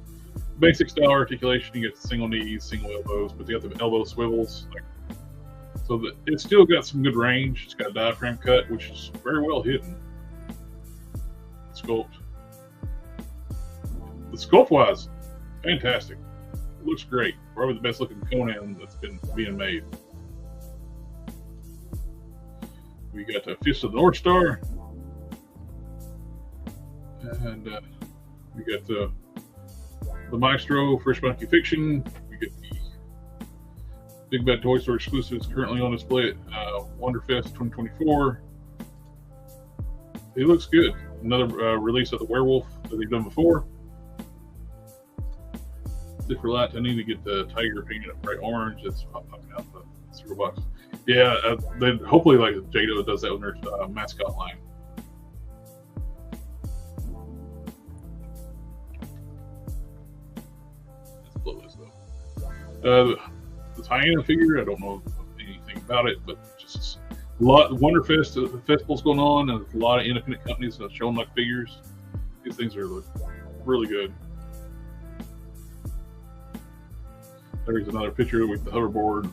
basic style articulation. You get the single knees, single elbows, but you got the elbow swivels. So that it's still got some good range. It's got a diaphragm cut, which is very well hidden. Sculpt. The sculpt wise, fantastic. It looks great. Probably the best looking Conan that's been being made. We got the Fist of the North Star. And we got the Maestro, Fresh Monkey Fiction. We get the Big Bad Toy Store exclusives currently on display at Wonderfest 2024. It looks good. Another release of the Werewolf that they've done before. Different lights. I need to get the tiger painted up bright orange. It's popping out the cereal box. Yeah, then hopefully like Jado does that with their mascot line. Let's blow this up. The hyena figure, I don't know anything about it, but just a lot. Wonderfest, the festival's going on, and there's a lot of independent companies that are showing like figures. These things are really good. There's another picture with the hoverboard.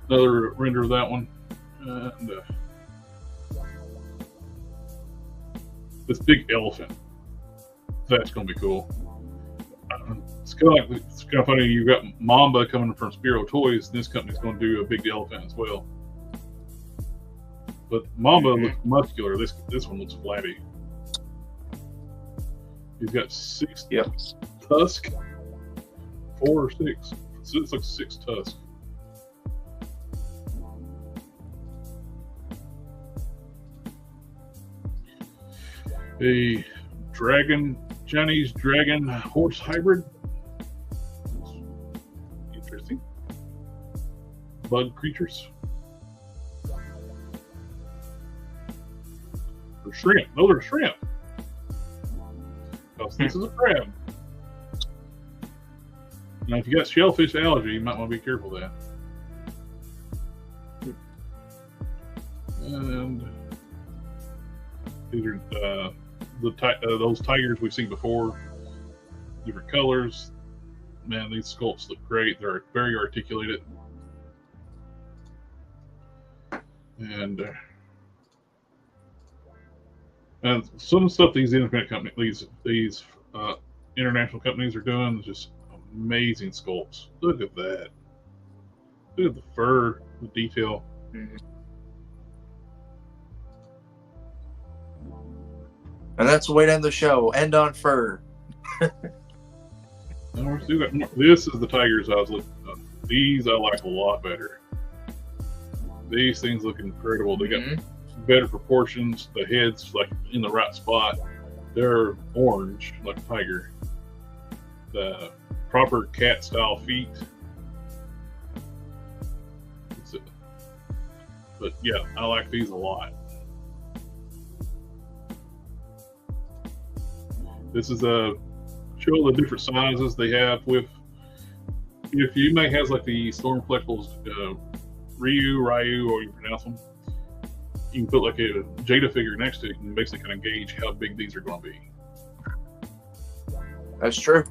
Another render of that one. And this big elephant. That's going to be cool. It's kind of funny. You've got Mamba coming from Spiro Toys, and this company's going to do a big elephant as well. But Mamba looks muscular. This one looks flabby. He's got 6 Yep. tusk, 4 or 6. So it's like 6 tusk. A Chinese dragon horse hybrid. Interesting. Bug creatures. Or shrimp. Those are shrimp. Because this is a crab. Now, if you got shellfish allergy, you might want to be careful of that. And these are those tigers we've seen before. Different colors. Man, these sculpts look great. They're very articulated. And some stuff these independent companies, these international companies are doing is just amazing sculpts. Look at that. Look at the fur, the detail. Mm-hmm. And that's the way to end the show. End on fur. This is the tigers I was looking at. These I like a lot better. These things look incredible. They got better proportions. The head's like in the right spot. They're orange like a tiger. The proper cat style feet. But yeah, I like these a lot. This is a show the different sizes they have with. If you may has like the Storm Collectibles Ryu, or you pronounce them, you can put like a Jada figure next to it and basically kind of gauge how big these are going to be. That's true.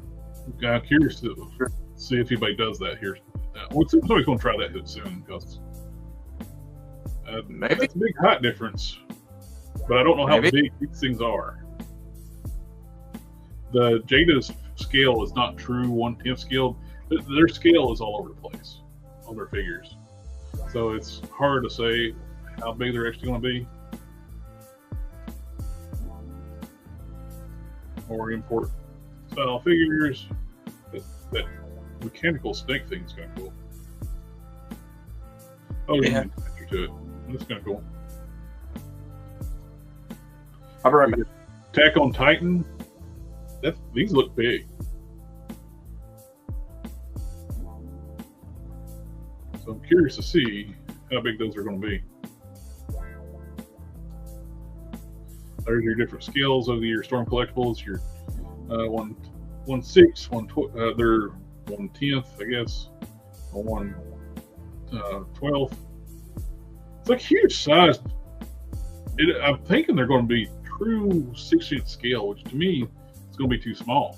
I'm curious to see if anybody does that here. Somebody's going to try that soon because maybe that's a big height difference, but I don't know how big these things are. The Jada's scale is not true 1/10 scale. Their scale is all over the place on their figures. So it's hard to say how big they're actually going to be. Or import style figures. That mechanical snake thing is kind of cool. Oh, yeah. To it. That's kind of cool. I'll be right back. Attack on Titan. These look big. So I'm curious to see how big those are going to be. There's your different scales of your Storm Collectibles. Your 1/6, they're 1/10, I guess, or 1/12. It's like huge size. I'm thinking they're going to be true 6-inch scale, which to me it's going to be too small.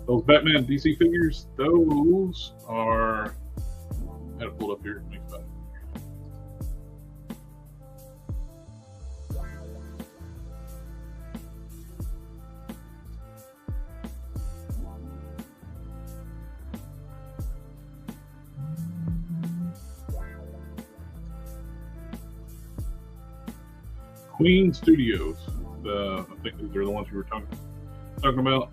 Those Batman DC figures, those are. I had it pulled up here. Think about it. Queen Studios. I think these are the ones you were talking about.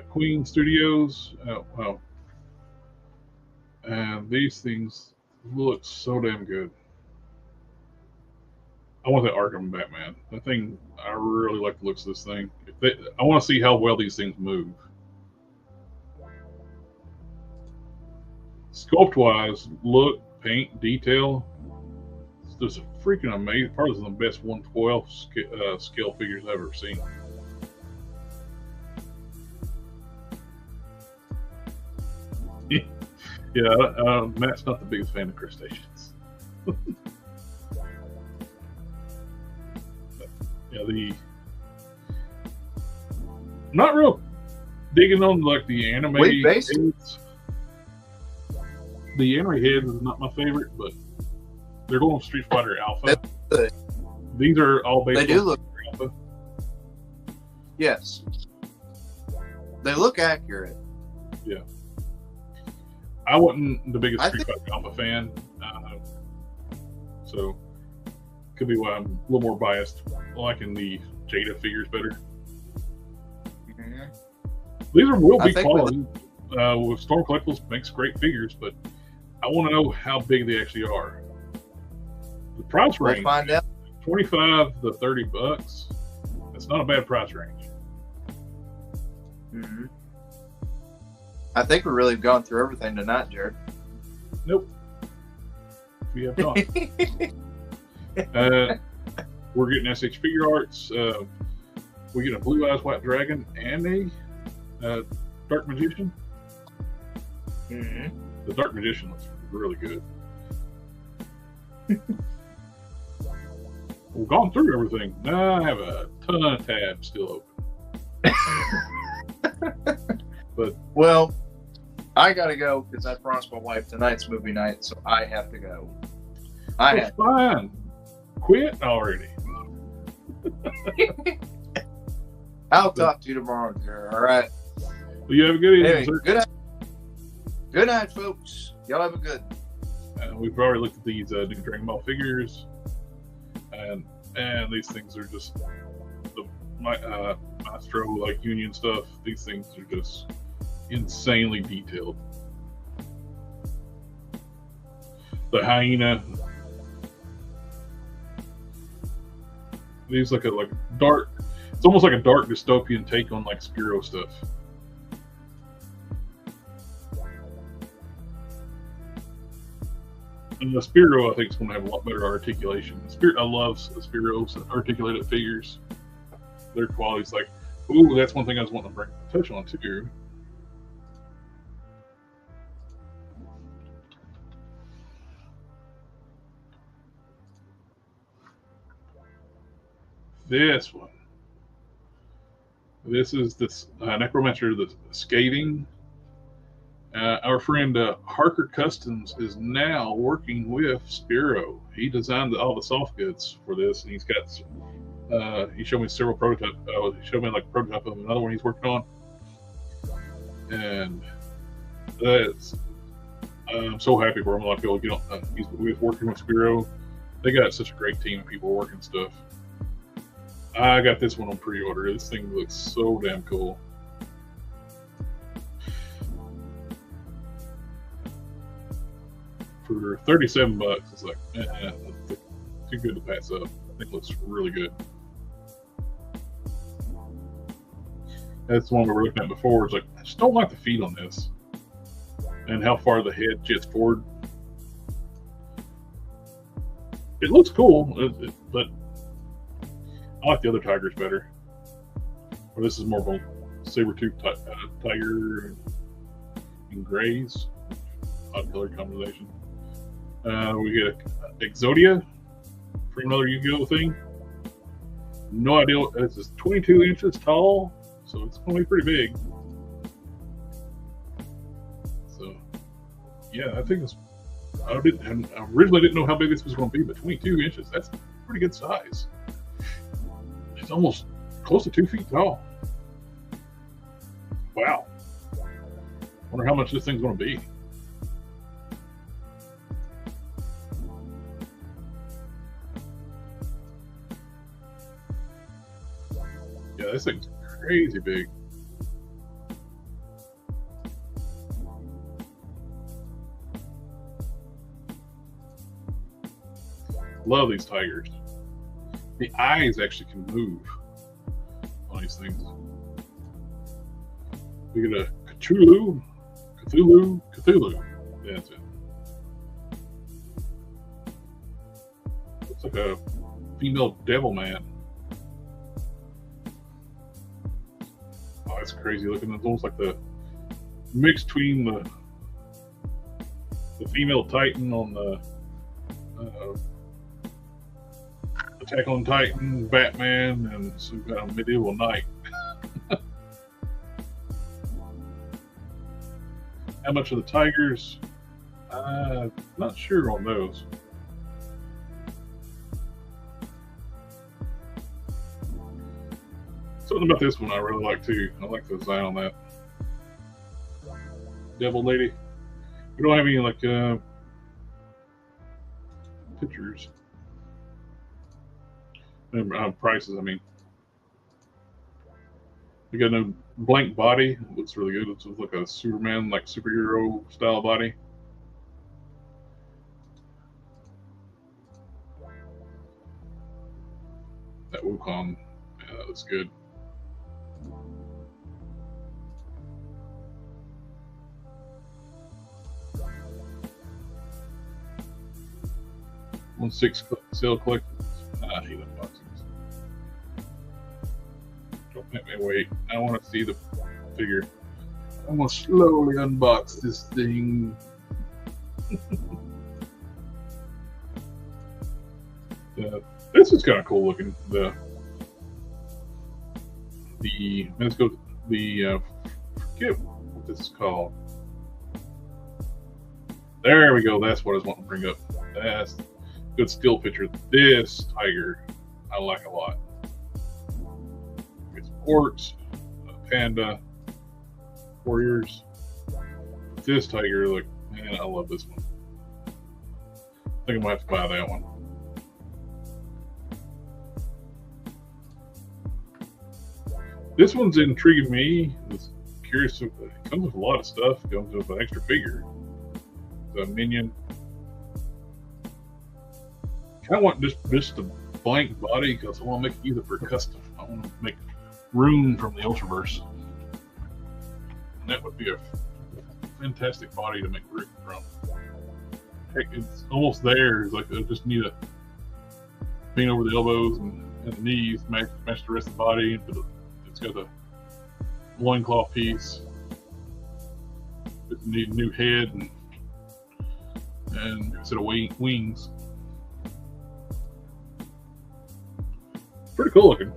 Queen Studios. Oh, wow. And these things look so damn good. I want that Arkham Batman. That thing, I really like the looks of this thing. I want to see how well these things move. Sculpt-wise, look, paint, detail. It's just a freaking amazing. Probably one of the best 1/12 scale figures I've ever seen. Yeah, Matt's not the biggest fan of crustaceans. Yeah, not real digging on like the anime heads. The anime heads is not my favorite, but they're going with Street Fighter Alpha. These are all based on look Alpha. Yes, they look accurate. Yeah. I wasn't the biggest Street Fighter Alpha fan. So could be why I'm a little more biased, liking the Jada figures better. Mhm. These will I be think quality. With Storm Collectibles makes great figures, but I want to know how big they actually are. The price We'll range, find out. $25 to $30. That's not a bad price range. Mhm. I think we really have gone through everything tonight, Jared. Nope. We have not. We're getting SH Figure Arts. We get a Blue Eyes White Dragon and a Dark Magician. Mhm. The Dark Magician looks really good. We've gone through everything. Now I have a ton of tabs still open. But Well, I gotta go because I promised my wife tonight's movie night, so I have to go. I it's have. fine. Quit already. I'll talk to you tomorrow, Jared. All right. Well, you have a good evening, Anyway, sir. good night. Good night, folks. Y'all have a good. We've already looked at these new Dragon Ball figures, and these things are just the Maestro like Union stuff. These things are just insanely detailed. The hyena. These like a dark. It's almost like a dark dystopian take on like Spiro stuff. And the Spiro, I think, is going to have a lot better articulation. I love Spiro's articulated figures. Their quality's like, ooh, that's one thing I was wanting to touch on too. This one. This is this Necromancer, the Scathing. Our friend Harker Customs is now working with Spiro. He designed all the soft goods for this, and he's got. He showed me several prototypes. He showed me like a prototype of another one he's working on, and that's. I'm so happy for him. Like, he's working with Spiro. They got such a great team of people working stuff. I got this one on pre-order. This thing looks so damn cool. For $37, it's like too good to pass up. I think it looks really good. That's the one we were looking at before. It's like, I just don't like the feet on this, and how far the head jets forward. It looks cool, but I like the other tigers better. Or this is more of a saber-tooth tiger and grays. Odd color combination. We get Exodia from another Yu-Gi-Oh thing. No idea. This is 22 inches tall, so it's going to be pretty big. So, yeah, I think it's. I originally didn't know how big this was going to be, but 22 inches, that's a pretty good size. It's almost close to 2 feet tall. Wow. Wonder how much this thing's going to be. Yeah, this thing's crazy big. Love these tigers. The eyes actually can move on these things. We get a Cthulhu. That's it. Looks like a female devil man. Oh, that's crazy looking. It's almost like the mix between the female Titan on the Attack on Titan, Batman, and some kind of medieval knight. How much of the tigers? Not sure on those. Something about this one I really like too. I like the design on that. Devil Lady. We don't have any like pictures. Prices, I mean. We got no blank body. It looks really good. It's like a Superman, like superhero style body. That Wukong, yeah, that looks good. One 6 sale collections. I hate unboxings. Don't make me wait. I want to see the figure. I'm gonna slowly unbox this thing. This is kind of cool looking. Let's go. Forget what this is called. There we go. That's what I was wanting to bring up. That's a good still picture. This tiger, I like a lot. It's orcs, panda, warriors. This tiger, look, man, I love this one. I think I might have to buy that one. This one's intriguing me. I was curious. It comes with a lot of stuff. It comes with an extra figure. The minion. I want just a blank body because I want to make it either for custom. I want to make room from the Ultraverse. And that would be a fantastic body to make room from. Heck, it's almost there. It's like I just need a paint over the elbows and the knees, match the rest of the body. It's got a loincloth piece. It needs a new head and a set of wings. Pretty cool looking.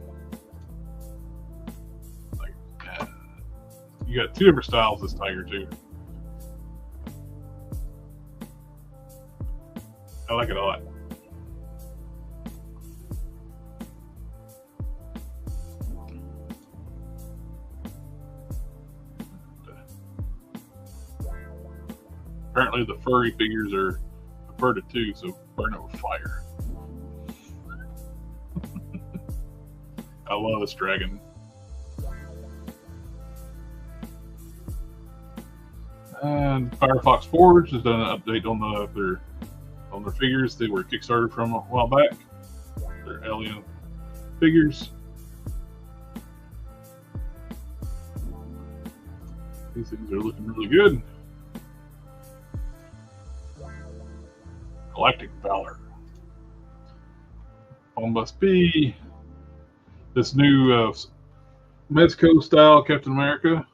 Like, you got 2 different styles of this tiger too. I like it a lot. Apparently the furry figures are averted too, so burn it with fire. I love this dragon. And Firefox Forge has done an update on their figures. They were Kickstarted from a while back. They're alien figures. These things are looking really good. Galactic Valor. Must be this new Mezco style Captain America.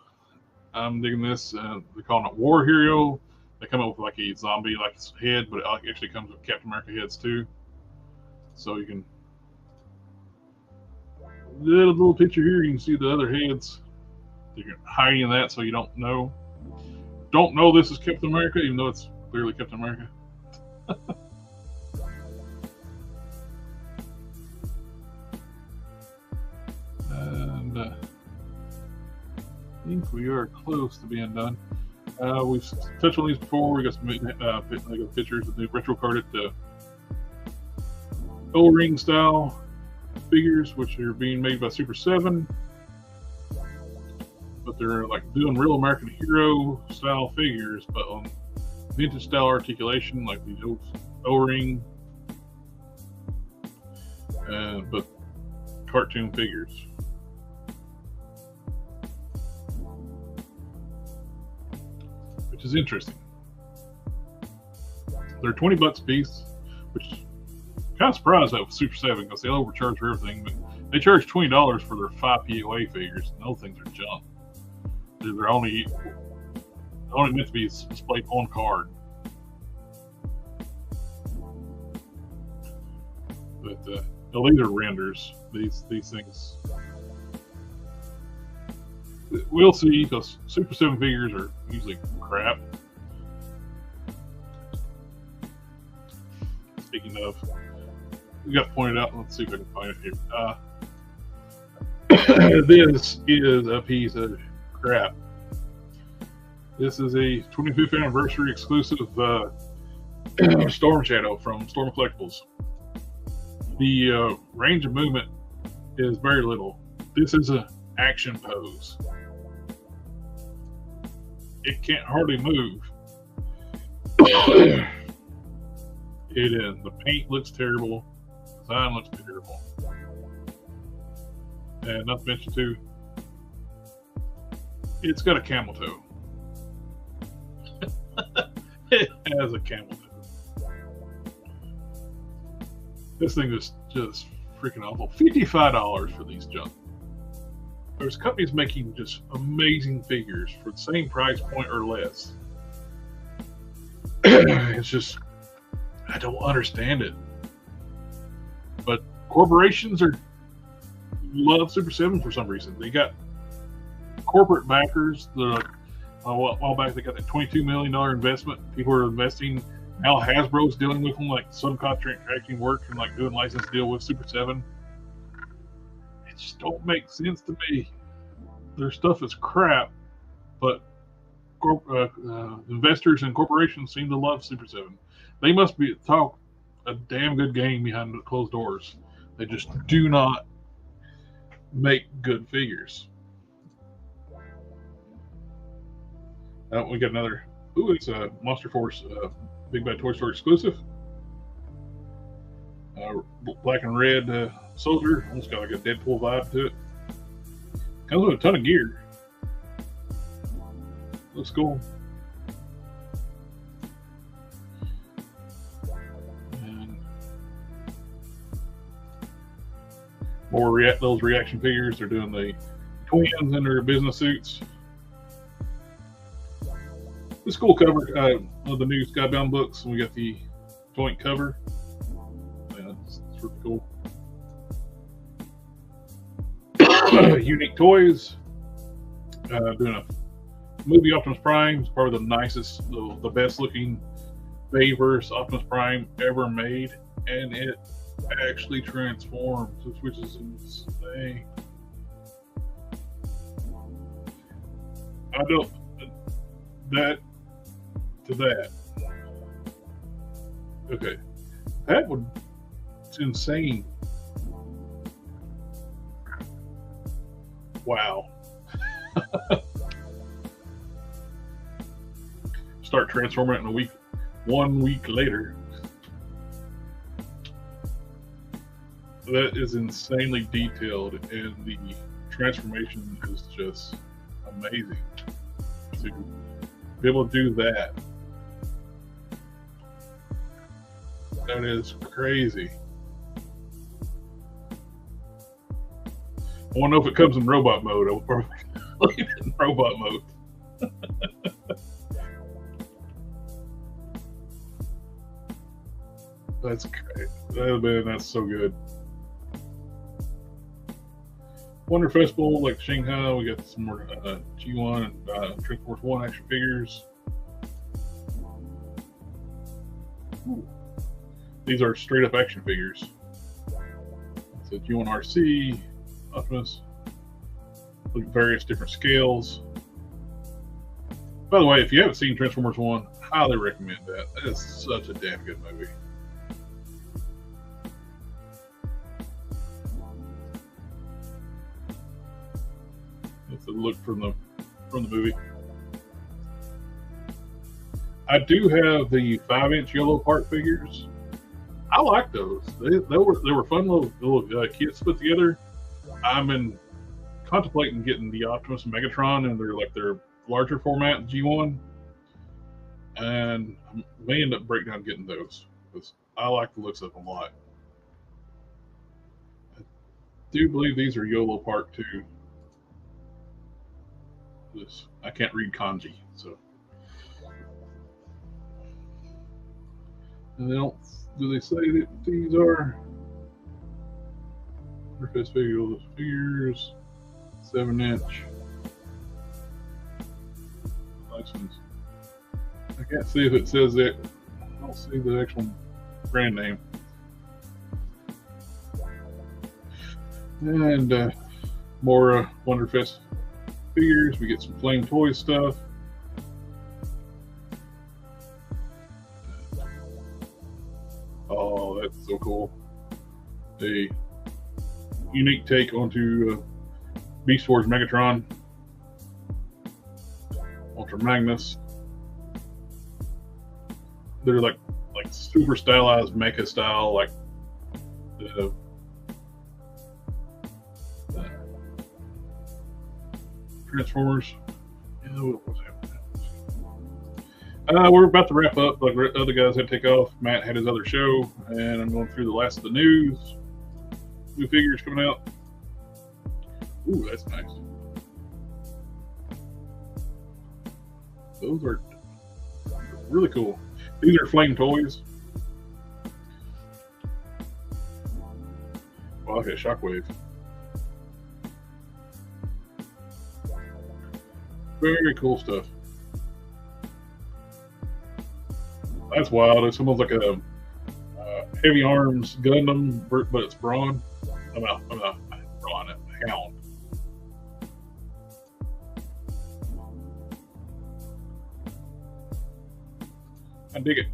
I'm digging this. They're calling it War Hero. They come up with like a zombie like head, but it actually comes with Captain America heads too. So you can little picture here. You can see the other heads. You can hide in that so you don't know this is Captain America, even though it's clearly Captain America. And I think we are close to being done. We've touched on these before. We got some pictures of the retro carded O-ring style figures, which are being made by Super 7. But they're like doing real American hero style figures, but on vintage style articulation, like these old O-ring, but cartoon figures. Which is interesting. They're $20 a piece, which I'm kind of surprised that with Super 7 because they overcharge for everything, but they charge $20 for their 5 POA figures, and those things are junk. They're only meant to be displayed on card. But these are renders. These things. We'll see, because Super 7 figures are usually crap. Speaking of, we got pointed out. Let's see if I can find it here. This is a piece of crap. This is a 25th anniversary exclusive Storm Shadow from Storm Collectibles. The range of movement is very little. This is an action pose. It can't hardly move. It is. The paint looks terrible. The design looks terrible. And not to mention too, it's got a camel toe. It has a camel toe. This thing is just freaking awful. $55 for these junk. There's companies making just amazing figures for the same price point or less. It's just, I don't understand it. But corporations love Super 7 for some reason. They got corporate backers. A while back, they got that $22 million investment. People are investing. Now Hasbro's dealing with them, like subcontracting work and like doing license deal with Super 7. It just don't make sense to me. Their stuff is crap, but investors and corporations seem to love Super 7. They must be talk a damn good game behind the closed doors. They just do not make good figures. We got another. Ooh, it's a Monster Force Big Bad Toy Store exclusive. Black and red soldier. Almost got like a Deadpool vibe to it. Comes with a ton of gear. Looks cool. And more those reaction figures. They're doing the twins in their business suits. This cool cover of the new Skybound books. We got the joint cover. Yeah, it's really cool. Unique Toys. Doing a movie Optimus Prime. It's probably the nicest, the best looking Bayverse Optimus Prime ever made. And it actually transforms, which is insane. I don't. That to that. Okay. That would. It's insane. Wow. Start transforming it in a week. 1 week later. That is insanely detailed, and the transformation is just amazing. To be able to do that. That is crazy. I want to know if it comes in robot mode or leave it in robot mode. That's great. Man, that's so good. Wonder Festival, like Shanghai, we got some more G1 and Transformers 1 action figures. Ooh. These are straight up action figures. It's a G1 RC, Optimus, various different scales. By the way, if you haven't seen Transformers 1, highly recommend that. That is such a damn good movie. That's a look from the movie. I do have the 5-inch yellow part figures. I like those. They were fun little kits to put together. I'm contemplating getting the Optimus and Megatron in their larger format G1, and I may end up breaking down getting those because I like the looks of them a lot. I do believe these are YOLO Part 2. I can't read kanji, so. And do they say that these are Fest figures, 7-inch license. I can't see if it says that. I don't see the actual brand name. And more Wonderfest figures. We get some Flame Toys stuff. Oh, that's so cool. a unique take onto Beast Wars Megatron, Ultra Magnus. They're like super stylized mecha style, like the Transformers. Yeah, what was happening? We're about to wrap up. Like other guys had to take off. Matt had his other show, and I'm going through the last of the news. New figures coming out. Ooh, that's nice. Those are really cool. These are flame toys. Wow, look at Shockwave. Very cool stuff. That's wild. It's almost like a heavy arms Gundam, but it's brawn. I'm a brawn, a hound. I dig it.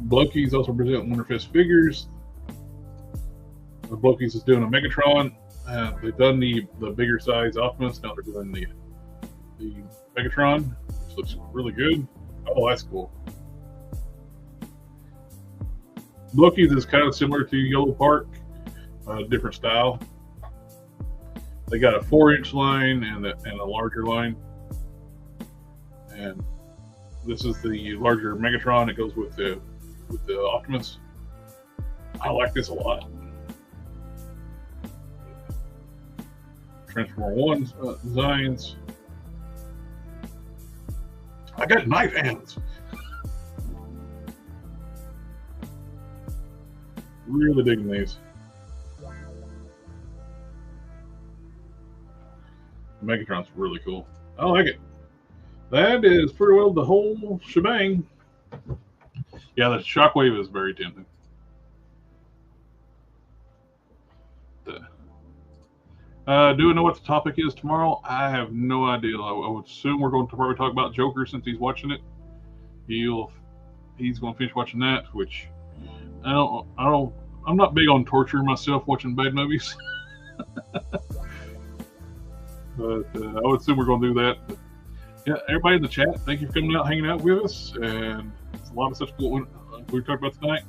Blokey's also presenting Wonderfest figures. The Blokey's is doing a Megatron. They've done the bigger size Optimus. Now they're doing the Megatron, which looks really good. Oh, that's cool. Blokey's is kind of similar to Yellow Park, different style. They got a 4-inch line and a larger line. And this is the larger Megatron. It goes with the Optimus. I like this a lot. Transformer 1 designs. I got knife hands. Really digging these. Megatron's really cool. I like it. That is pretty well the whole shebang. Yeah, the Shockwave is very tempting. Do I know what the topic is tomorrow? I have no idea. I would assume we're going to probably talk about Joker since he's watching it. He's going to finish watching that, which I'm not big on torture myself watching bad movies. But I would assume we're going to do that. But yeah, everybody in the chat, thank you for coming out, hanging out with us, and it's a lot of such cool we talked about tonight.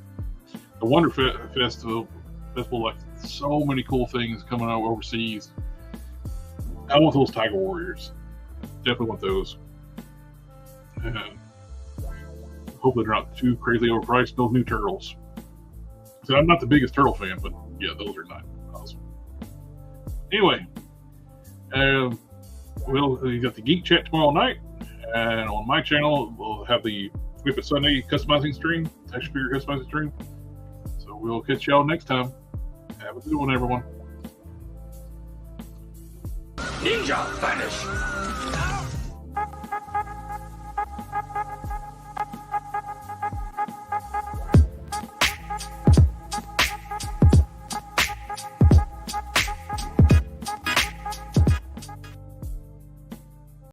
The Wonder Festival, like so many cool things coming out overseas. I want those Tiger Warriors. Definitely want those. And hopefully they're not too crazy overpriced. Those new turtles. So I'm not the biggest turtle fan, but yeah, those are not awesome. Anyway. You got the Geek Chat tomorrow night, and on my channel we'll have the Whip It Sunday customizing stream, action figure customizing stream. So we'll catch y'all next time. Have a good one, everyone. Ninja vanish.